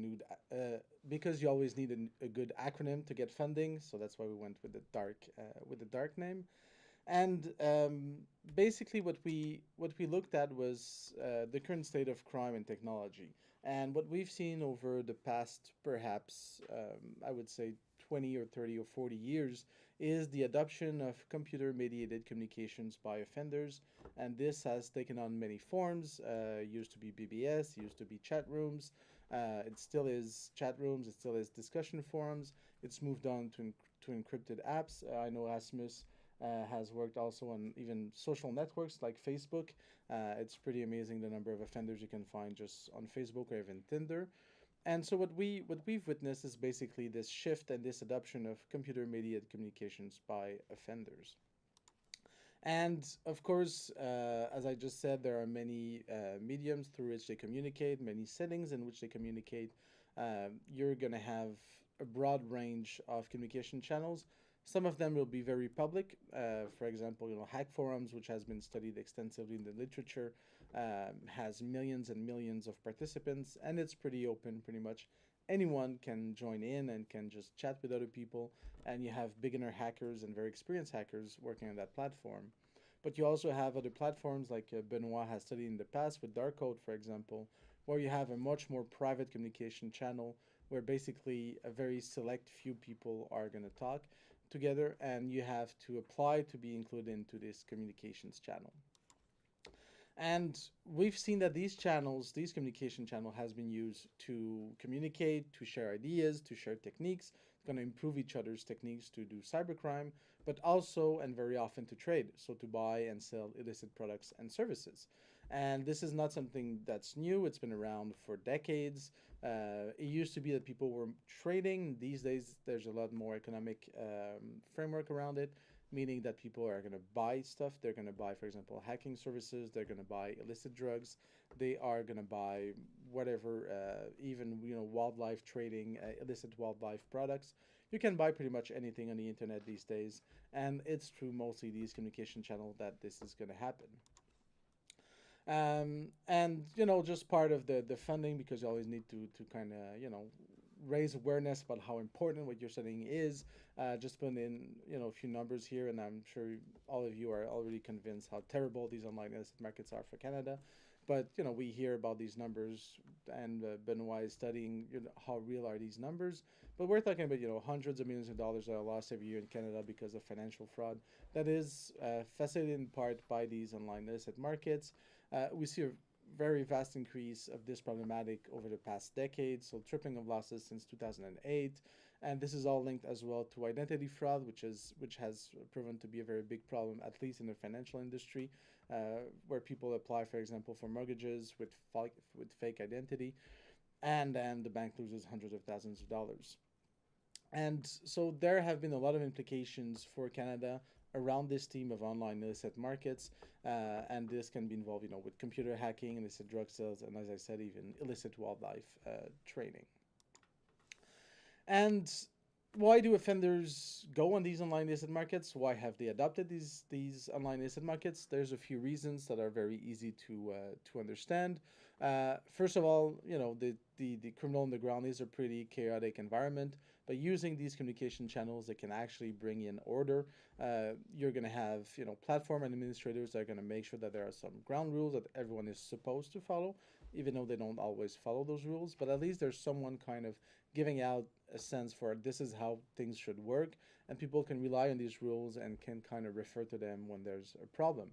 Speaker 8: good acronym to get funding. So that's why we went with the dark name. And basically, what we looked at was the current state of crime and technology, and what we've seen over the past, perhaps I would say 20 or 30 or 40 years, is the adoption of computer-mediated communications by offenders, and this has taken on many forms. It used to be BBS, used to be chat rooms, it still is chat rooms, it still is discussion forums. It's moved on to encrypted apps. I know Rasmus has worked also on even social networks like Facebook. It's pretty amazing the number of offenders you can find just on Facebook or even Tinder. And so what we've witnessed is basically this shift and this adoption of computer-mediated communications by offenders. And of course, as I just said, there are many mediums through which they communicate, many settings in which they communicate. You're going to have a broad range of communication channels. Some of them will be very public. For example, hack forums, which has been studied extensively in the literature, has millions and millions of participants, and it's pretty open. Pretty much anyone can join in and can just chat with other people, and you have beginner hackers and very experienced hackers working on that platform. But you also have other platforms like Benoît has studied in the past with Dark, for example, where you have a much more private communication channel where basically a very select few people are going to talk together, and you have to apply to be included into this communications channel. And we've seen that these communication channel has been used to communicate, to share ideas, to share techniques. It's going to improve each other's techniques to do cybercrime, but also and very often to trade, so to buy and sell illicit products and services. And this is not something that's new. It's been around for decades. It used to be that people were trading. These days, there's a lot more economic framework around it, meaning that people are going to buy stuff. They're going to buy, for example, hacking services. They're going to buy illicit drugs. They are going to buy whatever, even wildlife trading, illicit wildlife products. You can buy pretty much anything on the internet these days, and it's through mostly these communication channels that this is going to happen. And just part of the funding, because you always need to kind of raise awareness about how important what you're studying is. Just put in a few numbers here, and I'm sure all of you are already convinced how terrible these online illicit markets are for Canada. But we hear about these numbers, and Benoît is studying how real are these numbers. But we're talking about hundreds of millions of dollars that are lost every year in Canada because of financial fraud that is facilitated in part by these online illicit markets. We see a very vast increase of this problematic over the past decade, so tripling of losses since 2008. And this is all linked as well to identity fraud, which has proven to be a very big problem, at least in the financial industry, where people apply, for example, for mortgages with fake identity, and then the bank loses hundreds of thousands of dollars. And so there have been a lot of implications for Canada around this theme of online illicit markets, and this can be involved, with computer hacking, illicit drug sales, and as I said, even illicit wildlife trading. And why do offenders go on these online illicit markets? Why have they adopted these online illicit markets? There's a few reasons that are very easy to understand. First of all, the criminal on the ground is a pretty chaotic environment. But using these communication channels, they can actually bring in order. You're going to have, platform administrators that are going to make sure that there are some ground rules that everyone is supposed to follow, even though they don't always follow those rules. But at least there's someone kind of giving out a sense for this is how things should work, and people can rely on these rules and can kind of refer to them when there's a problem.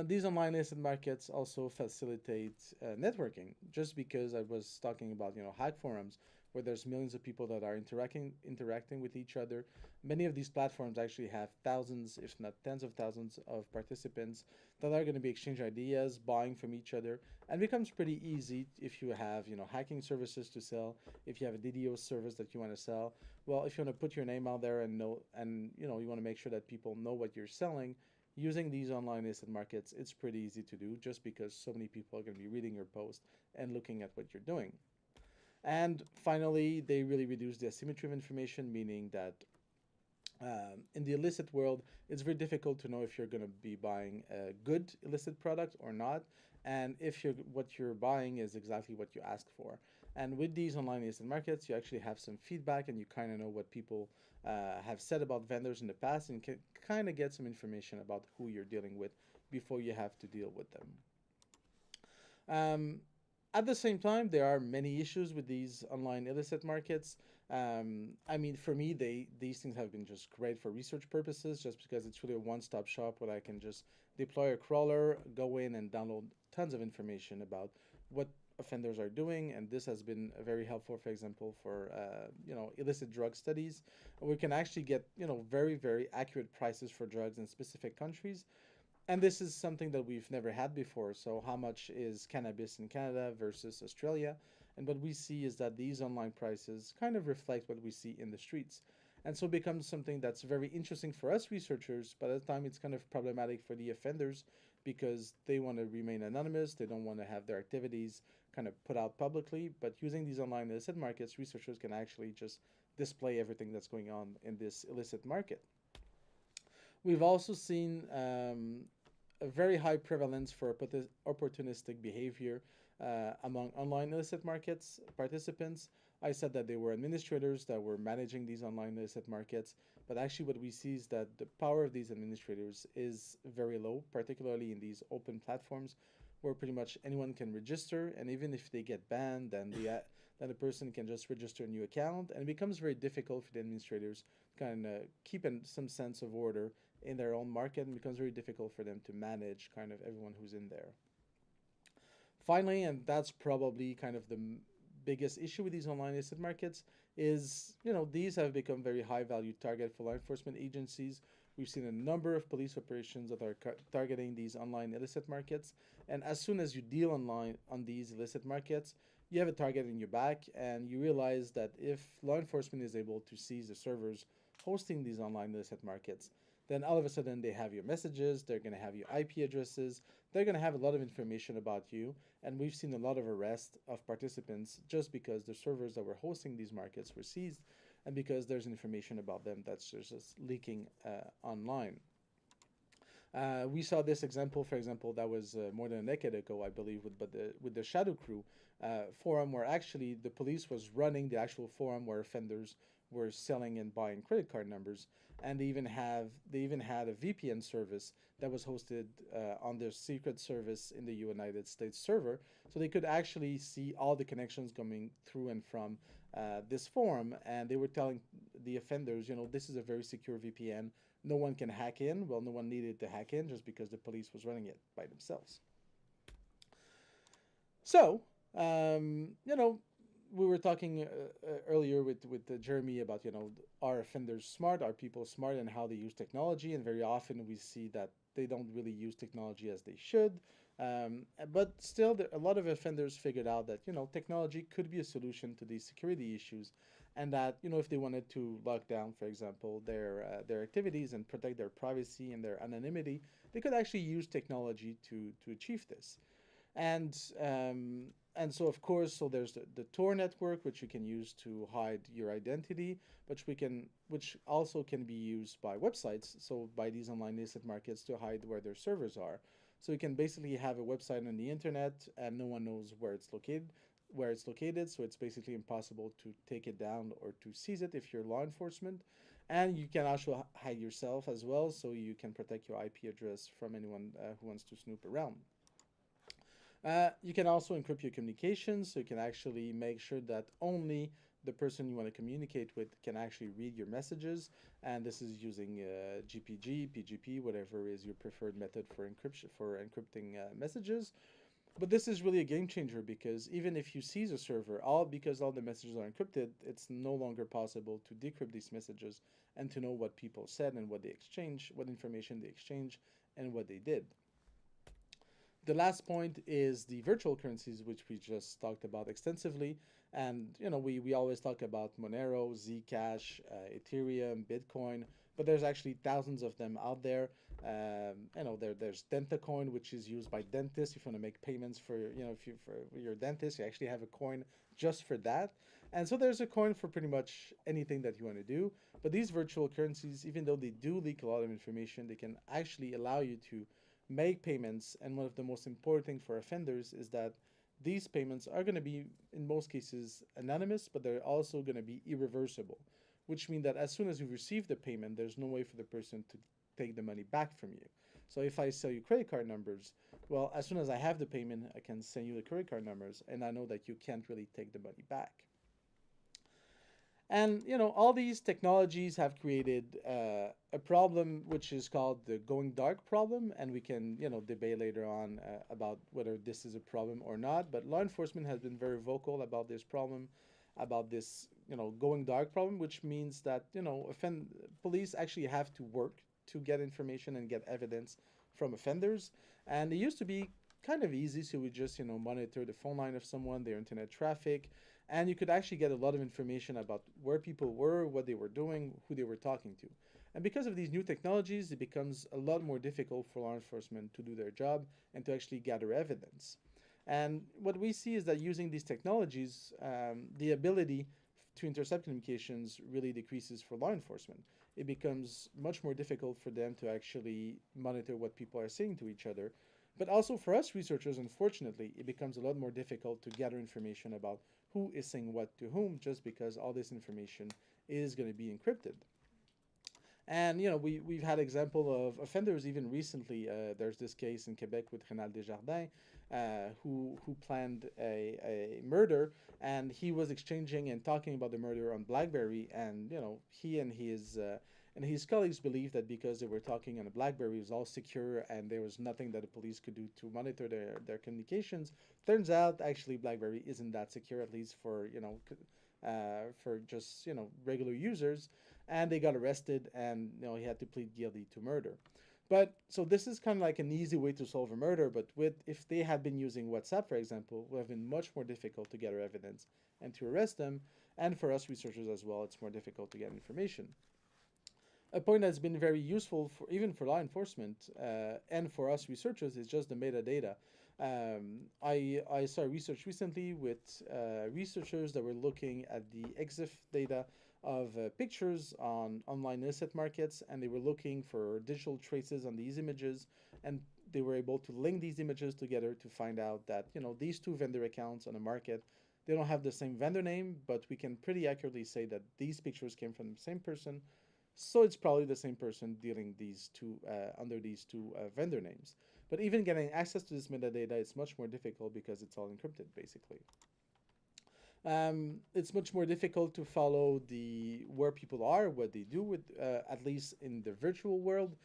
Speaker 8: These online illicit markets also facilitate networking, just because I was talking about, hack forums, where there's millions of people that are interacting with each other. Many of these platforms actually have thousands, if not tens of thousands, of participants that are going to be exchanging ideas, buying from each other, and it becomes pretty easy if you have, hacking services to sell, if you have a DDoS service that you want to sell. Well, if you want to put your name out there and you want to make sure that people know what you're selling, using these online illicit markets, it's pretty easy to do, just because so many people are going to be reading your post and looking at what you're doing. And finally, they really reduce the asymmetry of information, meaning that in the illicit world, it's very difficult to know if you're going to be buying a good illicit product or not, and if what you're buying is exactly what you asked for. And with these online illicit markets, you actually have some feedback, and you kind of know what people have said about vendors in the past, and can kind of get some information about who you're dealing with before you have to deal with them. At the same time, there are many issues with these online illicit markets. For me, these things have been just great for research purposes, just because it's really a one-stop shop where I can just deploy a crawler, go in and download tons of information about what offenders are doing, and this has been very helpful, for example, for illicit drug studies. We can actually get very, very accurate prices for drugs in specific countries, and this is something that we've never had before. So how much is cannabis in Canada versus Australia? And what we see is that these online prices kind of reflect what we see in the streets. And so it becomes something that's very interesting for us researchers, but at the time it's kind of problematic for the offenders because they want to remain anonymous. They don't want to have their activities kind of put out publicly. But using these online illicit markets, researchers can actually just display everything that's going on in this illicit market. We've also seen a very high prevalence for opportunistic behavior among online illicit markets participants. I said that they were administrators that were managing these online illicit markets, but actually what we see is that the power of these administrators is very low, particularly in these open platforms where pretty much anyone can register, and even if they get banned, then the person can just register a new account, and it becomes very difficult for the administrators to kind of keep some sense of order in their own market, and it becomes very difficult for them to manage kind of everyone who's in there. Finally, and that's probably kind of the biggest issue with these online illicit markets, is these have become very high value target for law enforcement agencies. We've seen a number of police operations that are targeting these online illicit markets, and as soon as you deal online on these illicit markets, you have a target in your back, and you realize that if law enforcement is able to seize the servers hosting these online illicit markets, then all of a sudden they have your messages, they're going to have your IP addresses, they're going to have a lot of information about you, and we've seen a lot of arrests of participants just because the servers that were hosting these markets were seized, and because there's information about them that's just leaking online. We saw this example, for example, that was more than a decade ago, I believe, with the Shadow Crew forum, where actually the police was running the actual forum where offenders were selling and buying credit card numbers, and they even had a VPN service that was hosted on their secret service in the United States server, so they could actually see all the connections coming through and from this forum, and they were telling the offenders, this is a very secure VPN. No one can hack in. Well, no one needed to hack in just because the police was running it by themselves. So, we were talking earlier with Jeremy about, are offenders smart? Are people smart in how they use technology? And very often we see that they don't really use technology as they should. But still, a lot of offenders figured out that, technology could be a solution to these security issues. And that, if they wanted to lock down, for example, their activities and protect their privacy and their anonymity, they could actually use technology to achieve this. And so, of course, there's the Tor network, which you can use to hide your identity, which also can be used by websites, so by these online illicit markets to hide where their servers are. So you can basically have a website on the internet and no one knows where it's located, so it's basically impossible to take it down or to seize it if you're law enforcement. And you can also hide yourself as well, so you can protect your IP address from anyone who wants to snoop around. You can also encrypt your communications, so you can actually make sure that only the person you want to communicate with can actually read your messages, and this is using GPG, PGP, whatever is your preferred method for encrypting messages. But this is really a game changer, because even if you seize a server, because all the messages are encrypted, it's no longer possible to decrypt these messages and to know what people said and what they exchanged, what information they exchanged, and what they did. The last point is the virtual currencies, which we just talked about extensively. And, we always talk about Monero, Zcash, Ethereum, Bitcoin, but there's actually thousands of them out there. There's DentaCoin, which is used by dentists. If you want to make payments for your dentist, you actually have a coin just for that. And so there's a coin for pretty much anything that you want to do. But these virtual currencies, even though they do leak a lot of information, they can actually allow you to make payments. And one of the most important things for offenders is that these payments are going to be, in most cases, anonymous, but they're also going to be irreversible, which means that as soon as you receive the payment, there's no way for the person to take the money back from you. So if I sell you credit card numbers, well, as soon as I have the payment, I can send you the credit card numbers, and I know that you can't really take the money back. And all these technologies have created a problem which is called the going dark problem, and we can debate later on about whether this is a problem or not. But law enforcement has been very vocal about this problem, about this going dark problem, which means that police actually have to work to get information and get evidence from offenders. And it used to be kind of easy, so we just monitor the phone line of someone, their internet traffic, and you could actually get a lot of information about where people were, what they were doing, who they were talking to. And because of these new technologies, it becomes a lot more difficult for law enforcement to do their job and to actually gather evidence. And what we see is that using these technologies, the ability to intercept communications really decreases for law enforcement. It becomes much more difficult for them to actually monitor what people are saying to each other. But also for us researchers, unfortunately, it becomes a lot more difficult to gather information about who is saying what to whom, just because all this information is going to be encrypted. And we've had example of offenders even recently. There's this case in Quebec with Renald Desjardins, who planned a murder, and he was exchanging and talking about the murder on BlackBerry, and he and his colleagues believed that because they were talking on a BlackBerry, it was all secure and there was nothing that the police could do to monitor their communications. Turns out, actually, BlackBerry isn't that secure, at least for just regular users, and they got arrested, and he had to plead guilty to murder. But so this is kind of like an easy way to solve a murder, but if they had been using WhatsApp, for example, it would have been much more difficult to gather evidence and to arrest them, and for us researchers as well, it's more difficult to get information. A point that's been very useful even for law enforcement and for us researchers is just the metadata. I saw research recently with researchers that were looking at the EXIF data of pictures on online illicit markets, and they were looking for digital traces on these images, and they were able to link these images together to find out that these two vendor accounts on the market, they don't have the same vendor name, but we can pretty accurately say that these pictures came from the same person. So it's probably the same person dealing these two under these two vendor names. But even getting access to this metadata is much more difficult because it's all encrypted, basically. It's much more difficult to follow where people are, what they do, with at least in the virtual world,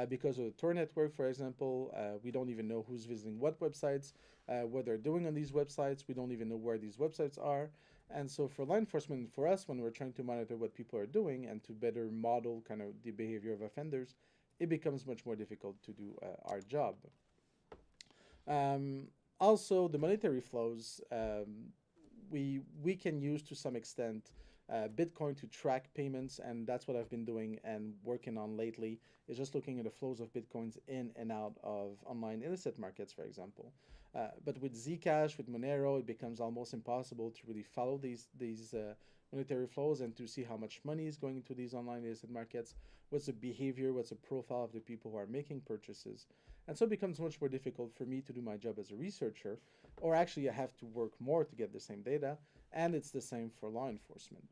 Speaker 8: because of the Tor network, for example. We don't even know who's visiting what websites, what they're doing on these websites. We don't even know where these websites are. And so for law enforcement, for us, when we're trying to monitor what people are doing and to better model kind of the behavior of offenders, it becomes much more difficult to do our job. Also, the monetary flows, we can use to some extent Bitcoin to track payments, and that's what I've been doing and working on lately, is just looking at the flows of Bitcoins in and out of online illicit markets, for example. But with Zcash, with Monero, it becomes almost impossible to really follow these monetary flows and to see how much money is going into these online illicit markets, what's the behavior, what's the profile of the people who are making purchases. And so it becomes much more difficult for me to do my job as a researcher, or actually I have to work more to get the same data, and it's the same for law enforcement.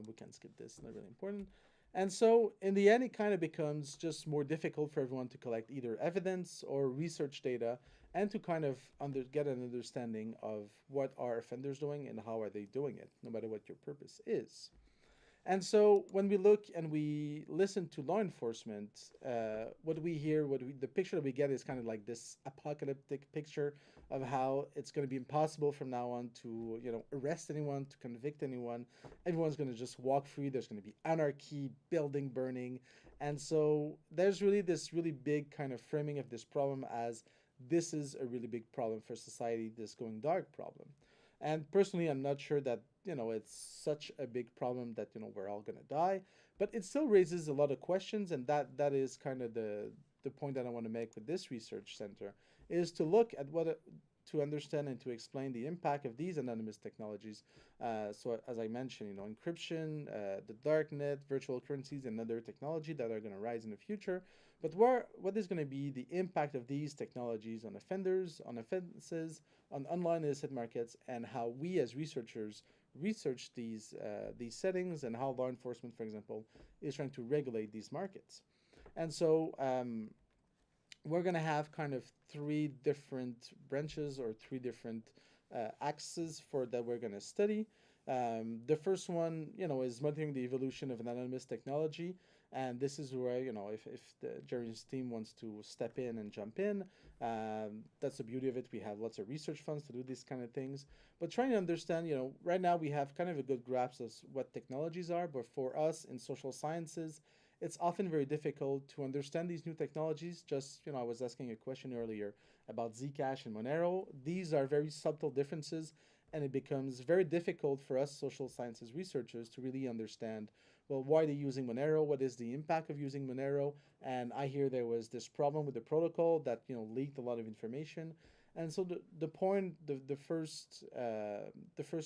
Speaker 8: We can skip this, not really important. And so in the end, it kind of becomes just more difficult for everyone to collect either evidence or research data and to kind of get an understanding of what are offenders doing and how are they doing it, no matter what your purpose is. And so when we look and we listen to law enforcement, what we hear, the picture that we get is kind of like this apocalyptic picture of how it's going to be impossible from now on to arrest anyone, to convict anyone. Everyone's going to just walk free. There's going to be anarchy, building burning. And so there's really this really big kind of framing of this problem as this is a really big problem for society, this going dark problem. And personally, I'm not sure that it's such a big problem that we're all gonna die, but it still raises a lot of questions, and that is kind of the point that I want to make with this research center, is to look at to understand and to explain the impact of these anonymous technologies. So as I mentioned, encryption, the Darknet, virtual currencies, and other technology that are going to rise in the future. But what is going to be the impact of these technologies on offenders, on offenses, on online illicit markets, and how we as researchers research these settings, and how law enforcement, for example, is trying to regulate these markets. And so we're going to have kind of three different branches or three different axes that we're going to study. The first one, is monitoring the evolution of an anonymous technology. And this is where, if Jerry's team wants to step in and jump in, that's the beauty of it. We have lots of research funds to do these kind of things. But trying to understand, right now we have kind of a good grasp of what technologies are. But for us in social sciences, it's often very difficult to understand these new technologies. Just, I was asking a question earlier about Zcash and Monero. These are very subtle differences, and it becomes very difficult for us social sciences researchers to really understand, well, why are they using Monero? What is the impact of using Monero? And I hear there was this problem with the protocol that, leaked a lot of information. And so the first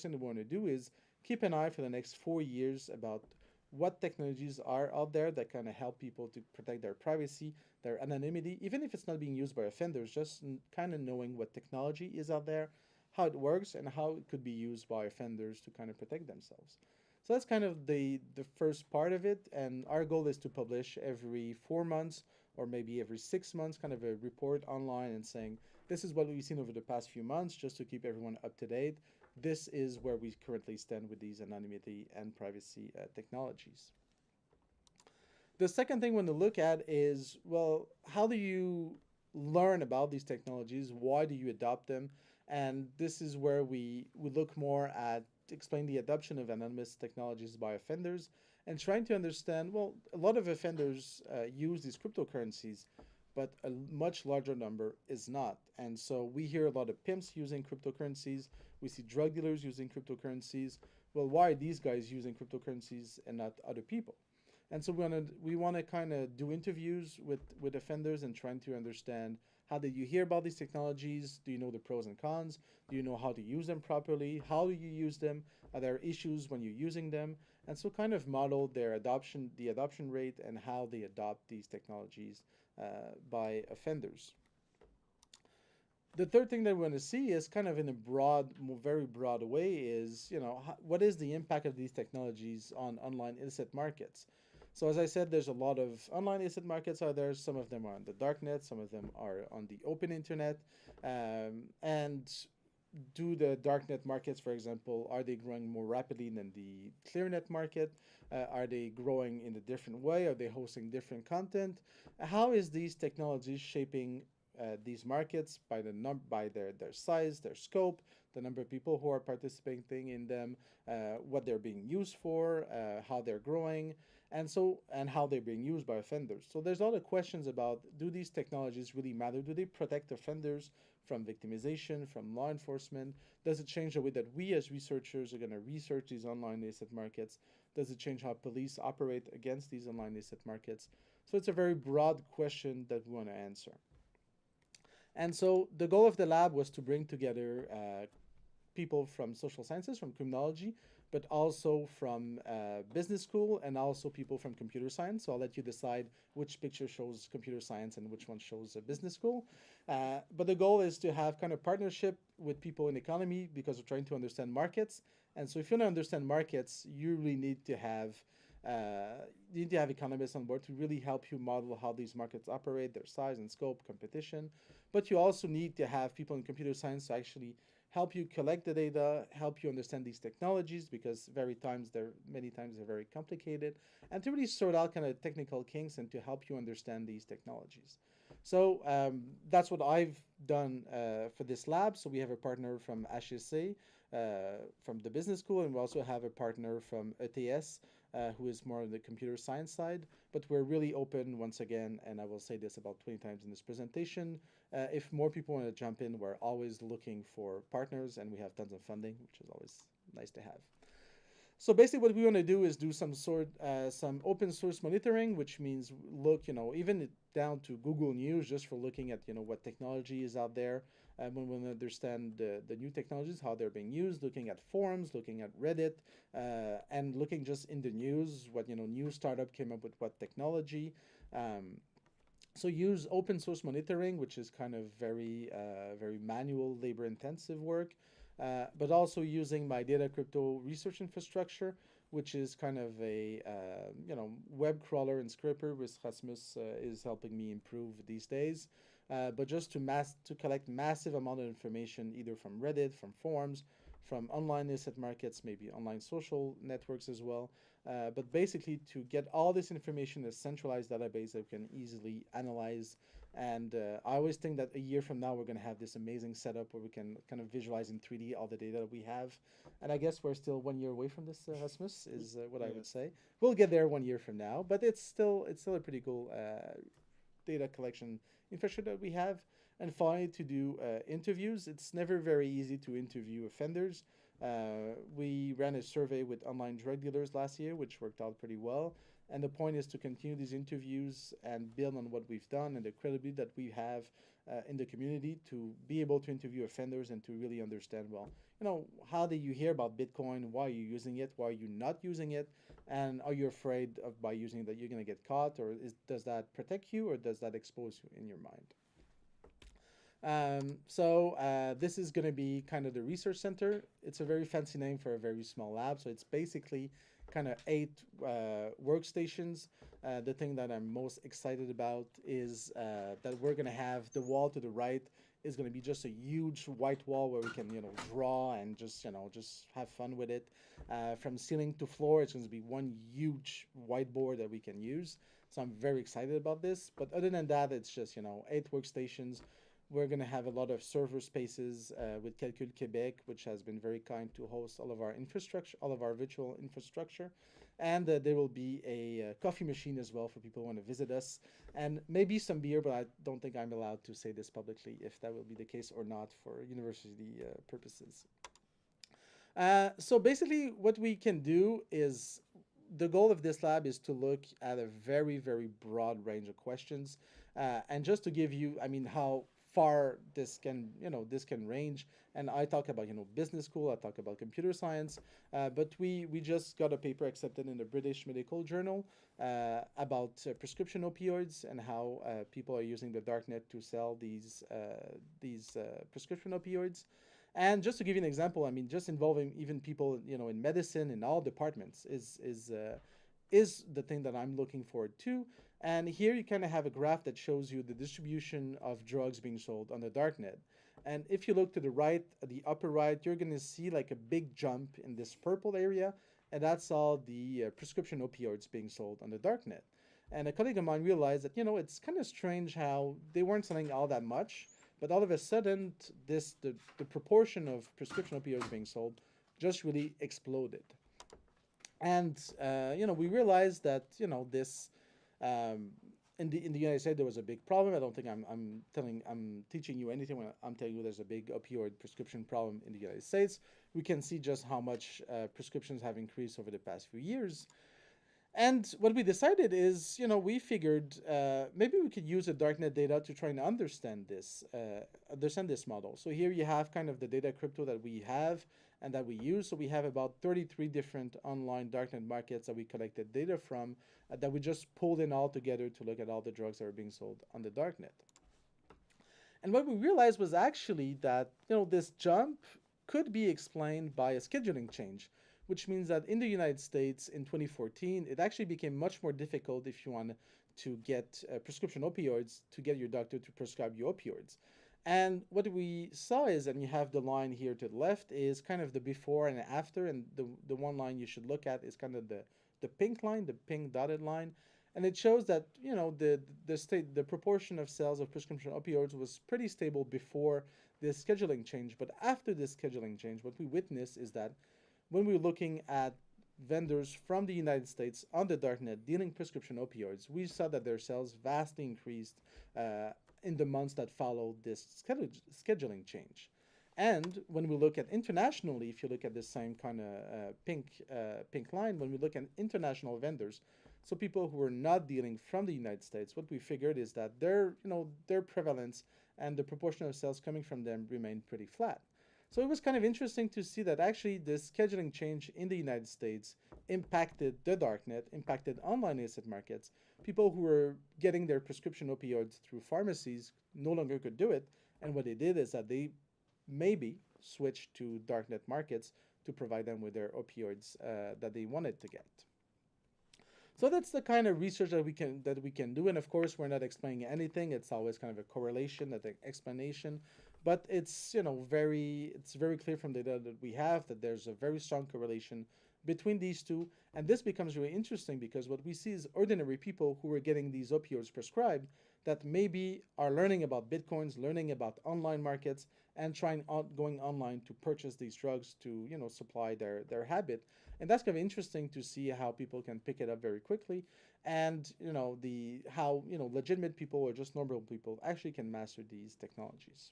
Speaker 8: thing we want to do is keep an eye for the next 4 years about what technologies are out there that kind of help people to protect their privacy, their anonymity, even if it's not being used by offenders, just kind of knowing what technology is out there, how it works, and how it could be used by offenders to kind of protect themselves. So that's kind of the first part of it, and our goal is to publish every 4 months or maybe every 6 months, kind of a report online and saying, this is what we've seen over the past few months, just to keep everyone up to date. This is where we currently stand with these anonymity and privacy technologies. The second thing we want to look at is, well, how do you learn about these technologies? Why do you adopt them? And this is where we look more at explain the adoption of anonymous technologies by offenders and trying to understand, well, a lot of offenders use these cryptocurrencies, but a much larger number is not. And so we hear a lot of pimps using cryptocurrencies. We see drug dealers using cryptocurrencies. Well, why are these guys using cryptocurrencies and not other people? And so we want to kind of do interviews with offenders and trying to understand, how did you hear about these technologies? Do you know the pros and cons? Do you know how to use them properly? How do you use them? Are there issues when you're using them? And so kind of model the adoption rate and how they adopt these technologies by offenders. The third thing that we want to see is kind of in a very broad way is, what is the impact of these technologies on online illicit markets? So as I said, there's a lot of online illicit markets out there. Some of them are on the Darknet, some of them are on the open internet. And do the Darknet markets, for example, are they growing more rapidly than the ClearNet market? Are they growing in a different way? Are they hosting different content? How is these technologies shaping these markets by their size, their scope, the number of people who are participating in them, what they're being used for, how they're growing, and how they're being used by offenders. So there's a lot of questions about, do these technologies really matter? Do they protect offenders from victimization, from law enforcement? Does it change the way that we as researchers are going to research these online illicit markets? Does it change how police operate against these online illicit markets? So it's a very broad question that we want to answer. And so the goal of the lab was to bring together people from social sciences, from criminology, but also from business school, and also people from computer science. So I'll let you decide which picture shows computer science and which one shows a business school. But the goal is to have kind of partnership with people in economy, because we're trying to understand markets. And so if you want to understand markets, you really need to have economists on board to really help you model how these markets operate, their size and scope, competition. But you also need to have people in computer science to actually help you collect the data, help you understand these technologies, because many times they're very complicated, and to really sort out kind of technical kinks and to help you understand these technologies. So that's what I've done for this lab. So we have a partner from HEC, from the business school, and we also have a partner from ETS, who is more on the computer science side. But we're really open, once again, and I will say this about 20 times in this presentation, if more people want to jump in, we're always looking for partners, and we have tons of funding, which is always nice to have. So basically what we want to do is do some open source monitoring, which means look, even down to Google News, just for looking at, what technology is out there. When we want to understand the new technologies, how they're being used, looking at forums, looking at Reddit, and looking just in the news, what, new startup came up with what technology. So use open source monitoring, which is kind of very manual, labor intensive work. But also using my data crypto research infrastructure, which is kind of a web crawler and scraper, which Rasmus is helping me improve these days. But just to collect massive amount of information, either from Reddit, from forums, from online illicit markets, maybe online social networks as well. But basically to get all this information in a centralized database that we can easily analyze. And I always think that a year from now, we're going to have this amazing setup where we can kind of visualize in 3D all the data that we have. And I guess we're still 1 year away from this, Rasmus, is what I would say. We'll get there 1 year from now, but it's still a pretty cool data collection infrastructure that we have. And finally, to do interviews. It's never very easy to interview offenders. We ran a survey with online drug dealers last year, which worked out pretty well. And the point is to continue these interviews and build on what we've done and the credibility that we have in the community to be able to interview offenders and to really understand, well, you know, how did you hear about Bitcoin? Why are you using it? Why are you not using it? And are you afraid of by using it that you're going to get caught? Or does that protect you or does that expose you in your mind? This is going to be kind of the research center. It's a very fancy name for a very small lab. So it's basically kind of 8 workstations. The thing that I'm most excited about is that we're going to have the wall to the right is going to be just a huge white wall where we can, you know, draw and just have fun with it. From ceiling to floor, it's going to be one huge whiteboard that we can use. So I'm very excited about this. But other than that, it's just, you know, 8 workstations. We're going to have a lot of server spaces with Calcul Québec, which has been very kind to host all of our infrastructure, all of our virtual infrastructure. And there will be a coffee machine as well for people who want to visit us. And maybe some beer, but I don't think I'm allowed to say this publicly if that will be the case or not for university purposes. So basically what we can do is, the goal of this lab is to look at a very, very broad range of questions. And just to give you, I mean, how far this can range. And I talk about, you know, business school, I talk about computer science, but we just got a paper accepted in the British Medical Journal about prescription opioids and how people are using the Darknet to sell these prescription opioids. And just to give you an example, I mean, just involving even people, you know, in medicine in all departments is the thing that I'm looking forward to. And here you kind of have a graph that shows you the distribution of drugs being sold on the Darknet. And if you look to the right, the upper right, you're going to see like a big jump in this purple area. And that's all the prescription opioids being sold on the Darknet. And a colleague of mine realized that, you know, it's kind of strange how they weren't selling all that much. But all of a sudden, the proportion of prescription opioids being sold just really exploded. And, you know, we realized that, you know, this... in the United States, there was a big problem. I don't think I'm teaching you anything when I'm telling you there's a big opioid prescription problem in the United States. We can see just how much prescriptions have increased over the past few years. And what we decided is, you know, we figured maybe we could use the Darknet data to try and understand this model. So here you have kind of the data crypto that we have and that we use. So we have about 33 different online Darknet markets that we collected data from that we just pulled in all together to look at all the drugs that are being sold on the Darknet. And what we realized was actually that, you know, this jump could be explained by a scheduling change, which means that in the United States in 2014, it actually became much more difficult if you want to get prescription opioids to get your doctor to prescribe you opioids. And what we saw is, and you have the line here to the left, is kind of the before and after, and the one line you should look at is kind of the pink line, the pink dotted line. And it shows that, you know, the proportion of sales of prescription opioids was pretty stable before this scheduling change. But after this scheduling change, what we witnessed is that when we were looking at vendors from the United States on the Darknet dealing prescription opioids, we saw that their sales vastly increased in the months that followed this scheduling change. And when we look at internationally, if you look at the same kind of pink line, when we look at international vendors, so people who are not dealing from the United States, what we figured is that their prevalence and the proportion of sales coming from them remained pretty flat. So it was kind of interesting to see that actually this scheduling change in the United States impacted the Darknet, impacted online illicit markets. People who were getting their prescription opioids through pharmacies no longer could do it. And what they did is that they maybe switched to Darknet markets to provide them with their opioids that they wanted to get. So that's the kind of research that we can do. And of course, we're not explaining anything. It's always kind of a correlation, an explanation. But it's very clear from the data that we have that there's a very strong correlation between these two. And this becomes really interesting because what we see is ordinary people who are getting these opioids prescribed that maybe are learning about bitcoins, learning about online markets, and going online to purchase these drugs to supply their habit. And that's kind of interesting to see how people can pick it up very quickly, and how legitimate people or just normal people actually can master these technologies.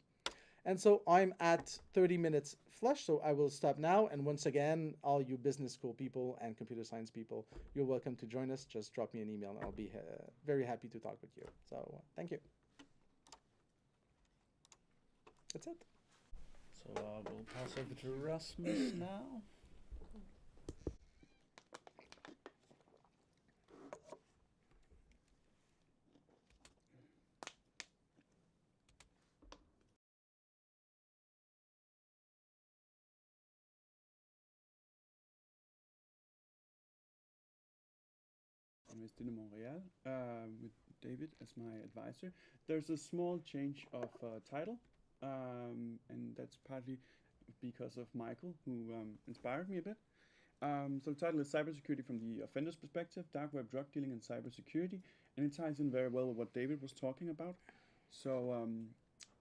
Speaker 8: And so I'm at 30 minutes flush, so I will stop now. And once again, all you business school people and computer science people, you're welcome to join us. Just drop me an email and I'll be very happy to talk with you. So thank you. That's it.
Speaker 1: So we'll pass over to Rasmus now. Université de Montréal with David as my advisor. There's a small change of title, and that's partly because of Michael, who inspired me a bit. So the title is Cybersecurity from the Offender's Perspective, Dark Web Drug Dealing and Cybersecurity, and it ties in very well with what David was talking about. So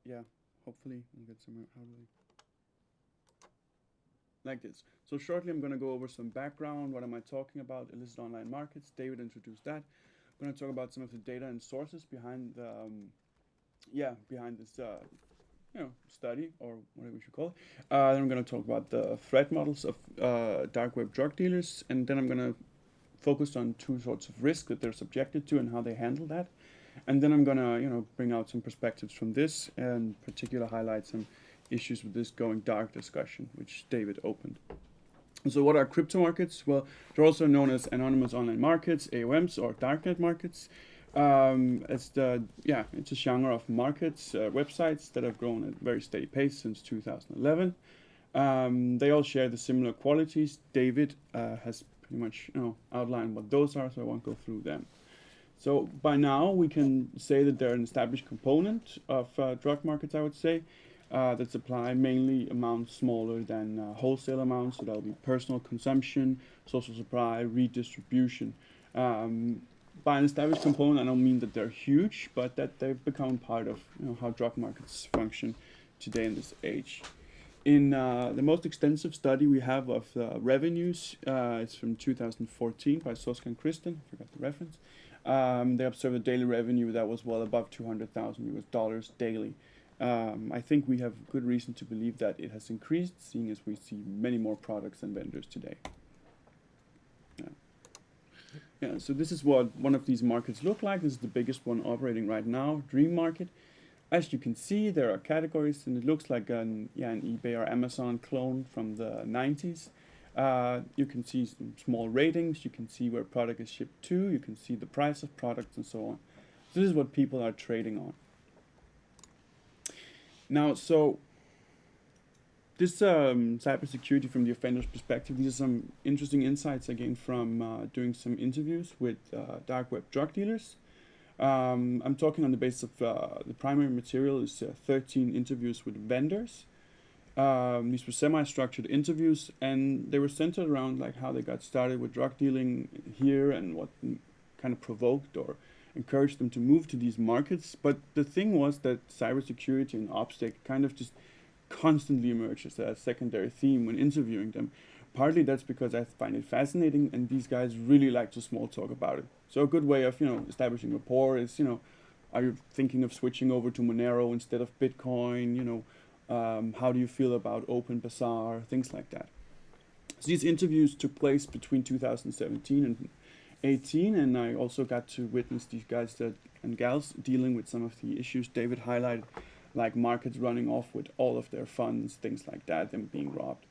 Speaker 1: yeah, hopefully we'll get somewhere. How do we... Like this. So shortly I'm going to go over some background. What am I talking about? Illicit online markets. David introduced that. I'm going to talk about some of the data and sources behind the, behind this, study, or whatever we should call it. Then I'm going to talk about the threat models of dark web drug dealers, and then I'm going to focus on two sorts of risk that they're subjected to and how they handle that. And then I'm going to, bring out some perspectives from this, and particular highlight some issues with this going dark discussion, which David opened. So what are crypto markets? Well, they're also known as anonymous online markets, AOMs, or darknet markets. It's a genre of markets, websites that have grown at a very steady pace since 2011. They all share the similar qualities. David has pretty much outlined what those are, so I won't go through them. So by now we can say that they're an established component of drug markets, I would say. That supply mainly amounts smaller than wholesale amounts, so that'll be personal consumption, social supply, redistribution. By an established component, I don't mean that they're huge, but that they've become part of how drug markets function today in this age. In the most extensive study we have of revenues, it's from 2014 by Soska and Kristen, I forgot the reference. They observed a daily revenue that was well above $200,000 daily. I think we have good reason to believe that it has increased, seeing as we see many more products and vendors today. Yeah, so this is what one of these markets look like. This is the biggest one operating right now, Dream Market. As you can see, there are categories, and it looks like an eBay or Amazon clone from the 90s. You can see some small ratings, you can see where product is shipped to, you can see the price of products and so on. So this is what people are trading on. Now, so this cybersecurity from the offender's perspective, these are some interesting insights I gained from doing some interviews with dark web drug dealers. I'm talking on the basis of the primary material is 13 interviews with vendors. These were semi-structured interviews, and they were centered around like how they got started with drug dealing here and what kind of provoked or encouraged them to move to these markets. But the thing was that cybersecurity and OPSEC kind of just constantly emerged as a secondary theme when interviewing them. Partly that's because I find it fascinating, and these guys really like to small talk about it. So a good way of establishing rapport is are you thinking of switching over to Monero instead of Bitcoin? How do you feel about Open Bazaar? Things like that. So these interviews took place between 2017 and 18, and I also got to witness these guys and gals dealing with some of the issues David highlighted, like markets running off with all of their funds, things like that, and being robbed.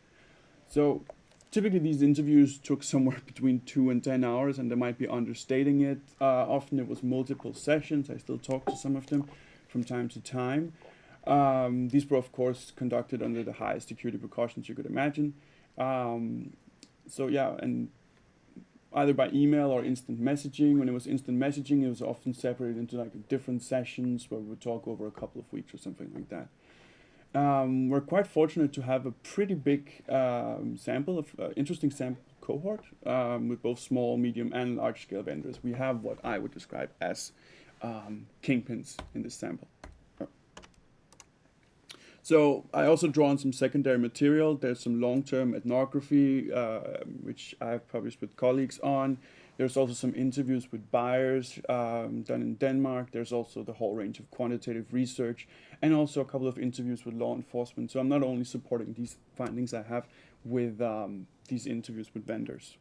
Speaker 1: So typically these interviews took somewhere between 2 and 10 hours, and they might be understating it. Often it was multiple sessions. I still talk to some of them from time to time. These were of course conducted under the highest security precautions you could imagine. So yeah, and
Speaker 9: either by email or instant messaging. When it was instant messaging, it was often separated into like different sessions where we would talk over a couple of weeks or something like that. We're quite fortunate to have a pretty big sample of interesting sample cohort with both small, medium, and large-scale vendors. We have what I would describe as kingpins in this sample. So I also drawn some secondary material. There's some long-term ethnography, which I've published with colleagues on. There's also some interviews with buyers done in Denmark. There's also the whole range of quantitative research and also a couple of interviews with law enforcement. So I'm not only supporting these findings I have with these interviews with vendors.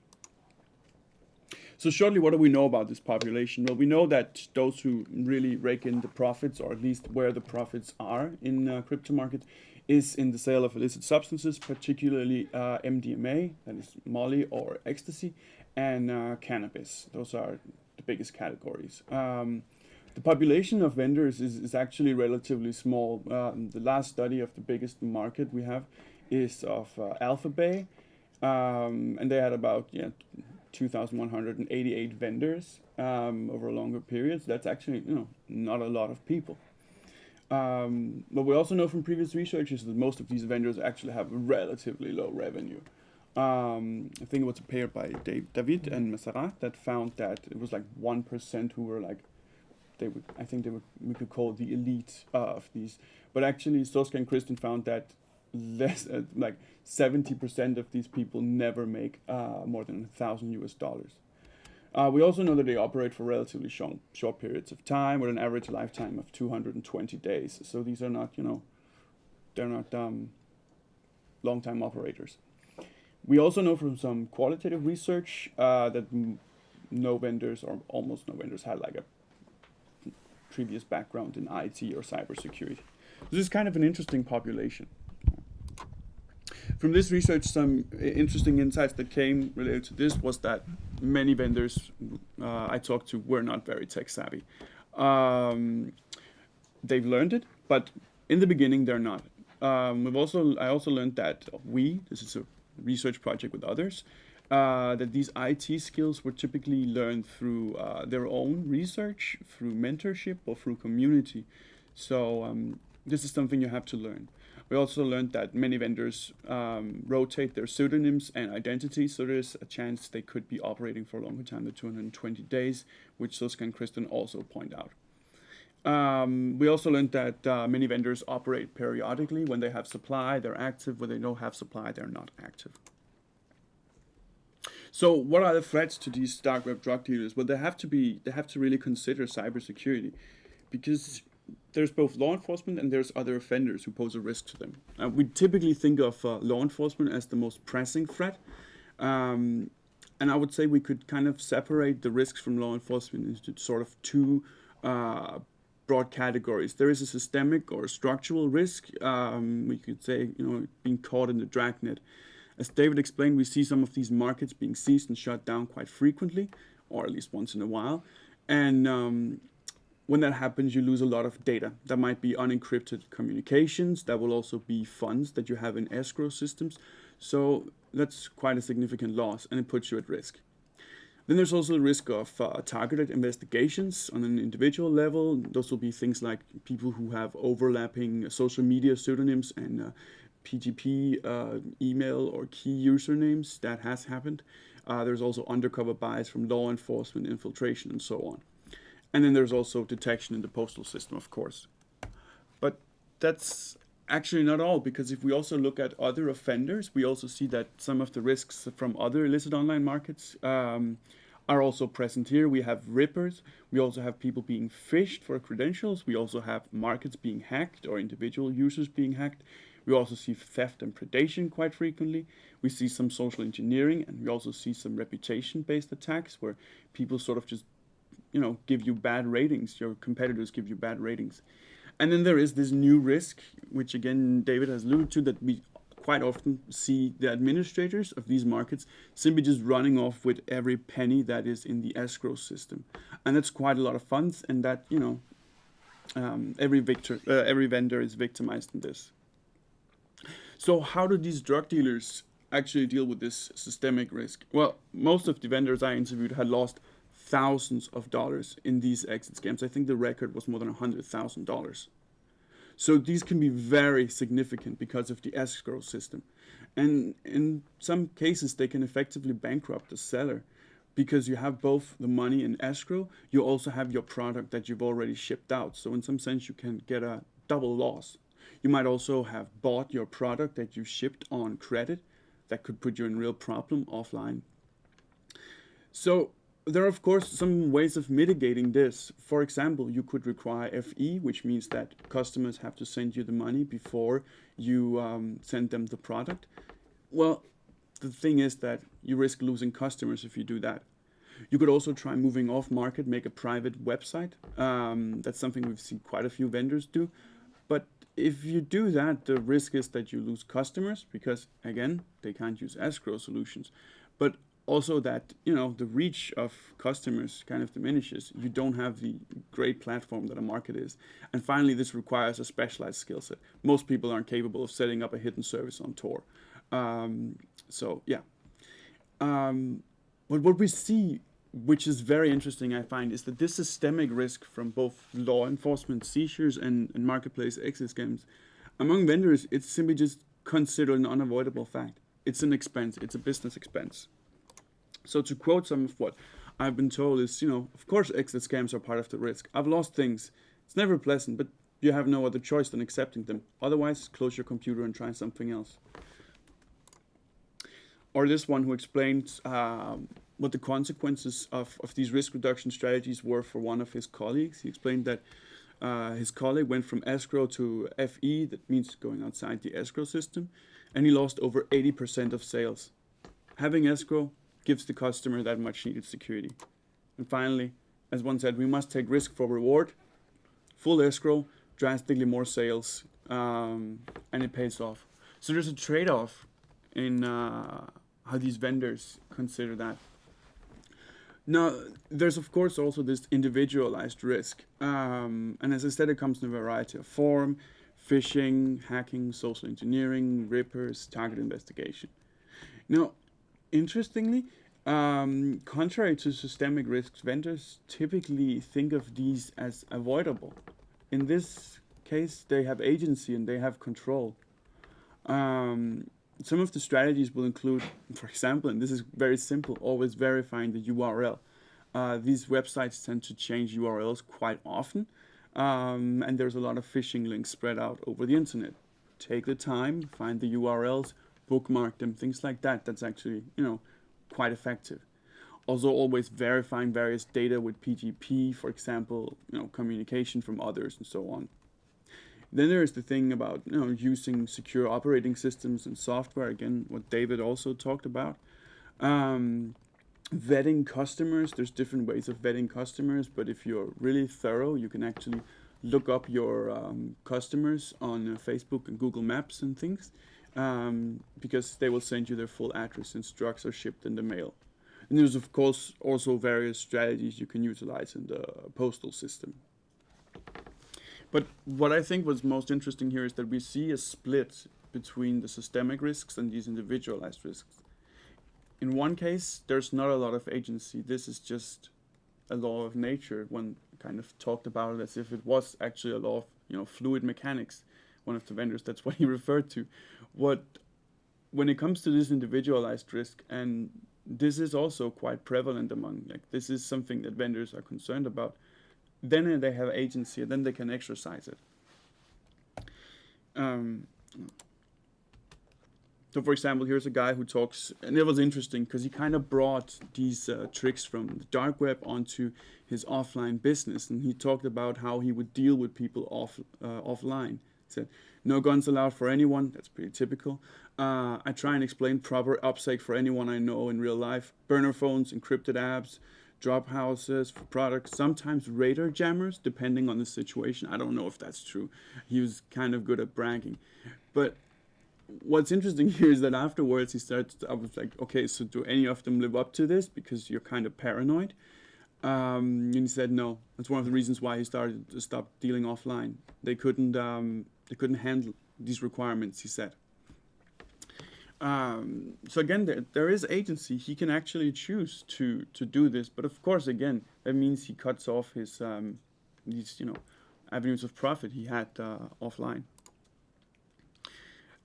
Speaker 9: So shortly, what do we know about this population? Well, we know that those who really rake in the profits, or at least where the profits are in crypto market, is in the sale of illicit substances, particularly MDMA, that is Molly or ecstasy, and cannabis. Those are the biggest categories. The population of vendors is actually relatively small. The last study of the biggest market we have is of Alphabay, and they had about 2,188 vendors over a longer period. So that's actually not a lot of people. But we also know from previous research that most of these vendors actually have relatively low revenue. I think it was a paper by David and Mahsa that found that it was like 1% who were like, we could call the elite of these. But actually, Soska and Kristen found that less, like 70% of these people never make more than $1,000 US. We also know that they operate for relatively short periods of time with an average lifetime of 220 days. So these are not, they're not long-time operators. We also know from some qualitative research that no vendors or almost no vendors had like a previous background in IT or cybersecurity. This is kind of an interesting population. From this research, some interesting insights that came related to this was that many vendors I talked to were not very tech savvy. They've learned it, but in the beginning they're not. I also learned that this is a research project with others, that these IT skills were typically learned through their own research, through mentorship, or through community. So this is something you have to learn. We also learned that many vendors rotate their pseudonyms and identities, so there's a chance they could be operating for a longer time than 220 days, which Soska and Kristen also point out. We also learned that many vendors operate periodically. When they have supply, they're active. When they don't have supply, they're not active. So what are the threats to these dark web drug dealers? Well, they have to really consider cybersecurity, because there's both law enforcement and there's other offenders who pose a risk to them. We typically think of law enforcement as the most pressing threat. And I would say we could kind of separate the risks from law enforcement into sort of two broad categories. There is a systemic or structural risk. We could say, being caught in the dragnet. As David explained, we see some of these markets being seized and shut down quite frequently, or at least once in a while. And when that happens, you lose a lot of data. That might be unencrypted communications. That will also be funds that you have in escrow systems. So that's quite a significant loss, and it puts you at risk. Then there's also the risk of targeted investigations on an individual level. Those will be things like people who have overlapping social media pseudonyms and PGP email or key usernames. That has happened. There's also undercover buys from law enforcement, infiltration, and so on. And then there's also detection in the postal system, of course. But that's actually not all, because if we also look at other offenders, we also see that some of the risks from other illicit online markets are also present here. We have rippers. We also have people being phished for credentials. We also have markets being hacked or individual users being hacked. We also see theft and predation quite frequently. We see some social engineering, and we also see some reputation-based attacks where people sort of just give you bad ratings. Your competitors give you bad ratings. And then there is this new risk, which again, David has alluded to, that we quite often see the administrators of these markets simply just running off with every penny that is in the escrow system. And that's quite a lot of funds, and that, every vendor is victimized in this. So how do these drug dealers actually deal with this systemic risk? Well, most of the vendors I interviewed had lost thousands of dollars in these exit scams. I think the record was more than $100,000. So these can be very significant because of the escrow system. And in some cases, they can effectively bankrupt the seller because you have both the money in escrow, you also have your product that you've already shipped out. So in some sense, you can get a double loss. You might also have bought your product that you shipped on credit. That could put you in real problem offline. So there are, of course, some ways of mitigating this. For example, you could require FE, which means that customers have to send you the money before you send them the product. Well, the thing is that you risk losing customers if you do that. You could also try moving off market, make a private website. That's something we've seen quite a few vendors do. But if you do that, the risk is that you lose customers because, again, they can't use escrow solutions. But also that, you know, the reach of customers kind of diminishes. You don't have the great platform that a market is. And finally, this requires a specialized skill set. Most people aren't capable of setting up a hidden service on Tor. So, yeah. But what we see, which is very interesting, I find, is that this systemic risk from both law enforcement seizures and marketplace exit scams, among vendors, it's simply just considered an unavoidable fact. It's an expense. It's a business expense. So to quote some of what I've been told is, you know, of course exit scams are part of the risk. I've lost things. It's never pleasant, but you have no other choice than accepting them. Otherwise, close your computer and try something else. Or this one who explained what the consequences of these risk reduction strategies were for one of his colleagues. He explained that his colleague went from escrow to FE, that means going outside the escrow system, and he lost over 80% of sales. Having escrow gives the customer that much needed security. And finally, as one said, we must take risk for reward. Full escrow, drastically more sales, and it pays off. So there's a trade-off in how these vendors consider that. Now, there's of course also this individualized risk. And as I said, it comes in a variety of form: phishing, hacking, social engineering, rippers, target investigation. Now, interestingly, contrary to systemic risks, vendors typically think of these as avoidable. In this case, they have agency and they have control. Some of the strategies will include, for example, and this is very simple, always verifying the URL. These websites tend to change URLs quite often, and there's a lot of phishing links spread out over the internet. Take the time, find the URLs, bookmark them, things like that. That's actually, you know, quite effective. Also, always verifying various data with PGP, for example, you know, communication from others and so on. Then there is the thing about, you know, using secure operating systems and software. Again, what David also talked about. Vetting customers. There's different ways of vetting customers, but if you're really thorough, you can actually look up your customers on Facebook and Google Maps and things, because they will send you their full address since drugs are shipped in the mail. And there's of course also various strategies you can utilize in the postal system. But what I think was most interesting here is that we see a split between the systemic risks and these individualized risks. In one case, there's not a lot of agency. This is just a law of nature. One kind of talked about it as if it was actually a law of, you know, fluid mechanics. One of the vendors, that's what he referred to. When it comes to this individualized risk, and this is also quite prevalent among, like, this is something that vendors are concerned about, then they have agency, and then they can exercise it. So, for example, here's a guy who talks, and it was interesting because he kind of brought these tricks from the dark web onto his offline business, and he talked about how he would deal with people offline. He said, "No guns allowed for anyone." That's pretty typical. I try and explain proper OPSEC for anyone I know in real life. Burner phones, encrypted apps, drop houses for products, sometimes radar jammers, depending on the situation. I don't know if that's true. He was kind of good at bragging. But what's interesting here is that afterwards I was like, okay, so do any of them live up to this? Because you're kind of paranoid. And he said no. That's one of the reasons why he started to stop dealing offline. They couldn't handle these requirements, he said. So again, there is agency. He can actually choose to do this, but of course, again, that means he cuts off his these avenues of profit he had offline.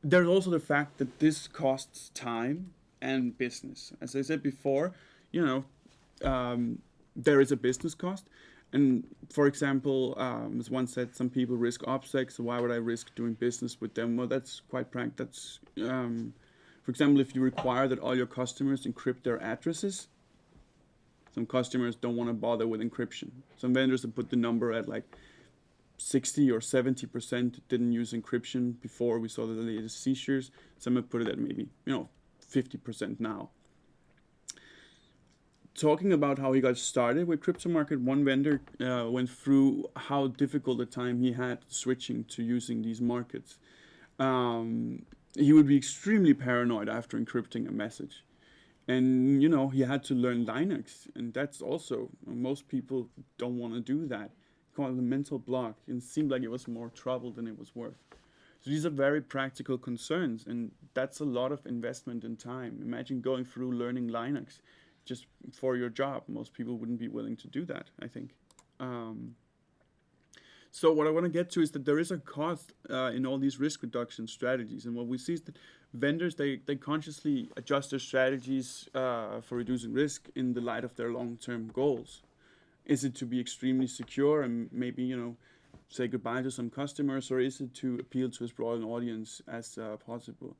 Speaker 9: There's also the fact that this costs time and business. As I said before, there is a business cost. And for example, as one said, some people risk OPSEC, so why would I risk doing business with them? Well, that's quite practical. That's, for example, if you require that all your customers encrypt their addresses, some customers don't want to bother with encryption. Some vendors have put the number at like 60 or 70% didn't use encryption before we saw the latest seizures. Some have put it at maybe 50% now. Talking about how he got started with crypto market, one vendor went through how difficult a time he had switching to using these markets. He would be extremely paranoid after encrypting a message. And, he had to learn Linux. And that's also, most people don't want to do that. Called it a mental block. It seemed like it was more trouble than it was worth. So these are very practical concerns. And that's a lot of investment in time. Imagine going through learning Linux just for your job. Most people wouldn't be willing to do that, I think. So what I want to get to is that there is a cost in all these risk reduction strategies. And what we see is that vendors, they consciously adjust their strategies for reducing risk in the light of their long-term goals. Is it to be extremely secure and maybe, say goodbye to some customers, or is it to appeal to as broad an audience as possible?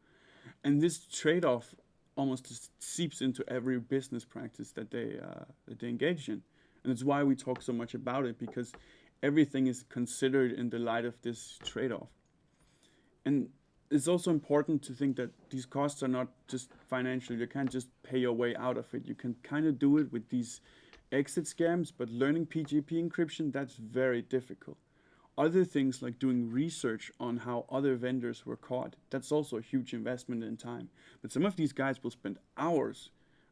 Speaker 9: And this trade-off almost seeps into every business practice that they engage in. And it's why we talk so much about it, because everything is considered in the light of this trade-off. And it's also important to think that these costs are not just financial. You can't just pay your way out of it. You can kind of do it with these exit scams, but learning PGP encryption, that's very difficult. Other things like doing research on how other vendors were caught, that's also a huge investment in time. But some of these guys will spend hours.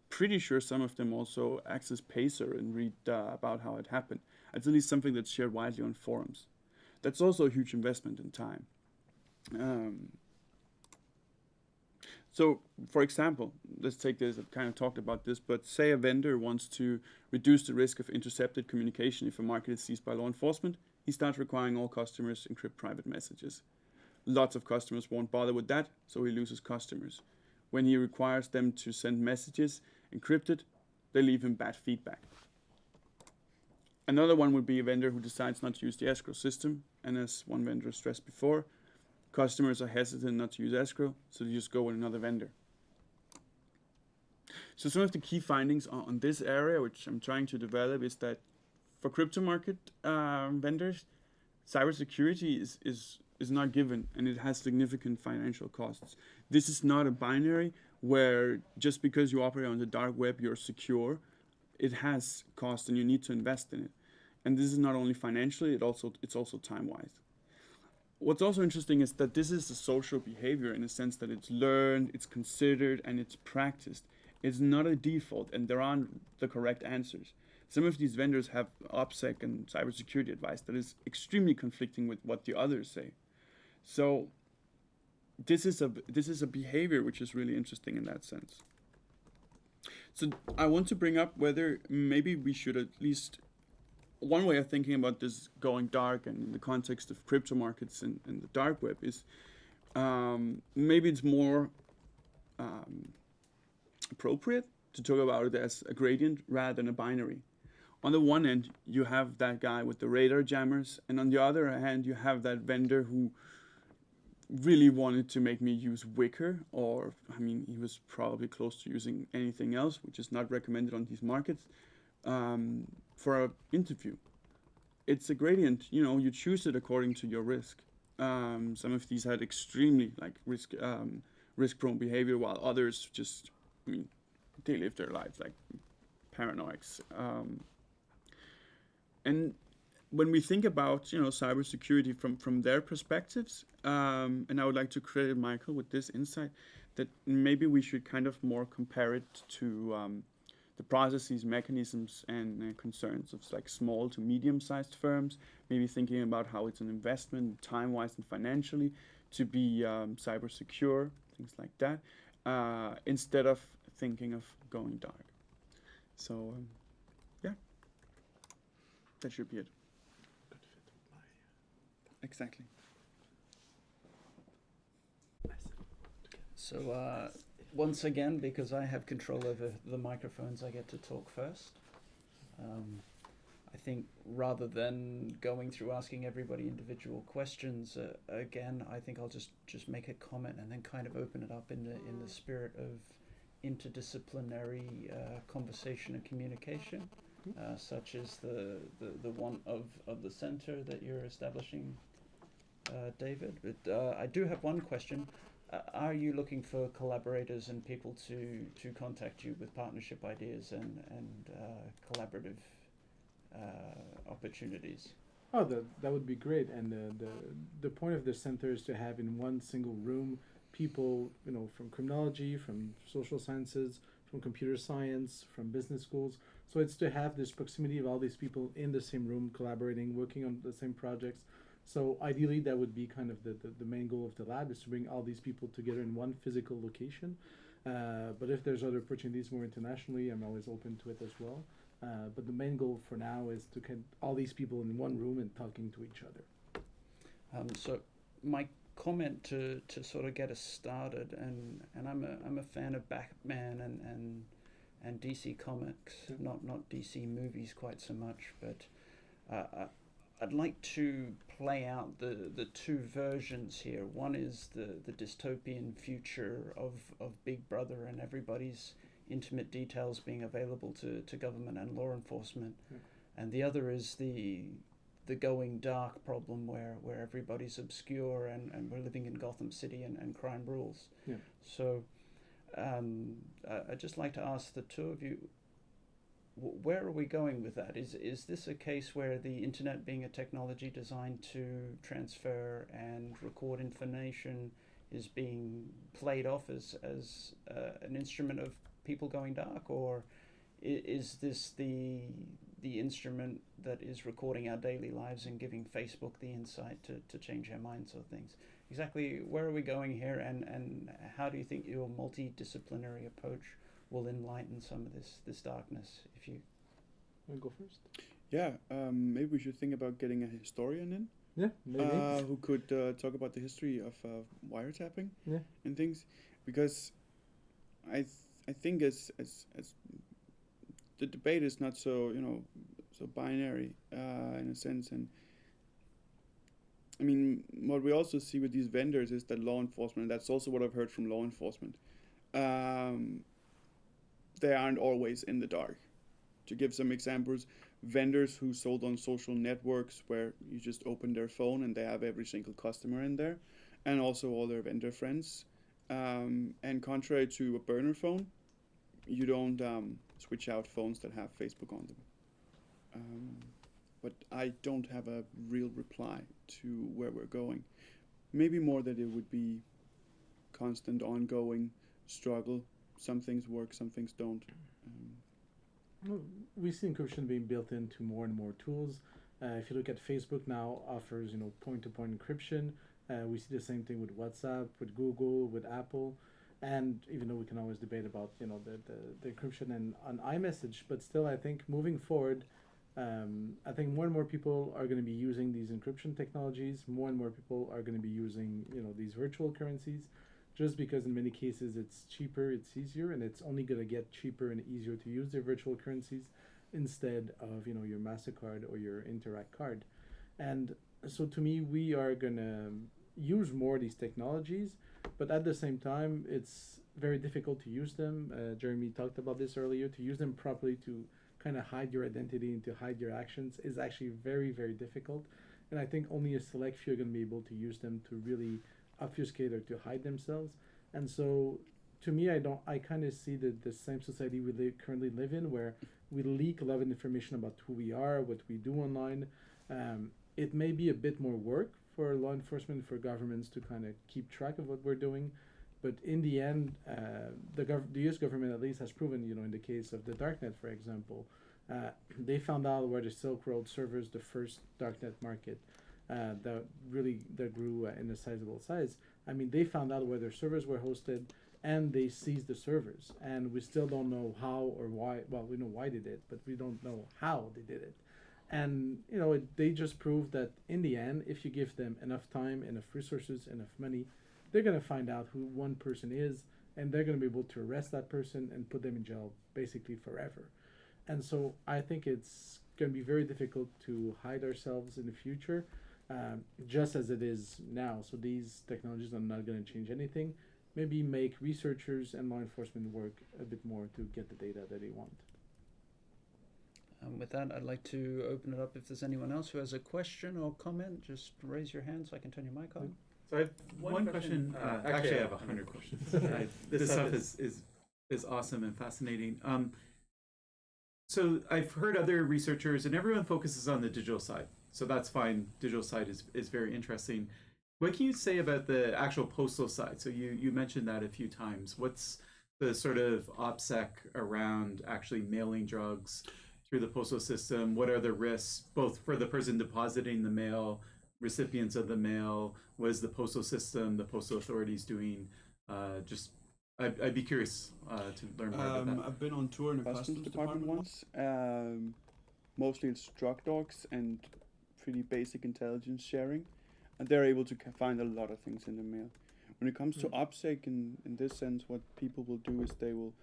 Speaker 9: Pretty sure some of them also access Pacer and read about how it happened. It's at least something that's shared widely on forums. That's also a huge investment in time. So, for example, let's take this, I've kind of talked about this, but say a vendor wants to reduce the risk of intercepted communication if a market is seized by law enforcement. He starts requiring all customers encrypt private messages. Lots of customers won't bother with that, so he loses customers. When he requires them to send messages encrypted, they leave him bad feedback. Another one would be a vendor who decides not to use the escrow system, and as one vendor stressed before, customers are hesitant not to use escrow, so they just go with another vendor. So some of the key findings on this area, which I'm trying to develop, is that for crypto market vendors, cybersecurity is not given, and it has significant financial costs. This is not a binary where just because you operate on the dark web, you're secure. It has cost, and you need to invest in it. And this is not only financially, it's also time-wise. What's also interesting is that this is a social behavior in the sense that it's learned, it's considered, and it's practiced. It's not a default, and there aren't the correct answers. Some of these vendors have OPSEC and cybersecurity advice that is extremely conflicting with what the others say. So this is a behavior which is really interesting in that sense. So I want to bring up whether maybe we should at least, one way of thinking about this going dark and in the context of crypto markets and the dark web is maybe it's more appropriate to talk about it as a gradient rather than a binary. On the one end, you have that guy with the radar jammers, and on the other hand, you have that vendor who really wanted to make me use Wicker, or he was probably close to using anything else, which is not recommended on these markets, for an interview. It's a gradient, you choose it according to your risk. Some of these had extremely risk-prone behavior, while others just, they live their lives like paranoics. And when we think about, cybersecurity from their perspectives, and I would like to credit Michael with this insight, that maybe we should kind of more compare it to the processes, mechanisms, and concerns of like small to medium-sized firms, maybe thinking about how it's an investment time-wise and financially to be cyber secure, things like that. instead of thinking of going dark. So yeah, that should be it. Exactly.
Speaker 1: So once again, because I have control over the microphones, I get to talk first. I think rather than going through asking everybody individual questions again, I think I'll just make a comment and then kind of open it up in the spirit of interdisciplinary conversation and communication, such as the one of the center that you're establishing, David. But I do have one question. Are you looking for collaborators and people to contact you with partnership ideas and collaborative opportunities?
Speaker 8: Oh, that would be great. And the point of the center is to have in one single room people, from criminology, from social sciences, from computer science, from business schools. So it's to have this proximity of all these people in the same room, collaborating, working on the same projects. So ideally, that would be kind of the main goal of the lab, is to bring all these people together in one physical location. But if there's other opportunities more internationally, I'm always open to it as well. But the main goal for now is to get all these people in one room and talking to each other.
Speaker 1: So my comment to sort of get us started, and I'm a fan of Batman and DC comics, not DC movies quite so much, but I'd like to play out the two versions here. One is the dystopian future of Big Brother and everybody's intimate details being available to government and law enforcement. And the other is the going dark problem where everybody's obscure and we're living in Gotham City and crime rules.
Speaker 8: Yeah.
Speaker 1: So I'd just like to ask the two of you, where are we going with that? Is this a case where the internet, being a technology designed to transfer and record information, is being played off as an instrument of people going dark, or is this the instrument that is recording our daily lives and giving Facebook the insight to change our minds or things? Exactly where are we going here, and how do you think your multidisciplinary approach will enlighten some of this darkness? If you
Speaker 8: want to go first?
Speaker 9: Yeah, maybe we should think about getting a historian in.
Speaker 8: Yeah, maybe.
Speaker 9: Who could talk about the history of wiretapping and things, because I think as the debate is not so so binary in a sense, and I mean what we also see with these vendors is that law enforcement, and that's also what I've heard from law enforcement, they aren't always in the dark. To give some examples, vendors who sold on social networks where you just open their phone and they have every single customer in there, and also all their vendor friends. And contrary to a burner phone, you don't switch out phones that have Facebook on them. But I don't have a real reply to where we're going. Maybe more that it would be constant, ongoing struggle. Some things work, some things don't.
Speaker 8: We see encryption being built into more and more tools. If you look at Facebook now, offers point-to-point encryption. We see the same thing with WhatsApp, with Google, with Apple, and even though we can always debate about the encryption and on iMessage, but still I think moving forward, I think more and more people are going to be using these encryption technologies. More and more people are going to be using these virtual currencies, just because in many cases it's cheaper, it's easier, and it's only going to get cheaper and easier to use their virtual currencies instead of your MasterCard or your Interact card. And so to me, we are going to use more of these technologies, but at the same time, it's very difficult to use them. Jeremy talked about this earlier. To use them properly, to kind of hide your identity and to hide your actions is actually very, very difficult. And I think only a select few are going to be able to use them to really obfuscate or to hide themselves. And so to me, I kind of see the same society we currently live in, where we leak a lot of information about who we are, what we do online. It may be a bit more work for law enforcement, for governments to kind of keep track of what we're doing, but in the end, the US government at least has proven, in the case of the Darknet, for example, they found out where the Silk Road servers, the first Darknet market, that grew in a sizable size. I mean, they found out where their servers were hosted, and they seized the servers. And we still don't know how or why. Well, we know why they did, but we don't know how they did it. And they just proved that in the end, if you give them enough time, enough resources, enough money, they're going to find out who one person is, and they're going to be able to arrest that person and put them in jail basically forever. And so I think it's going to be very difficult to hide ourselves in the future, just as it is now. So these technologies are not going to change anything. Maybe make researchers and law enforcement work a bit more to get the data that they want.
Speaker 1: With that, I'd like to open it up. If there's anyone else who has a question or comment, just raise your hand so I can turn your mic on.
Speaker 5: So I have one question. Actually, I have 100 questions. This stuff is awesome and fascinating. So I've heard other researchers, and everyone focuses on the digital side. So that's fine. Digital side is very interesting. What can you say about the actual postal side? So you mentioned that a few times. What's the sort of OPSEC around actually mailing drugs through the postal system? What are the risks, both for the person depositing the mail, recipients of the mail? What is the postal system, the postal authorities doing? I'd be curious to learn more about that.
Speaker 9: I've been on tour in the customs department once. Mostly it's drug dogs and pretty basic intelligence sharing, and they're able to find a lot of things in the mail. When it comes to OPSEC, in this sense, what people will do is they will,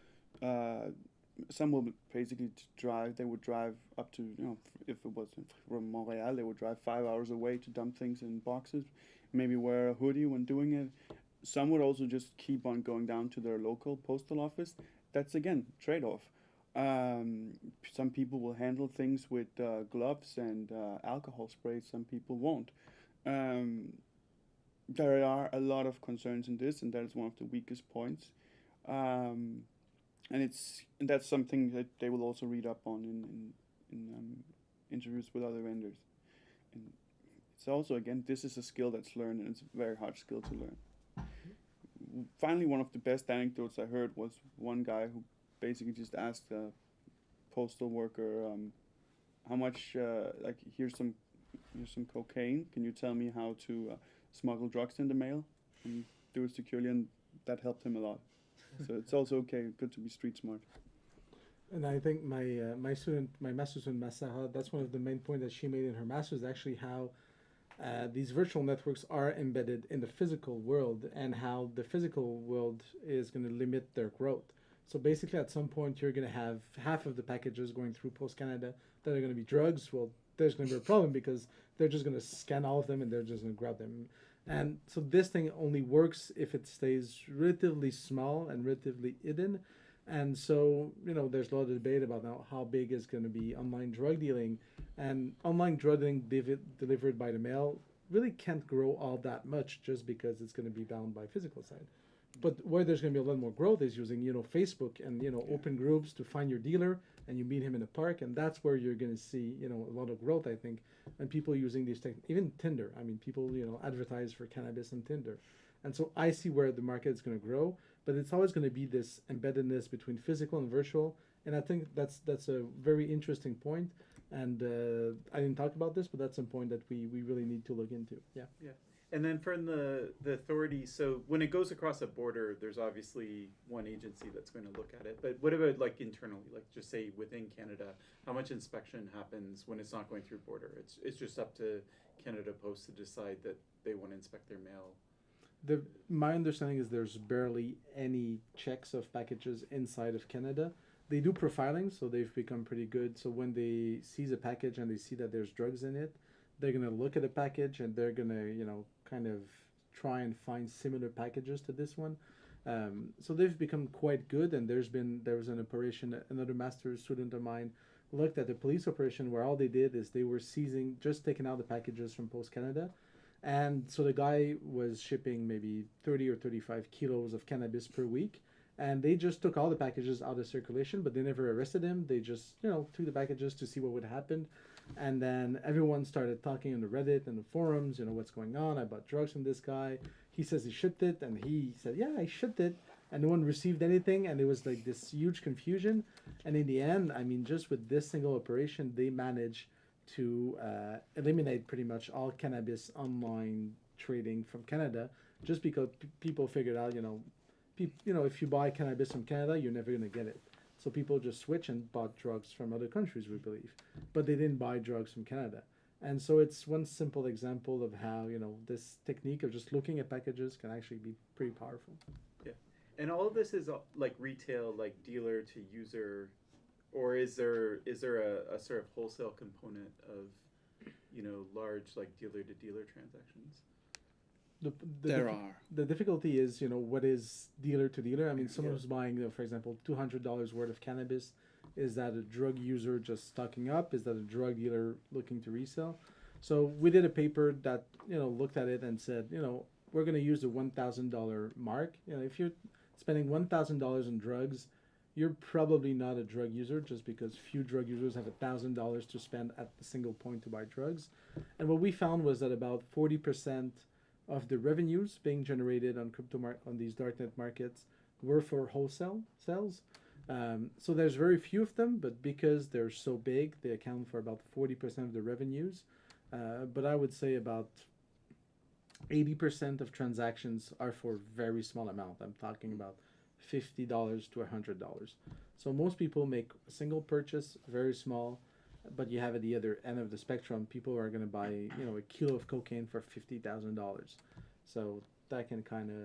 Speaker 9: some will basically drive. They would drive up to, if it was from Montreal, they would drive 5 hours away to dump things in boxes, maybe wear a hoodie when doing it. Some would also just keep on going down to their local postal office. That's, again, trade-off. Some people will handle things with gloves and alcohol sprays. Some people won't. There are a lot of concerns in this, and that is one of the weakest points. And that's something that they will also read up on in interviews with other vendors. And it's also, again, this is a skill that's learned, and it's a very hard skill to learn. Finally, one of the best anecdotes I heard was one guy who basically just asked a postal worker, how much, here's some cocaine. Can you tell me how to smuggle drugs in the mail and do it securely? And that helped him a lot. So it's also good to be street smart.
Speaker 8: And I think my master's in Mahsa, that's one of the main points that she made in her master's, actually how these virtual networks are embedded in the physical world, and how the physical world is going to limit their growth. So basically, at some point, you're going to have half of the packages going through Post Canada that are going to be drugs. Well, there's going to be a problem because they're just going to scan all of them and they're just going to grab them. And so this thing only works if it stays relatively small and relatively hidden. And so, there's a lot of debate about now how big is going to be online drug dealing. And online drug dealing delivered by the mail really can't grow all that much just because it's going to be bound by physical side. But where there's going to be a lot more growth is using, Facebook and, open groups to find your dealer, and you meet him in a park. And that's where you're going to see, a lot of growth, I think, and people using these even Tinder. I mean, people, advertise for cannabis on Tinder. And so I see where the market is going to grow, but it's always going to be this embeddedness between physical and virtual. And I think that's a very interesting point. And I didn't talk about this, but that's a point that we really need to look into. Yeah.
Speaker 5: Yeah. And then from the authorities, so when it goes across a border, there's obviously one agency that's going to look at it. But what about internally, just say within Canada, how much inspection happens when it's not going through border? It's just up to Canada Post to decide that they want to inspect their mail.
Speaker 8: My understanding is there's barely any checks of packages inside of Canada. They do profiling, so they've become pretty good. So when they seize a package and they see that there's drugs in it, they're going to look at the package and they're going to, kind of try and find similar packages to this one. So they've become quite good. And there was an operation, another master's student of mine looked at a police operation where all they did is they were just taking out the packages from Post Canada. And so the guy was shipping maybe 30 or 35 kilos of cannabis per week. And they just took all the packages out of circulation, but they never arrested him. They just, took the packages to see what would happen. And then everyone started talking on the Reddit and the forums, what's going on? I bought drugs from this guy. He says he shipped it. And he said, yeah, I shipped it. And no one received anything. And it was this huge confusion. And in the end, just with this single operation, they managed to eliminate pretty much all cannabis online trading from Canada, just because people figured out, you know, if you buy cannabis from Canada, you're never going to get it. So people just switch and bought drugs from other countries, we believe, but they didn't buy drugs from Canada. And so it's one simple example of how, you know, this technique of just looking at packages can actually be pretty powerful.
Speaker 5: Yeah. And all of this is like retail, like dealer to user, or is there a sort of wholesale component of, you know, large like dealer to dealer transactions?
Speaker 8: The difficulty is, you know, what is dealer to dealer? I mean, someone who's buying, you know, for example, $200 worth of cannabis, is that a drug user just stocking up? Is that a drug dealer looking to resell? So we did a paper that, you know, looked at it and said, you know, we're going to use the $1,000 mark. You know, if you're spending $1,000 on drugs, you're probably not a drug user, just because few drug users have $1,000 to spend at the single point to buy drugs. And what we found was that about 40% of the revenues being generated on on these darknet markets were for wholesale sales. So there's very few of them, but because they're so big, they account for about 40% of the revenues. But I would say about 80% of transactions are for very small amount. I'm talking about $50 to $100. So most people make a single purchase, very small, but you have at the other end of the spectrum, people are going to buy, you know, a kilo of cocaine for $50,000. So that can kind of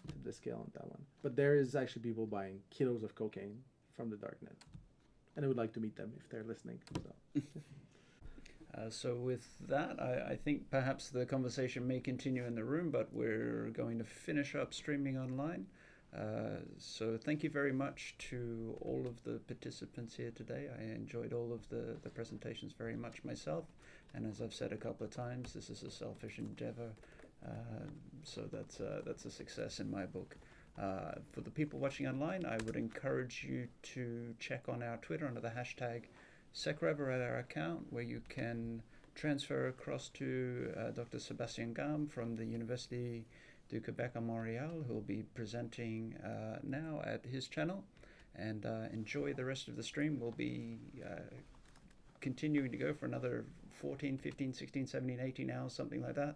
Speaker 8: tip the scale on that one. But there is actually people buying kilos of cocaine from the darknet, and I would like to meet them if they're listening. So.
Speaker 1: So with that, I think perhaps the conversation may continue in the room, but we're going to finish up streaming online. So thank you very much to all of the participants here today. I enjoyed all of the presentations very much myself, and as I've said a couple of times, this is a selfish endeavor, so that's a success in my book. For the people watching online, I would encourage you to check on our Twitter under the hashtag SecRev, or at our account, where you can transfer across to Dr. Sébastien Gamme from the Université de Montréal, who will be presenting now at his channel, and enjoy the rest of the stream. We'll be continuing to go for another 14, 15, 16, 17, 18 hours, something like that.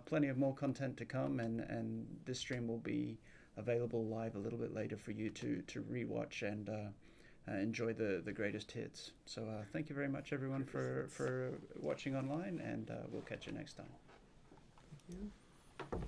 Speaker 1: Plenty of more content to come, and this stream will be available live a little bit later for you to rewatch and enjoy the greatest hits. So thank you very much, everyone, for watching online, and we'll catch you next time.
Speaker 8: Thank you.